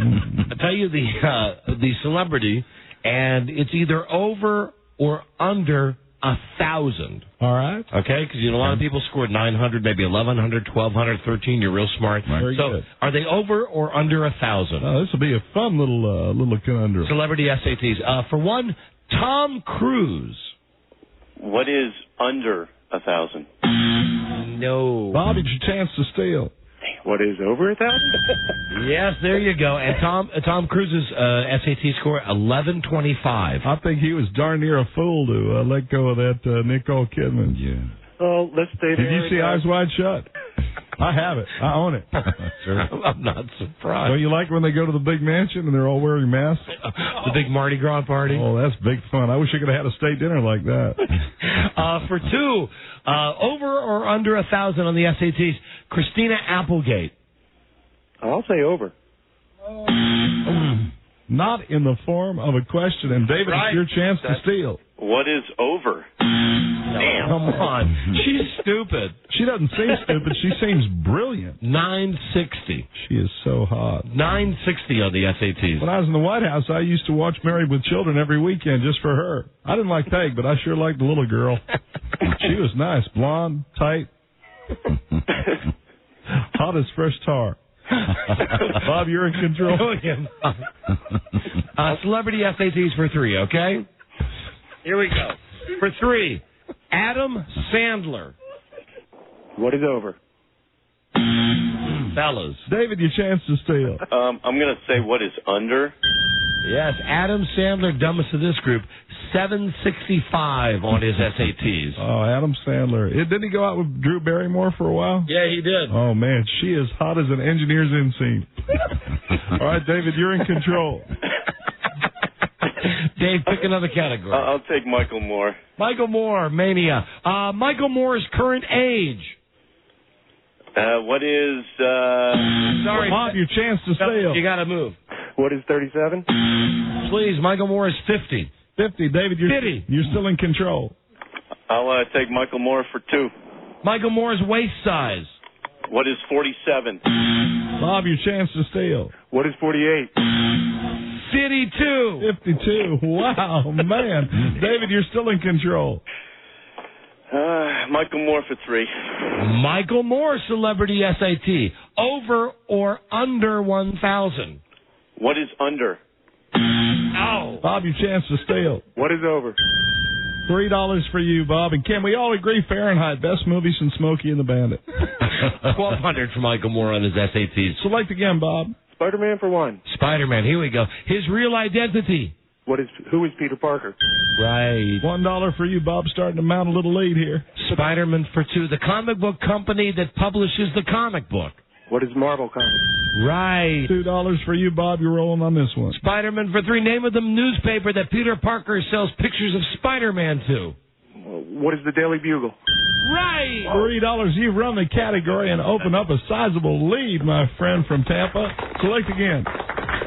I'll tell you the celebrity, and it's either over or under 1,000. All right. Okay, because a lot of people scored 900, maybe 1,100, 1,200, 13. You're real smart. Very good. Are they over or under 1,000? This will be a fun little conundrum. Celebrity SATs. For one, Tom Cruise. What is under 1,000? No. Bob, it's your chance to steal. What is over 1,000? Yes, there you go. And Tom Cruise's SAT score 1125. I think he was darn near a fool to let go of that Nicole Kidman. Yeah. Oh, let's stay there. Did you see Eyes Wide Shut? I have it. I own it. Sure. I'm not surprised. Don't you like when they go to the big mansion and they're all wearing masks? The big Mardi Gras party? Oh, that's big fun. I wish I could have had a state dinner like that. For two, over or under 1,000 on the SATs, Christina Applegate. I'll say over. Not in the form of a question. And David, it's your chance to steal. What is over? Damn. Come on. She's stupid. She doesn't seem stupid. She seems brilliant. 960. She is so hot. 960 on the SATs. When I was in the White House, I used to watch Married with Children every weekend just for her. I didn't like Peg, but I sure liked the little girl. She was nice. Blonde, tight. Hot as fresh tar. Bob, you're in control. Celebrity SATs for three, okay? Here we go. For three, Adam Sandler. What is over? Fellas. David, your chance to steal. I'm going to say what is under. Yes, Adam Sandler, dumbest of this group, 765 on his SATs. Oh, Adam Sandler. Didn't he go out with Drew Barrymore for a while? Yeah, he did. Oh, man, she is hot as an engineer's inseam. All right, David, you're in control. Dave, pick another category. I'll take Michael Moore. Michael Moore, Mania. Michael Moore's current age. What is... Sorry, Bob, your chance to steal. You got to move. What is 37? Please, Michael Moore is 50. 50. David, you're still in control. I'll take Michael Moore for 2. Michael Moore's waist size. What is 47? Bob, your chance to steal. What is 48? 52. 52. Wow, man. David, you're still in control. Michael Moore for 3. Michael Moore celebrity SAT. Over or under 1,000? What is under? Oh. Bob, your chance to steal. What is over? $3 for you, Bob. And can we all agree Fahrenheit, best movie since Smokey and the Bandit? $1,200 for Michael Moore on his SATs. Select again, Bob. Spider-Man for 1. Spider-Man, here we go. His real identity. Who is Peter Parker? Right. $1 for you, Bob. Starting to mount a little lead here. Spider-Man for 2. The comic book company that publishes the comic book. What is Marvel Comics? Right. $2 for you, Bob. You're rolling on this one. Spider-Man for 3. Name of the newspaper that Peter Parker sells pictures of Spider-Man to. What is the Daily Bugle? Right. $3. You run the category and open up a sizable lead, my friend from Tampa. Select again.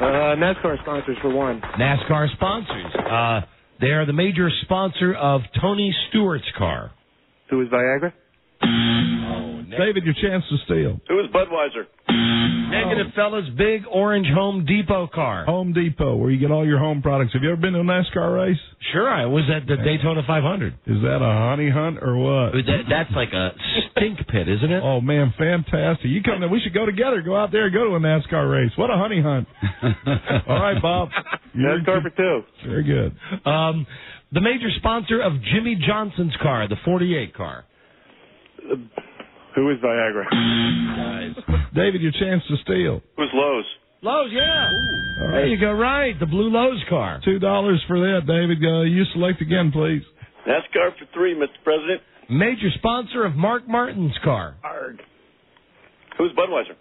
NASCAR sponsors for 1. NASCAR sponsors. They are the major sponsor of Tony Stewart's car. Who is Viagra? David, your chance to steal. Who is Budweiser? Negative, fellas. Big orange Home Depot car. Home Depot, where you get all your home products. Have you ever been to a NASCAR race? Sure, I was at the Daytona 500. Is that a honey hunt or what? That's like a stink pit, isn't it? Oh, man, fantastic. You come there. We should go together. Go out there and go to a NASCAR race. What a honey hunt. All right, Bob. NASCAR for 2. Very good. The major sponsor of Jimmy Johnson's car, the 48 car. Who is Viagra? David, your chance to steal. Who's Lowe's? Lowe's, yeah. All right. There you go, right. The blue Lowe's car. $2 for that, David. You select again, please. NASCAR for 3, Mr. President. Major sponsor of Mark Martin's car. Arg. Who's Budweiser?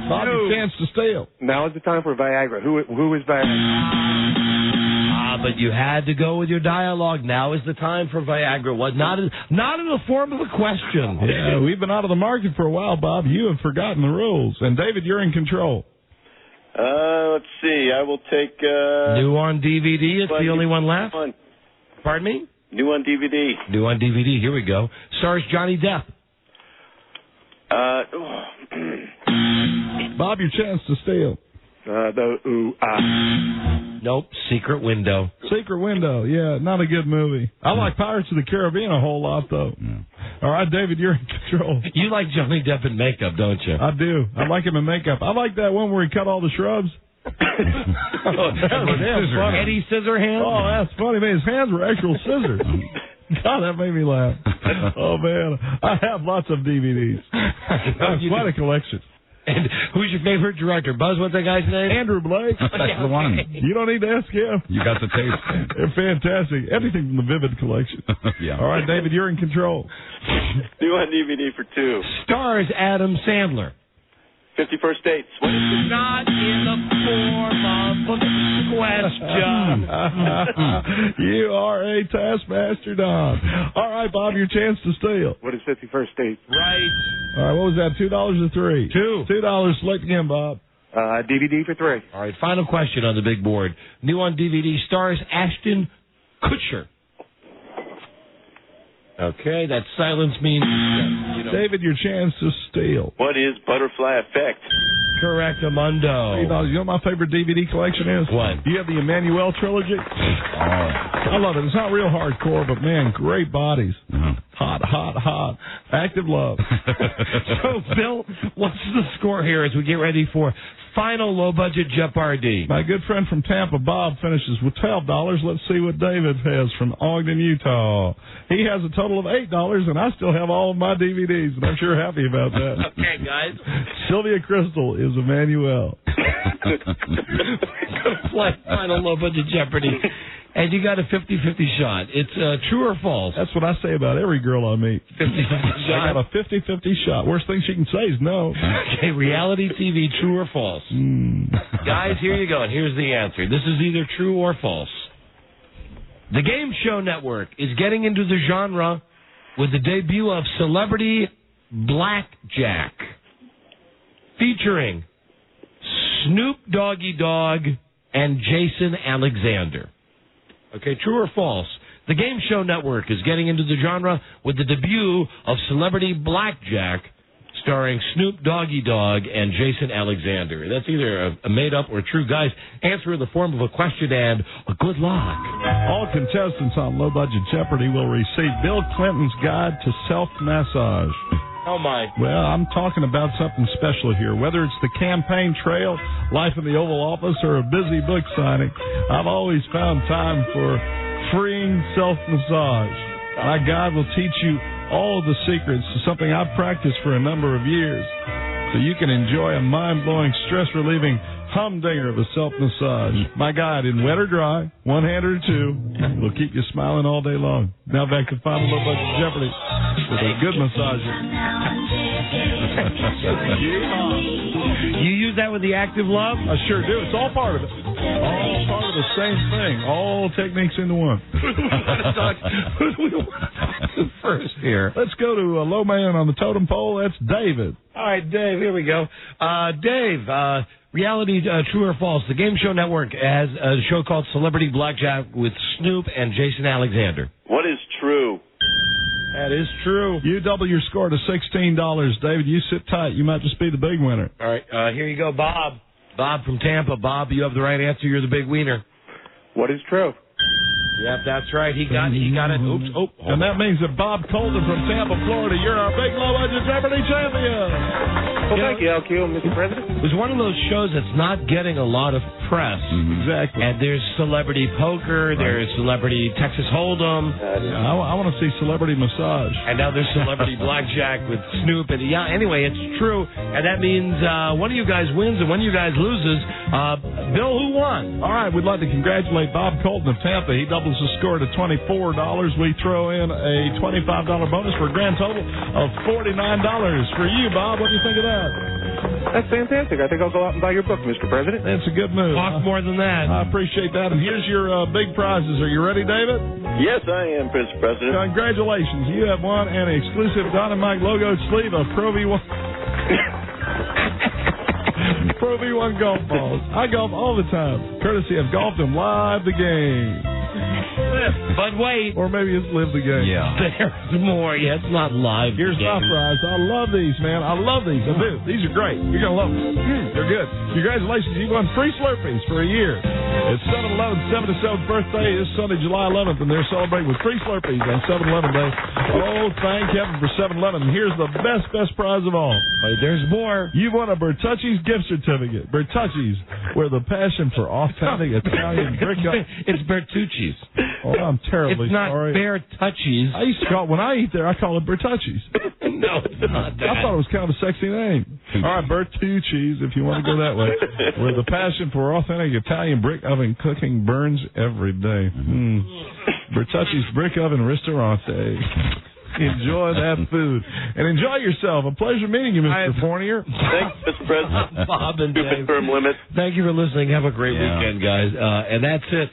Bob, your chance to steal. Now is the time for Viagra. Who is Viagra? But you had to go with your dialogue. Now is the time for Viagra. What? Not in the form of a question. Yeah, we've been out of the market for a while, Bob. You have forgotten the rules. And, David, you're in control. Let's see. I will take... New on DVD. It's the only one left. Pardon me? New on DVD. New on DVD. Here we go. Stars Johnny Depp. Bob, your chance to steal. Nope. Secret Window. Secret Window. Yeah, not a good movie. I like Pirates of the Caribbean a whole lot, though. Yeah. All right, David, you're in control. You like Johnny Depp in makeup, don't you? I do. I like him in makeup. I like that one where he cut all the shrubs. Eddie Scissorhands? Oh, that's funny, man. His hands were actual scissors. God, that made me laugh. Oh, man. I have lots of DVDs. Quite a collection. And who's your favorite director? Buzz, what's that guy's name? Andrew Blake. That's the one. You don't need to ask him. You got the tape. They're fantastic. Everything from the Vivid collection. Yeah. All right, David, you're in control. New on DVD for 2. Stars Adam Sandler. 51st Dates. Not in the form of a question. You are a taskmaster, Don. All right, Bob, your chance to steal. What is 51st Date? Right. All right, what was that, $2 or 3? 2. $2. Select again, Bob. DVD for 3. All right, final question on the big board. New on DVD, stars Ashton Kutcher. Okay, that silence means... David, your chance to steal. What is Butterfly Effect? Correctamundo. You know what my favorite DVD collection is? What? You have the Emmanuel trilogy? I love it. It's not real hardcore, but, man, great bodies. Hot, hot, hot. Active love. So, Bill, what's the score here as we get ready for final low-budget Jeopardy? My good friend from Tampa, Bob, finishes with $12. Let's see what David has from Ogden, Utah. He has a total of $8, and I still have all of my DVDs, and I'm sure happy about that. Okay, guys. Sylvia Crystal is Emmanuel. Play final low budget Jeopardy. And you got a 50-50 shot. It's true or false? That's what I say about every girl I meet. 50-50 shot. I got a 50-50 shot. Worst thing she can say is no. Okay, reality TV, true or false? Guys, here you go. And here's the answer. This is either true or false. The Game Show Network is getting into the genre with the debut of Celebrity Blackjack, featuring Snoop Doggy Dogg and Jason Alexander. Okay, true or false? The Game Show Network is getting into the genre with the debut of Celebrity Blackjack, starring Snoop Doggy Dogg and Jason Alexander. That's either a made-up or true. Guys, answer in the form of a question and a good luck. All contestants on Low Budget Jeopardy will receive Bill Clinton's Guide to Self-Massage. Oh, my. Well, I'm talking about something special here. Whether it's the campaign trail, life in the Oval Office, or a busy book signing, I've always found time for freeing self-massage. My guide will teach you all of the secrets to something I've practiced for a number of years, so you can enjoy a mind-blowing, stress-relieving humdinger of a self-massage. My guide, in wet or dry, one hand or two, will keep you smiling all day long. Now back to Final Low Budget Jeopardy with a good massager. You use that with the active love? I sure do. It's all part of it. All part of the same thing. All techniques into one. Who do we want to talk to first here? Let's go to a low man on the totem pole. That's David. All right, Dave, here we go. Dave, reality, true or false? The Game Show Network has a show called Celebrity Blackjack with Snoop and Jason Alexander. What is true? That is true. You double your score to $16, David. You sit tight. You might just be the big winner. All right, here you go, Bob. Bob from Tampa. Bob, you have the right answer. You're the big winner. What is true? Yep, that's right. He got it. Oops. Oh, and that means that Bob Colton from Tampa, Florida, you're our big low budget Jeopardy champion. Well, thank you, LQ, Mr. President. It was one of those shows that's not getting a lot of press. Exactly. And there's Celebrity Poker, there's Celebrity Texas Hold'em. I want to see Celebrity Massage. And now there's Celebrity Blackjack with Snoop. And anyway, it's true. And that means one of you guys wins and one of you guys loses. Bill, who won? All right, we'd like to congratulate Bob Colton of Tampa. He doubles the score to $24. We throw in a $25 bonus for a grand total of $49 for you, Bob. What do you think of that? That's fantastic. I think I'll go out and buy your book, Mr. President. That's a good move. Cost more than that. I appreciate that. And here's your big prizes. Are you ready, David? Yes, I am, Mr. President. Congratulations. You have won an exclusive Don and Mike logo sleeve of Pro V1. Pro V1 golf balls. I golf all the time, courtesy of Golf Them Live the Game. But wait. Or maybe it's Live the Game. Yeah. There's more. Yeah, it's not live. Here's my prize. I love these, man. I love these. I do. These are great. You're going to love them. They're good. Congratulations. You won free Slurpees for a year. It's 7-Eleven's 77th birthday this Sunday, July 11th, and they're celebrating with free Slurpees on 7-Eleven Day. Oh, thank heaven for 7-Eleven. Here's the best prize of all. Wait, there's more. You won a Bertucci's gift certificate. Bertucci's, where the passion for authentic Italian brick. It's Bertucci's. Oh, I'm terribly sorry. It's not Bertucci's. I used to call it, when I eat there, I call it Bertucci's. No, it's not that. I thought it was kind of a sexy name. All right, Bertucci's, if you want to go that way, where the passion for authentic Italian brick oven cooking burns every day. Bertucci's Brick Oven Ristorante. Enjoy that food. And enjoy yourself. A pleasure meeting you, Mr. Fournier. Thanks, Mr. President. Bob and Dave. Firm limit. Thank you for listening. Have a great weekend, guys. And that's it.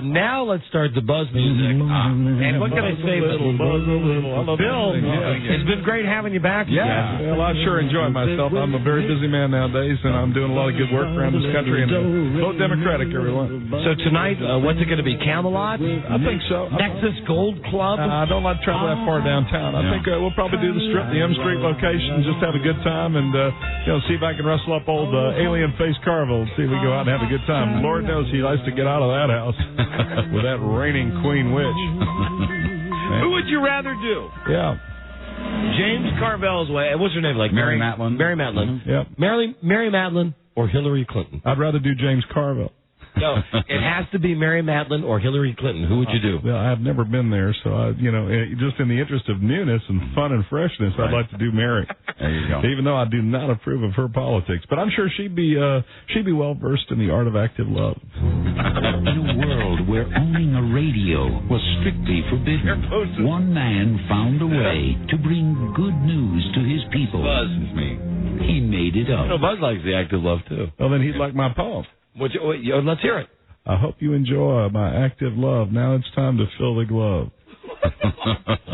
Now let's start the buzz music. And what can I say? Bill, it's been great having you back. Yeah. Well, I sure enjoy myself. I'm a very busy man nowadays, and I'm doing a lot of good work around this country. And vote Democratic, everyone. So tonight, what's it going to be? Camelot? I think so. Nexus Gold Club? I don't like to travel that far downtown. I think we'll probably do the Strip, the M Street location, just have a good time, and see if I can rustle up old Alien Face Carville, see if we go out and have a good time. Lord knows he likes to get out of that house with that reigning Queen Witch. Who would you rather do? Yeah. James Carville's way. What's her name? Like Mary Matlin. Mary Matlin. Yep. Mary Matlin or Hillary Clinton? I'd rather do James Carville. No, it has to be Mary Madeline or Hillary Clinton. Who would you do? Well, I've never been there, so just in the interest of newness and fun and freshness, I'd like to do Mary. There you go. Even though I do not approve of her politics, but I'm sure she'd be well versed in the art of active love. In a world where owning a radio was strictly forbidden, one man found a way to bring good news to his people. Buzz is me. He made it up. Buzz likes the active love too. Well, then he'd like my poem. Let's hear it. I hope you enjoy my active love. Now it's time to fill the glove.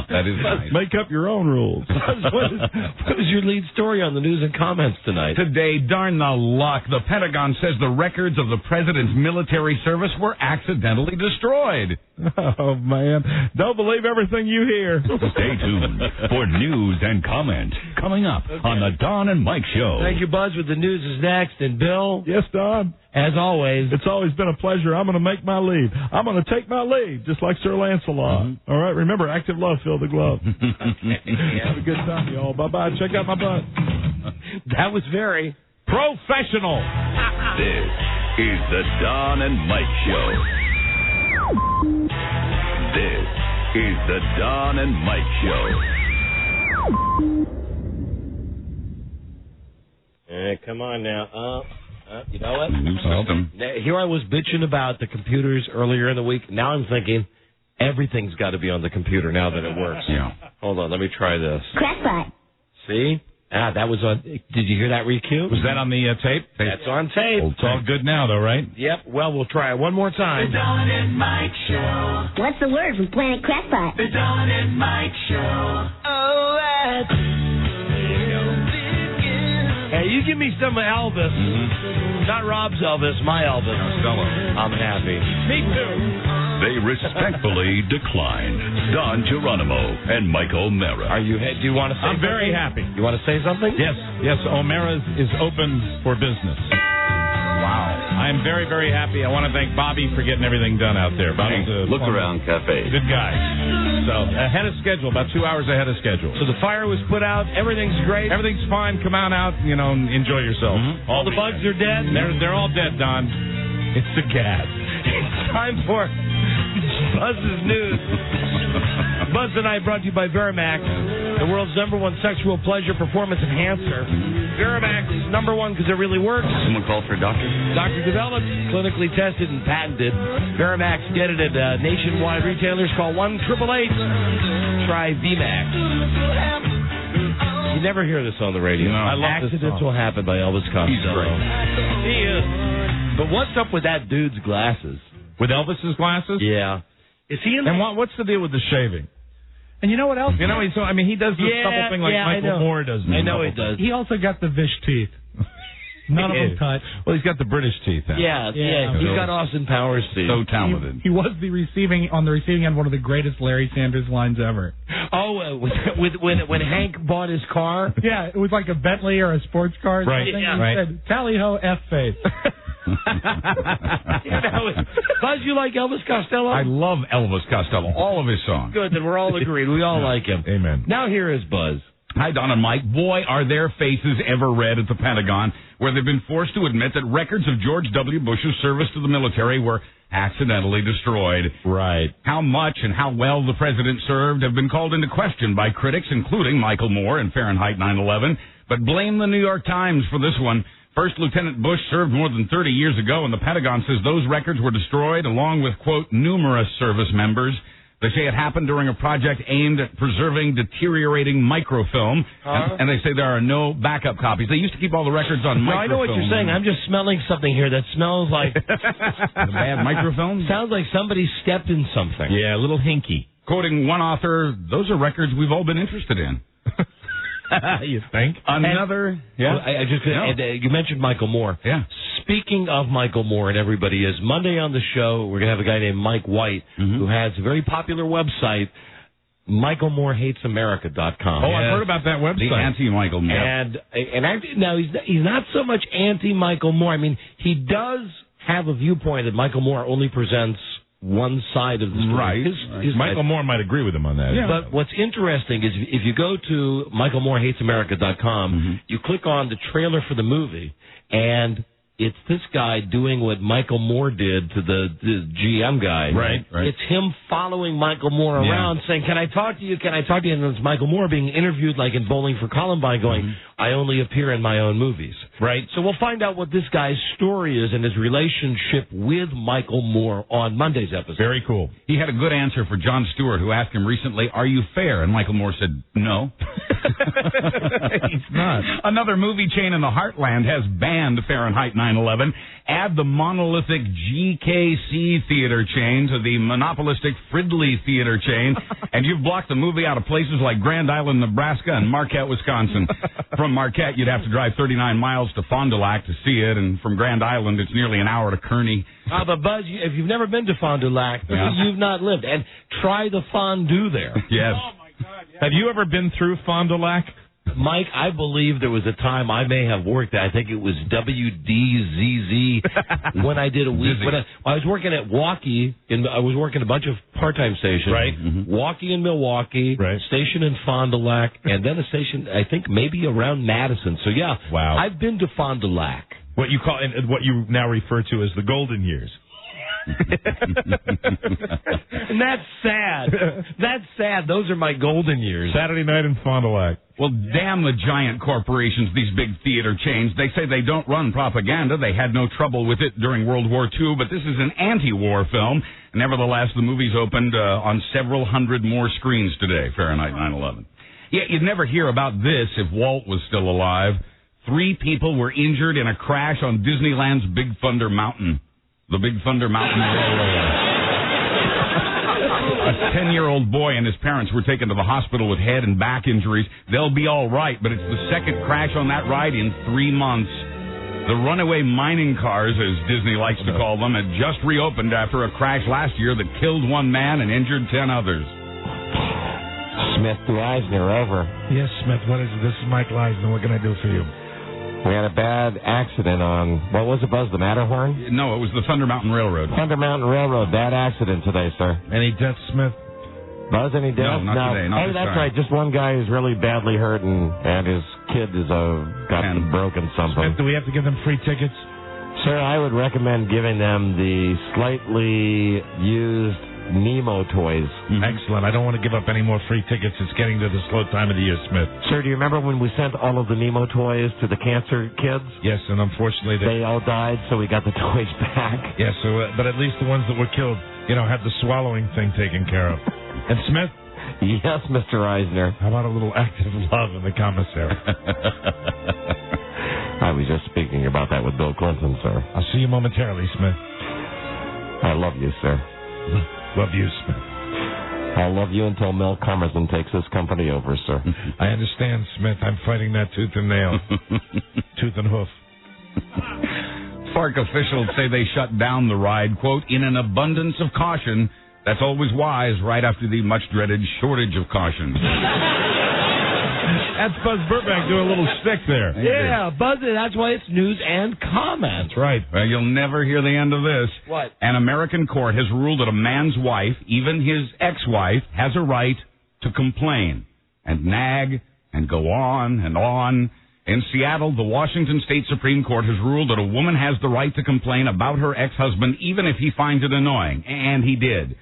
That is nice. Make up your own rules. What is your lead story on the news and comments tonight? Today, darn the luck, the Pentagon says the records of the president's military service were accidentally destroyed. Oh, man. Don't believe everything you hear. Stay tuned for news and comment coming up on the Don and Mike Show. Thank you, Buzz, with the news is next. And Bill? Yes, Don? As always. It's always been a pleasure. I'm going to make my leave. I'm going to take my leave, just like Sir Lancelot. Mm-hmm. All right, remember, active love, fill the glove. Have a good time, y'all. Bye-bye. Check out my butt. That was very professional. This is the Don and Mike Show. This is the Don and Mike Show. Come on now. You know what? New system. Here I was bitching about the computers earlier in the week. Now I'm thinking everything's got to be on the computer now that it works. Yeah. Hold on, let me try this. Crackpot. See? That was on. Did you hear that recue? Was that on the tape? That's on tape. Well, it's all good now, though, right? Yep. Well, we'll try it one more time. The Don and Mike Show. What's the word from Planet Crackpot? The Don and Mike Show. Oh, Hey, you give me some Elvis. Mm-hmm. Not Rob's Elvis, my Elvis. Costello. I'm happy. Me too. They respectfully declined Don Geronimo and Mike O'Mara. Do you want to say I'm very happy. You want to say something? Yes, O'Mara is open for business. Wow. I'm very, very happy. I want to thank Bobby for getting everything done out there. Bobby's Look Around Cafe. Good guy. So, ahead of schedule, about 2 hours ahead of schedule. So the fire was put out. Everything's great. Everything's fine. Come on out, enjoy yourself. Mm-hmm. All the bugs are dead? They're all dead, Don. It's the gas. It's time for Buzz's News. Buzz tonight brought to you by Verimax, the world's #1 sexual pleasure performance enhancer. Verimax is #1 because it really works. Someone called for a doctor? Doctor developed, clinically tested, and patented. Verimax, get it at nationwide retailers. Call 1-888-TRY VMAX. You never hear this on the radio. No, I love Accidents this song. Will Happen by Elvis Costello. He's great. He is. But what's up with that dude's glasses? With Elvis's glasses? Yeah. Is he in And what's the deal with the shaving? And you know what else? He does this couple thing like Michael Moore does. I know he does. He also got the Vish teeth. None of them touch. Well, he's got the British teeth out. Yeah. He's got Austin Powers teeth. So talented. He was on the receiving end one of the greatest Larry Sanders lines ever. Oh, when Hank bought his car? Yeah, it was like a Bentley or a sports car or Right, something. yeah. And Right. He said, tally-ho, F-face. Buzz, you like Elvis Costello? I love Elvis Costello, all of his songs. Good, then we're all agreed. We all like him. Amen. Now here is Buzz. Hi, Don and Mike. Boy, are their faces ever red at the Pentagon, where they've been forced to admit that records of George W. Bush's service to the military were accidentally destroyed. Right. How much and how well the president served have been called into question by critics, including Michael Moore and Fahrenheit 9/11. But blame the New York Times for this one. First Lieutenant Bush served more than 30 years ago, and the Pentagon says those records were destroyed along with, quote, numerous service members. They say it happened during a project aimed at preserving deteriorating microfilm, and they say there are no backup copies. They used to keep all the records on microfilm. No, I know what you're saying. I'm just smelling something here that smells like... The bad microfilm? Sounds like somebody stepped in something. Yeah, a little hinky. Quoting one author, those are records we've all been interested in. You think? Another... You mentioned Michael Moore. Yeah. Speaking of Michael Moore, and everybody is, Monday on the show, we're going to have a guy named Mike White, who has a very popular website, MichaelMooreHatesAmerica.com. Oh, I've heard about that website. The anti-Michael Moore. And now he's not so much anti-Michael Moore. I mean, he does have a viewpoint that Michael Moore only presents one side of the story. Right. His Michael Moore might agree with him on that. Yeah. But what's interesting is if you go to MichaelMooreHatesAmerica.com, you click on the trailer for the movie, and it's this guy doing what Michael Moore did to the GM guy. Right. It's him following Michael Moore around saying, can I talk to you? Can I talk to you? And it's Michael Moore being interviewed like in Bowling for Columbine going, I only appear in my own movies. Right. So we'll find out what this guy's story is and his relationship with Michael Moore on Monday's episode. Very cool. He had a good answer for Jon Stewart, who asked him recently, are you fair? And Michael Moore said, no. He's not. Another movie chain in the Heartland has banned Fahrenheit 9/11. Add the monolithic GKC theater chain to the monopolistic Fridley theater chain, and you've blocked the movie out of places like Grand Island, Nebraska, and Marquette, Wisconsin. From Marquette, you'd have to drive 39 miles to Fond du Lac to see it, and from Grand Island, it's nearly an hour to Kearney. But Buzz, if you've never been to Fond du Lac, you've not lived. And try the fondue there. Yes. Oh, my God. Yes. Have you ever been through Fond du Lac? Mike, I believe there was a time I may have worked at, I think it was WDZZ, when I did a week. When I was working at Walkie, I was working a bunch of part-time stations. Right. Walkie in Milwaukee, station in Fond du Lac, and then a station, I think, maybe around Madison. So, yeah, wow. I've been to Fond du Lac. What you call, and what you now refer to as the golden years. And that's sad. That's sad. Those are my golden years. Saturday night in Fond du Lac. Well, damn the giant corporations, these big theater chains. They say they don't run propaganda. They had no trouble with it during World War II, but this is an anti-war film. Nevertheless, the movie's opened on several hundred more screens today, Fahrenheit 9/11. Yeah, you'd never hear about this if Walt was still alive. 3 people were injured in a crash on Disneyland's Big Thunder Mountain. The Big Thunder Mountain Railroad. A 10-year-old boy and his parents were taken to the hospital with head and back injuries. They'll be all right, but it's the second crash on that ride in 3 months. The runaway mining cars, as Disney likes to call them, had just reopened after a crash last year that killed 1 man and injured 10 others. Smith to Eisner, over. Yes, Smith, what is it? This is Mike Eisner. What can I do for you? We had a bad accident on, what was it, Buzz, the Matterhorn? No, it was the Thunder Mountain Railroad. Thunder Mountain Railroad, bad accident today, sir. Any deaths, Smith? Buzz, any deaths? No, not today. Oh, that's right, just one guy who's really badly hurt, and his kid is got broken something. Smith, do we have to give them free tickets? Sir, I would recommend giving them the slightly used Nemo toys. Excellent. I don't want to give up any more free tickets. It's getting to the slow time of the year, Smith. Sir, do you remember when we sent all of the Nemo toys to the cancer kids? Yes, and unfortunately they all died, so we got the toys back. Yes, but at least the ones that were killed, had the swallowing thing taken care of. And Smith? Yes, Mr. Eisner. How about a little act of love in the commissary? I was just speaking about that with Bill Clinton, sir. I'll see you momentarily, Smith. I love you, sir. Love you, Smith. I'll love you until Mel Comerson takes this company over, sir. I understand, Smith. I'm fighting that tooth and nail. Tooth and hoof. FARC officials say they shut down the ride, quote, in an abundance of caution. That's always wise right after the much-dreaded shortage of caution. That's Buzz Burbank doing a little stick there. Yeah, Buzz, that's why it's news and comment. That's right. Well, you'll never hear the end of this. What? An American court has ruled that a man's wife, even his ex-wife, has a right to complain and nag and go on and on. In Seattle, the Washington State Supreme Court has ruled that a woman has the right to complain about her ex-husband even if he finds it annoying, and he did.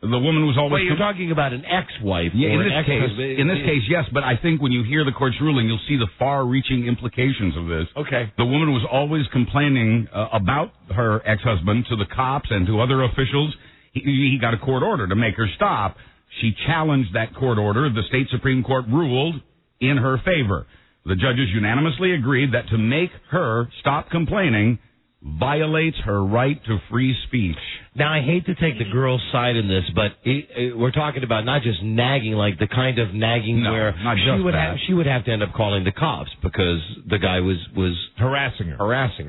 The woman was always... Wait, you're talking about an ex-wife yeah, or in this case, yes, but I think when you hear the court's ruling, you'll see the far-reaching implications of this. Okay. The woman was always complaining about her ex-husband to the cops and to other officials. He got a court order to make her stop. She challenged that court order. The state Supreme Court ruled in her favor. The judges unanimously agreed that to make her stop complaining violates her right to free speech. Now, I hate to take the girl's side in this, but we're talking about not just nagging, like the kind of nagging where she would have to end up calling the cops because the guy was harassing her.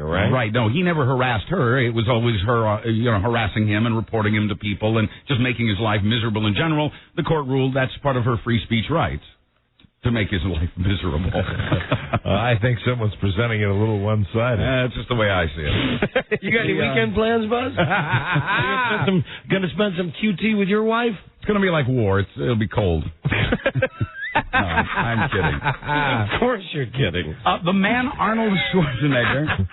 Right? Right. No, he never harassed her. It was always her, harassing him and reporting him to people and just making his life miserable in general. The court ruled that's part of her free speech rights. To make his life miserable. I think someone's presenting it a little one-sided. That's just the way I see it. You got any weekend plans, Buzz? You going to spend some QT with your wife? It's going to be like war. It'll be cold. No, I'm kidding. Of course you're kidding. The man Arnold Schwarzenegger...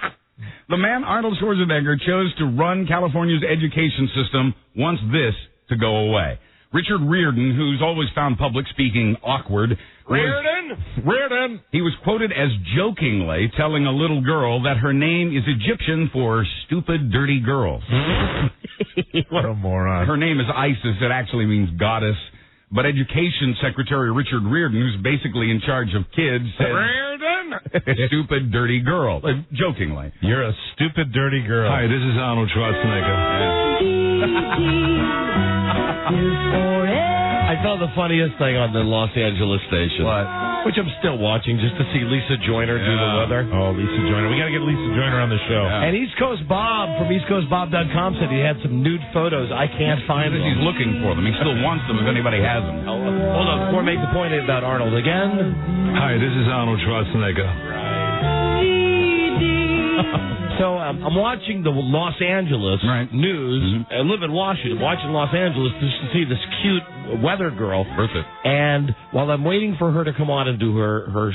The man Arnold Schwarzenegger chose to run California's education system wants this to go away. Richard Riordan, who's always found public speaking awkward. Riordan! He was quoted as jokingly telling a little girl that her name is Egyptian for stupid, dirty girl. What a moron. Her name is Isis. It actually means goddess. But Education Secretary Richard Riordan, who's basically in charge of kids, said, stupid, dirty girl. Jokingly. You're a stupid, dirty girl. Hi, this is Arnold Schwarzenegger. I saw the funniest thing on the Los Angeles station. What? Which I'm still watching just to see Lisa Joyner do the weather. Oh, Lisa Joyner. We got to get Lisa Joyner on the show. Yeah. And East Coast Bob from EastCoastBob.com said he had some nude photos. I can't find them. He's looking for them. He still wants them if anybody has them. Hold on, before I make the point about Arnold again. Hi, this is Arnold Schwarzenegger. So I'm watching the Los Angeles news. I live in Washington. Watching Los Angeles just to see this cute weather girl. Perfect. And while I'm waiting for her to come on and do her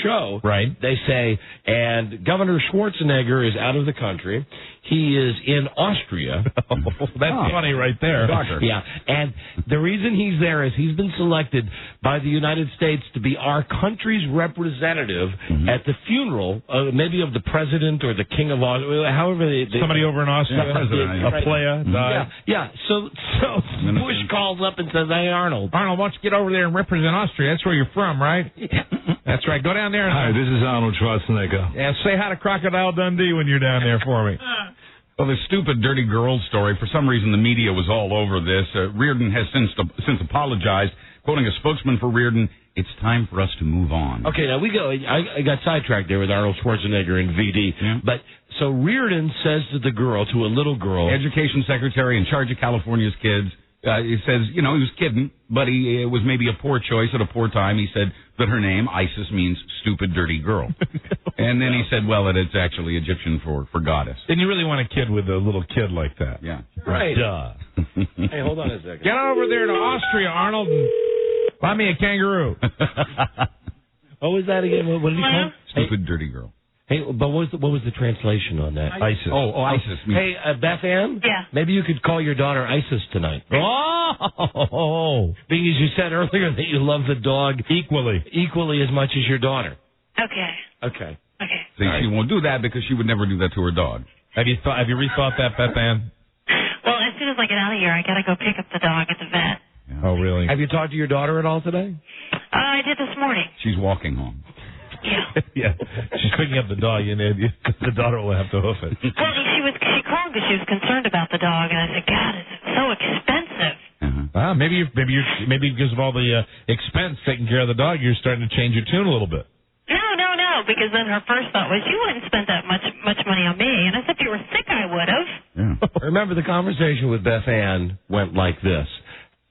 show, they say, and Governor Schwarzenegger is out of the country. He is in Austria. That's funny right there. Yeah, and the reason he's there is he's been selected by the United States to be our country's representative at the funeral, maybe of the president or the king of Austria, however somebody over in Austria, a playa died. Yeah. So Bush calls up and says, "Hey, Arnold, why don't you get over there and represent Austria? That's where you're from, right?" That's right. Go down there. Hi, this is Arnold Schwarzenegger. Yeah, say hi to Crocodile Dundee when you're down there for me. Well, this stupid, dirty girl story, for some reason the media was all over this. Riordan has since apologized, quoting a spokesman for Riordan, "It's time for us to move on." Okay, now we go. I got sidetracked there with Arnold Schwarzenegger and VD. Yeah. But so Riordan says to the girl, to a little girl, Education Secretary in charge of California's kids, he says, he was kidding, but it was maybe a poor choice at a poor time. He said that her name, Isis, means stupid, dirty girl. And then he said, well, it's actually Egyptian for goddess. Didn't you really want a kid with a little kid like that? Yeah. Right. Duh. Hey, hold on a second. Get over there to Austria, Arnold, and buy me a kangaroo. What was that again? What did he call it? Stupid, dirty girl. Hey, but what was the translation on that? ISIS. Oh, ISIS. Hey, Beth Ann? Yeah. Maybe you could call your daughter Isis tonight. Oh! Because you said earlier that you love the dog equally as much as your daughter. Okay. See, she won't do that because she would never do that to her dog. Have you rethought that, Beth Ann? Well, as soon as I get out of here, I got to go pick up the dog at the vet. Yeah. Oh, really? Have you talked to your daughter at all today? I did this morning. She's walking home. Yeah. She's picking up the dog, and the daughter will have to hoof it. Well, she called because she was concerned about the dog, and I said, God, it's so expensive. Maybe because of all the expense taking care of the dog, you're starting to change your tune a little bit. No, because then her first thought was, you wouldn't spend that much money on me. And I said, if you were sick, I would have. Yeah. Remember, the conversation with Beth Ann went like this.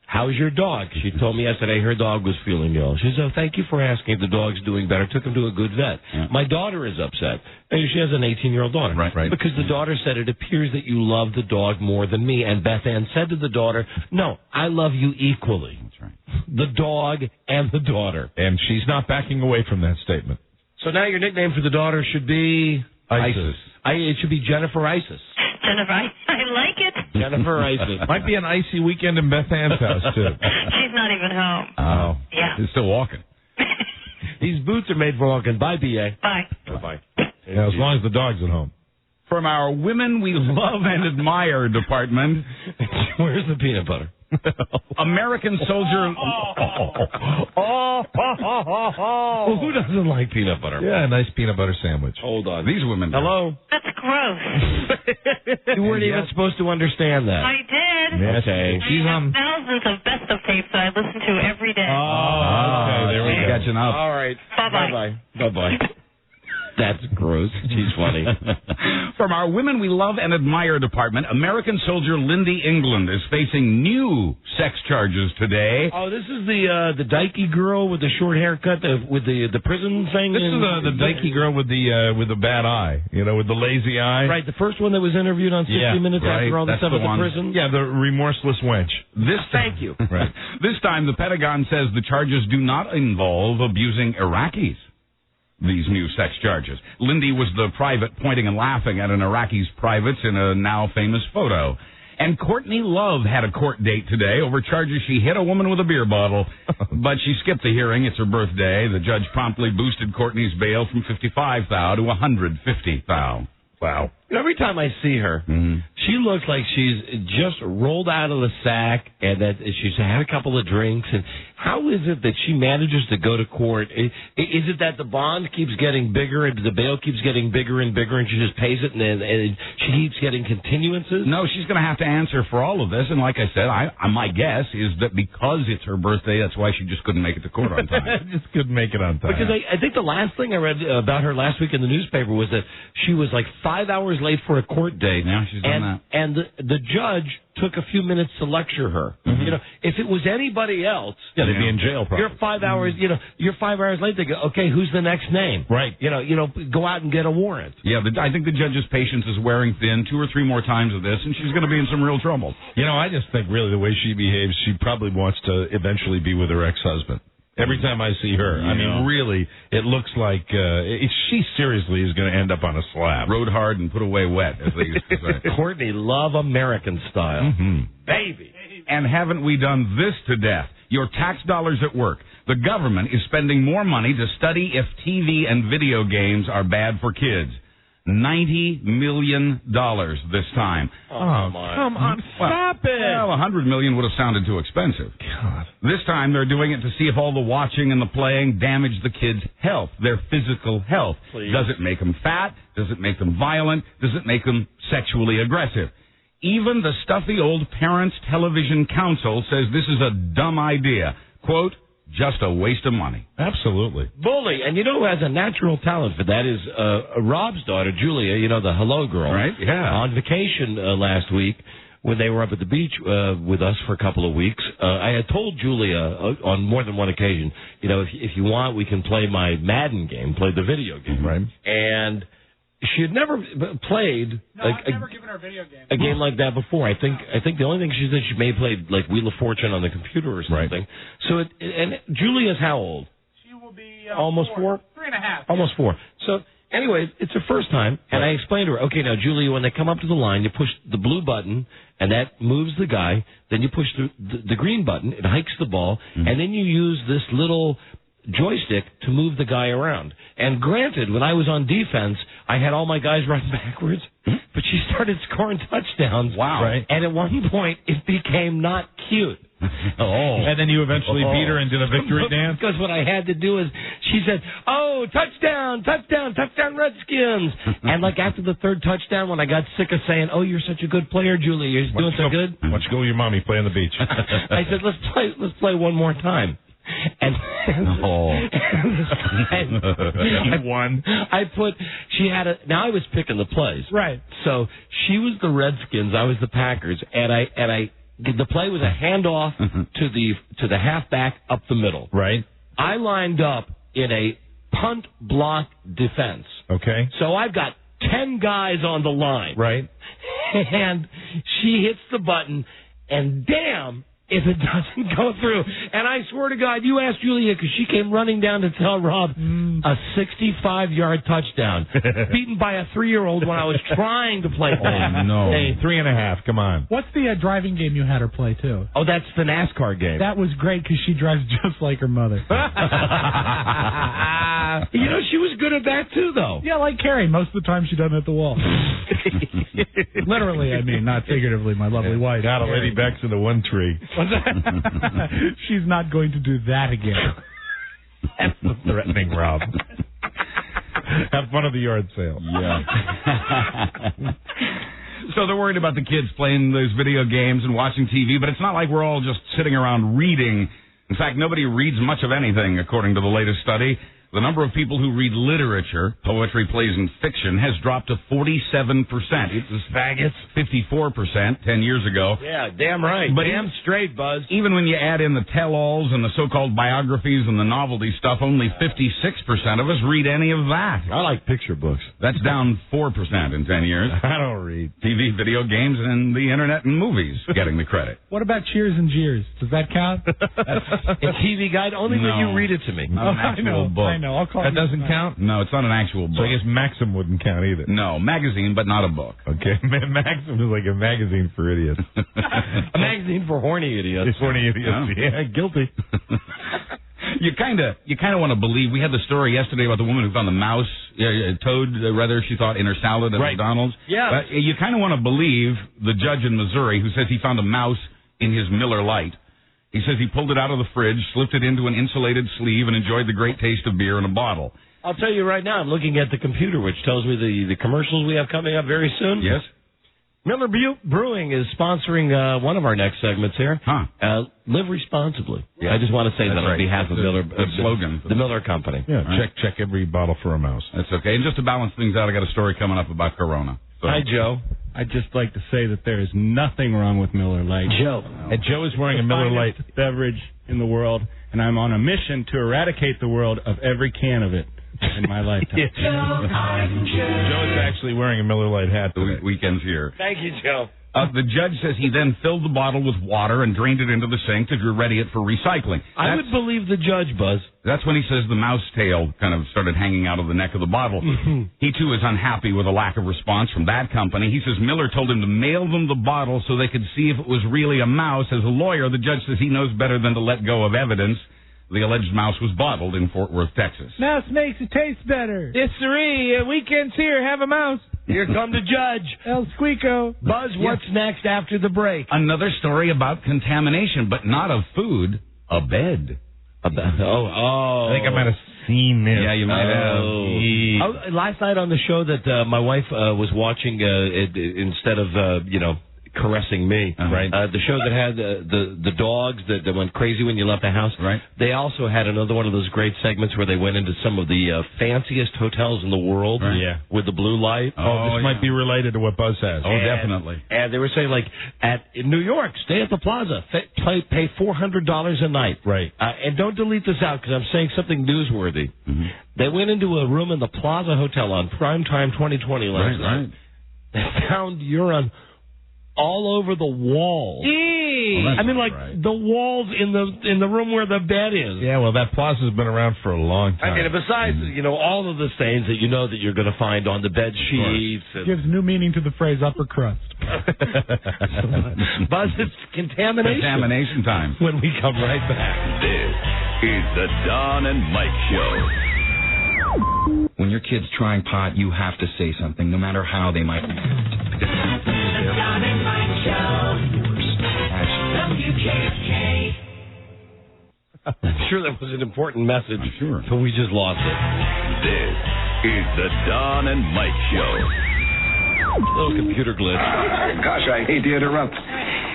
How's your dog? She told me yesterday her dog was feeling ill. She said, thank you for asking if the dog's doing better. Took him to a good vet. Yeah. My daughter is upset. She has an 18-year-old daughter. Right. Because the daughter said, it appears that you love the dog more than me. And Beth Ann said to the daughter, no, I love you equally. That's right. The dog and the daughter. And she's not backing away from that statement. So now your nickname for the daughter should be... Isis. It should be Jennifer Isis. Jennifer, I like it. Jennifer Isis. Might be an icy weekend in Beth Ann's house, too. She's not even home. Oh. Yeah. She's still walking. These boots are made for walking. Bye, B.A. Bye. Bye-bye. Yeah, as long as the dog's at home. From our Women We Love and Admire department. Where's the peanut butter? American soldier. Well, who doesn't like peanut butter? Yeah, a nice peanut butter sandwich. Hold on. These women. Hello? That's gross. You weren't even supposed to understand that. I did. Okay. She's on thousands of best of tapes that I listen to every day. Okay, there we go. Catching up. All right. Bye-bye. Bye-bye. That's gross. She's funny. From our Women We Love and Admire department, American soldier Lindy England is facing new sex charges today. Oh, this is the dykey girl with the short haircut with the prison thing. This is the dykey girl with the bad eye, with the lazy eye. Right, the first one that was interviewed on 60 Minutes after all the stuff at the prison. Yeah, the remorseless wench. Thank you. Right. This time, the Pentagon says the charges do not involve abusing Iraqis. these new sex charges. Lindy was the private pointing and laughing at an Iraqi's privates in a now famous photo. And Courtney Love had a court date today over charges she hit a woman with a beer bottle. But she skipped the hearing. It's her birthday. The judge promptly boosted Courtney's bail from $55,000 to $150,000. Wow. Every time I see her, she looks like she's just rolled out of the sack and that she's had a couple of drinks. And how is it that she manages to go to court? Is it that the bond keeps getting bigger and the bail keeps getting bigger and bigger and she just pays it and she keeps getting continuances? No, she's going to have to answer for all of this. And like I said, my guess is that because it's her birthday, that's why she just couldn't make it to court on time. Just couldn't make it on time. Because I think the last thing I read about her last week in the newspaper was that she was like 5 hours late for a court date. Yeah, she's done that. And the judge took a few minutes to lecture her. You know, if it was anybody else, they'd be in jail. Probably. You're 5 hours. You're 5 hours late. They go, okay, who's the next name? Right. Go out and get a warrant. Yeah, I think the judge's patience is wearing thin. 2 or 3 more times of this, and she's going to be in some real trouble. I just think really the way she behaves, she probably wants to eventually be with her ex-husband. Every time I see her, I mean, really, it looks like she seriously is going to end up on a slab. Rode hard and put away wet, as they used to say. Courtney Love American style. Baby. And haven't we done this to death? Your tax dollars at work. The government is spending more money to study if TV and video games are bad for kids. $90 million this time. Oh, come on, stop it. Well, $100 million would have sounded too expensive. God. This time they're doing it to see if all the watching and the playing damage the kids' health, their physical health. Please. Does it make them fat? Does it make them violent? Does it make them sexually aggressive? Even the stuffy old Parents Television Council says this is a dumb idea. Quote, just a waste of money. Absolutely. Bully. And you know who has a natural talent for that is Rob's daughter, Julia, the hello girl. Right, yeah. On vacation last week when they were up at the beach with us for a couple of weeks. I had told Julia on more than one occasion, if you want, we can play my Madden game, play the video game. Right. And she had never played I've never given her a video game. A game like that before. I think the only thing she said she may have played like Wheel of Fortune on the computer or something. Right. So and Julia's how old? She will be almost 4. 3.5. Almost 4. So anyway, it's her first time, and I explained to her, okay, now Julia, when they come up to the line, you push the blue button, and that moves the guy. Then you push the green button, it hikes the ball, and then you use this little joystick to move the guy around. And granted, when I was on defense, I had all my guys run backwards, but she started scoring touchdowns. Wow. Right. And at one point, it became not cute. And then you eventually beat her and did a victory dance? Because what I had to do is, she said, oh, touchdown, touchdown, touchdown, Redskins. And like after the third touchdown, when I got sick of saying, oh, you're such a good player, Julie, you're doing so good. Why don't you go with your mommy, play on the beach? I said, let's play one more time. And you won. Now I was picking the plays. Right. So she was the Redskins, I was the Packers, and the play was a handoff to the halfback up the middle. Right. I lined up in a punt block defense. Okay. So I've got 10 guys on the line. Right. And she hits the button, and damn if it doesn't go through. And I swear to God, you asked Julia, because she came running down to tell Rob, a 65-yard touchdown, beaten by a 3-year-old when I was trying to play back. Oh, no. Hey, 3.5, come on. What's the driving game you had her play, too? Oh, that's the NASCAR game. That was great, because she drives just like her mother. She was good at that, too, though. Yeah, like Carrie. Most of the time she doesn't hit the wall. Literally, I mean, not figuratively, my lovely wife. Got a lady backs into one tree. She's not going to do that again. That's threatening, Rob. Have fun at the yard sale. Yeah. So they're worried about the kids playing those video games and watching TV, but it's not like we're all just sitting around reading. In fact, nobody reads much of anything, according to the latest study. The number of people who read literature, poetry, plays, and fiction has dropped to 47%. It's faggots, 54% 10 years ago. Yeah, damn right. But damn straight, Buzz. Even when you add in the tell-alls and the so-called biographies and the novelty stuff, only 56% of us read any of that. I like picture books. That's down 4% in 10 years. I don't read. TV, video games, and the internet and movies getting the credit. What about Cheers and Jeers? Does that count? A TV Guide? Only when you read it to me. Not an actual book. know. I'll call that you doesn't tonight. count? No, it's not an actual book. So I guess Maxim wouldn't count either. No, magazine, but not a book. Okay, Maxim is like a magazine for idiots. A magazine for horny idiots. Horny idiots, yeah, guilty. You kind of want to believe. We had the story yesterday about the woman who found the mouse, toad, rather, she thought, in her salad at McDonald's. Yeah. You kind of want to believe the judge in Missouri who says he found a mouse in his Miller Lite. He says he pulled it out of the fridge, slipped it into an insulated sleeve, and enjoyed the great taste of beer in a bottle. I'll tell you right now, I'm looking at the computer, which tells me the commercials we have coming up very soon. Yes. Miller Brewing is sponsoring one of our next segments here. Live responsibly. Yeah. I just want to say that on behalf of Miller, slogan. The Miller Company. Yeah, check every bottle for a mouse. That's okay. And just to balance things out, I got a story coming up about Corona. So. Hi, Joe. I'd just like to say that there is nothing wrong with Miller Lite. Joe. And Joe is wearing a Miller Lite beverage in the world, and I'm on a mission to eradicate the world of every can of it in my lifetime. Joe is actually wearing a Miller Lite hat today. The weekend's here. Thank you, Joe. The judge says he then filled the bottle with water and drained it into the sink to ready it for recycling. I would believe the judge, Buzz. That's when he says the mouse tail kind of started hanging out of the neck of the bottle. He, too, is unhappy with a lack of response from that company. He says Miller told him to mail them the bottle so they could see if it was really a mouse. As a lawyer, the judge says he knows better than to let go of evidence. The alleged mouse was bottled in Fort Worth, Texas. Mouse makes it taste better. Yes, sirree. Weekend's here. Have a mouse. Here come the judge. El Squeako. Buzz, what's next after the break? Another story about contamination, but not of food, a bed. Oh. I think I might have seen this. Yeah, you might have. Last night on the show that my wife was watching, instead of, caressing me, right? The show that had the dogs that went crazy when you left the house. Right. They also had another one of those great segments where they went into some of the fanciest hotels in the world. Right. Yeah. With the blue light. This might be related to what Buzz has. Definitely. And they were saying, like, in New York, stay at the Plaza, pay $400 a night. Right. And don't delete this out because I'm saying something newsworthy. Mm-hmm. They went into a room in the Plaza Hotel on Primetime 2020 last night. Right. They found urine all over the walls. I mean, like the walls in the room where the bed is. Yeah, well, that Plaza's been around for a long time. I mean, besides, all of the stains that that you're going to find on the bed sheets. Gives new meaning to the phrase upper crust. Buzz, it's contamination. Contamination time. When we come right back. This is the Don and Mike Show. When your kid's trying pot, you have to say something, no matter how they might. The Don and Mike Show. WJFK. I'm sure that was an important message. I'm sure. But we just lost it. This is the Don and Mike Show. Little computer glitch. Gosh, I hate to interrupt.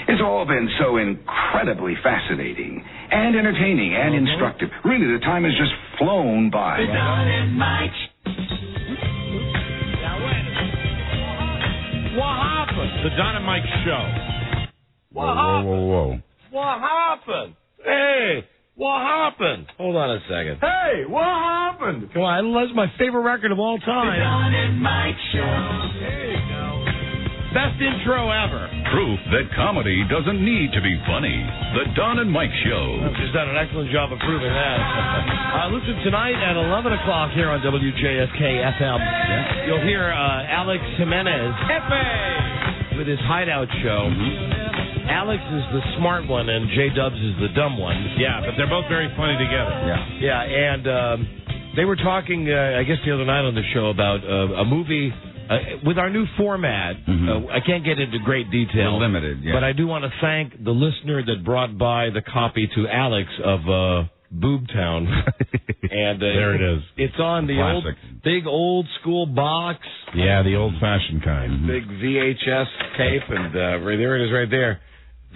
It's all been so incredibly fascinating and entertaining and instructive. Really, the time has just flown by. The Don and Mike. What happened? The Don and Mike Show. What happened? Whoa. What happened? Hey, what happened? Hold on a second. Hey, what happened? Come on, that's my favorite record of all time. The Don and Mike Show. There you go. Best intro ever. Proof that comedy doesn't need to be funny. The Don and Mike Show. She's done an excellent job of proving that. Listen, tonight at 11 o'clock here on WJFK FM, you'll hear Alex Jimenez with his Hideout Show. Alex is the smart one, and J-Dubs is the dumb one. Yeah, but they're both very funny together. Yeah, and they were talking, I guess, the other night on the show about a movie with our new format. I can't get into great detail. We're limited, yeah. But I do want to thank the listener that brought by the copy to Alex of Boobtown. And there it is. It's on the big old school box. Yeah, the old-fashioned kind. Big VHS tape, and there it is right there.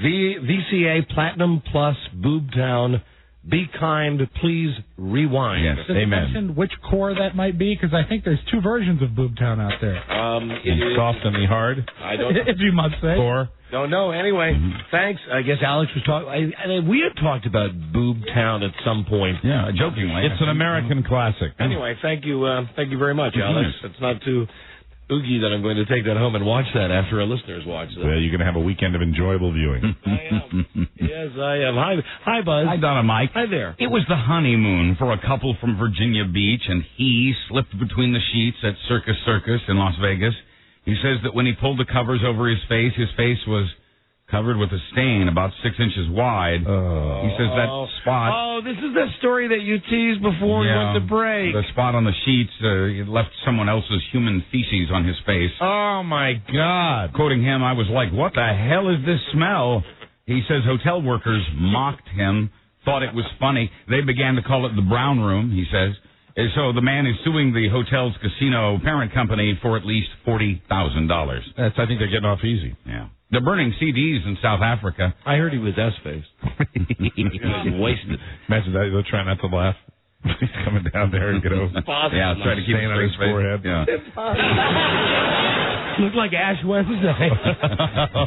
VCA Platinum Plus Boobtown. Be kind, please rewind. Yes, Does it mention which core that might be? Because I think there's two versions of Boobtown out there. The soft and the hard. I don't know. If you must say. Core. Don't know. Anyway, thanks. I guess Alex was talking. We had talked about Boobtown at some point. Yeah, jokingly. It's an American classic. Anyway, thank you very much, Alex. It's not too. Oogie that I'm going to take that home and watch that after our listeners watch that. Well, you're going to have a weekend of enjoyable viewing. I am. Yes, I am. Hi, Buzz. Hi, Donna Mike. Hi there. It was the honeymoon for a couple from Virginia Beach, and he slipped between the sheets at Circus in Las Vegas. He says that when he pulled the covers over his face was covered with a stain about 6 inches wide. He says that spot... Oh, this is the story that you teased before we went to break. The spot on the sheets left someone else's human feces on his face. Oh, my God. Quoting him, I was like, what the hell is this smell? He says hotel workers mocked him, thought it was funny. They began to call it the brown room, he says. And so the man is suing the hotel's casino parent company for at least $40,000. I think they're getting off easy. Yeah. They're burning CDs in South Africa. I heard he was S-faced. He was wasted. Imagine that. They'll try not to laugh. He's coming down there and get over. Yeah, try to keep it on his forehead. Yeah. Looks like Ash Wednesday.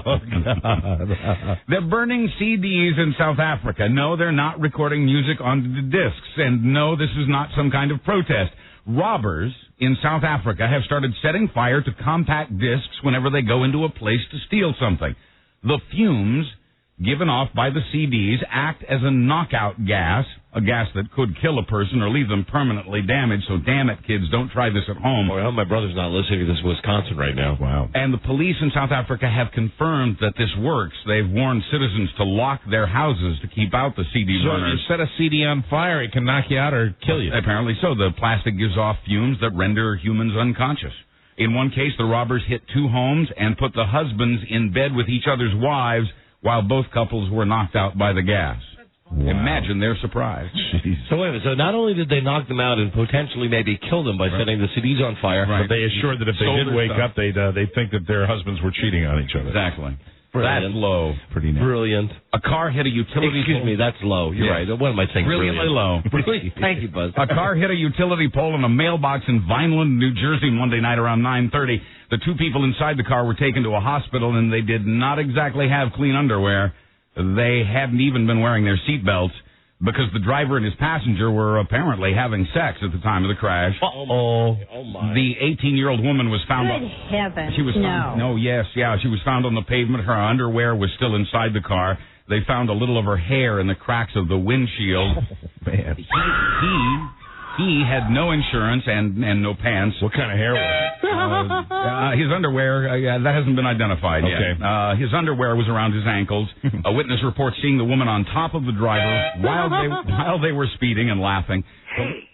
Oh, God. They're burning CDs in South Africa. No, they're not recording music onto the discs. And no, this is not some kind of protest. Robbers in South Africa have started setting fire to compact discs whenever they go into a place to steal something. The fumes given off by the CDs act as a knockout gas, a gas that could kill a person or leave them permanently damaged. So damn it, kids, don't try this at home. Well, my brother's not listening to this in Wisconsin right now. Wow. And the police in South Africa have confirmed that this works. They've warned citizens to lock their houses to keep out the CD burners. So if you set a CD on fire, it can knock you out or kill you. Apparently so. The plastic gives off fumes that render humans unconscious. In one case, the robbers hit 2 homes and put the husbands in bed with each other's wives while both couples were knocked out by the gas. Wow. Imagine their surprise. Jeez. So wait a minute. So not only did they knock them out and potentially maybe kill them by setting the CDs on fire, but they assured that if they did wake up, they'd think that their husbands were cheating on each other. Exactly. Brilliant. That's low. Pretty nice. Brilliant. A car hit a utility Excuse pole. me, that's low. You're right. What am I saying? Brilliantly low. Brilliant. Thank you, Buzz. A car hit a utility pole in a mailbox in Vineland, New Jersey Monday night around 9:30. The 2 people inside the car were taken to a hospital, and they did not exactly have clean underwear. They hadn't even been wearing their seatbelts because the driver and his passenger were apparently having sex at the time of the crash. Oh my. The 18-year-old woman was found... Good heavens. She was found, she was found on the pavement. Her underwear was still inside the car. They found a little of her hair in the cracks of the windshield. Oh, man. He had no insurance and no pants. What kind of hair was it? His underwear, that hasn't been identified yet. His underwear was around his ankles. A witness reports seeing the woman on top of the driver while they were speeding and laughing. Hey,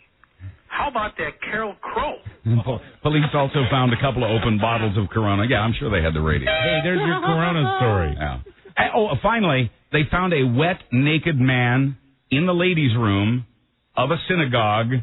how about that Carol Crow? Police also found a couple of open bottles of Corona. Yeah, I'm sure they had the radio. Hey, there's your Corona story. Yeah. Finally, they found a wet, naked man in the ladies' room of a synagogue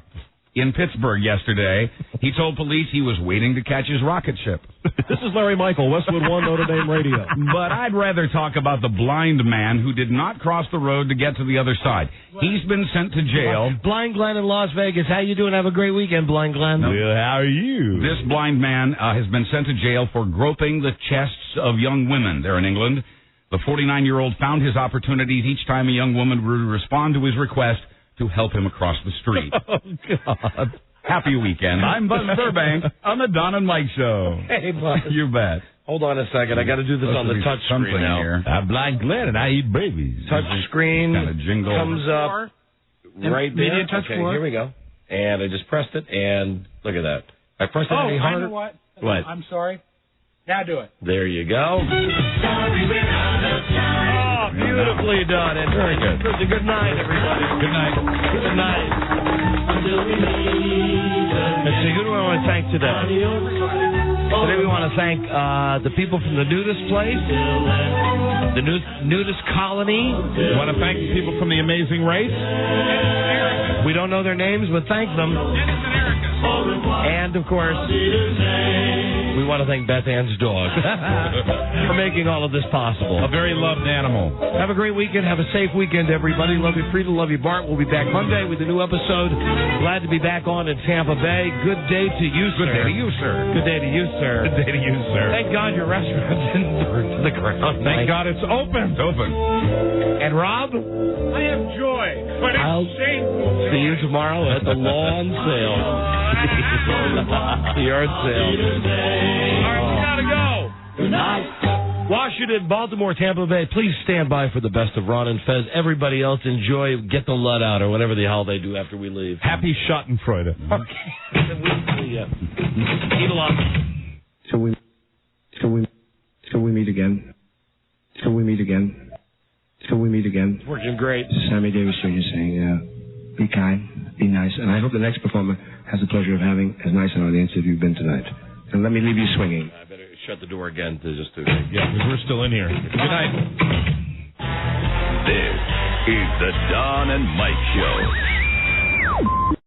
in Pittsburgh yesterday. He told police he was waiting to catch his rocket ship. This is Larry Michael, Westwood One Notre Dame Radio. But I'd rather talk about the blind man who did not cross the road to get to the other side. He's been sent to jail. Blind Glenn in Las Vegas. How you doing? Have a great weekend, Blind Glenn. Well, how are you? This blind man has been sent to jail for groping the chests of young women there in England. The 49-year-old found his opportunities each time a young woman would respond to his request to help him across the street. Oh, God. Happy weekend. I'm Buzz Burbank on the Don and Mike Show. Hey, Buzz. You bet. Hold on a second. I got to do this on the touch screen now. Here. I'm Blind Glenn and I eat babies. Touch screen kind of jingle comes up right there. Okay, here we go. And I just pressed it, and look at that. I pressed it any harder. I know what? What? I'm sorry. Now do it. There you go. Oh, beautifully done. And very good. Good night, everybody. Good night. Good night. Let's see, who do I want to thank today? Today we want to thank the people from the Nudist place, the Nudist colony. We want to thank the people from the Amazing Race. We don't know their names, but thank them. And, of course, we want to thank Beth Ann's dog for making all of this possible. A very loved animal. Have a great weekend. Have a safe weekend, everybody. Love you, Freda. Love you, Bart. We'll be back Monday with a new episode. Glad to be back on in Tampa Bay. Good day to you, sir. Good day to you, sir. Good day to you, sir. Good day to you, sir. Thank God your restaurant didn't burn to the ground. Thank God it's open. It's open. And Rob? I have joy, but I'll it's shameful. see you tomorrow at the lawn sale. The yard sale. right, we gotta go. Good night. Washington, Baltimore, Tampa Bay, please stand by for the best of Ron and Fez. Everybody else, enjoy, get the Lud out, or whatever the hell they do after we leave. Happy Schadenfreude. Eat a lot. Till we meet again. Till we meet again. Till we meet again. It's working great. Sammy Davis Jr. saying, be kind, be nice, and I hope the next performer has the pleasure of having as nice an audience as you've been tonight. And let me leave you swinging. I better shut the door again to just Yeah, because we're still in here. Good night. This is the Don and Mike Show.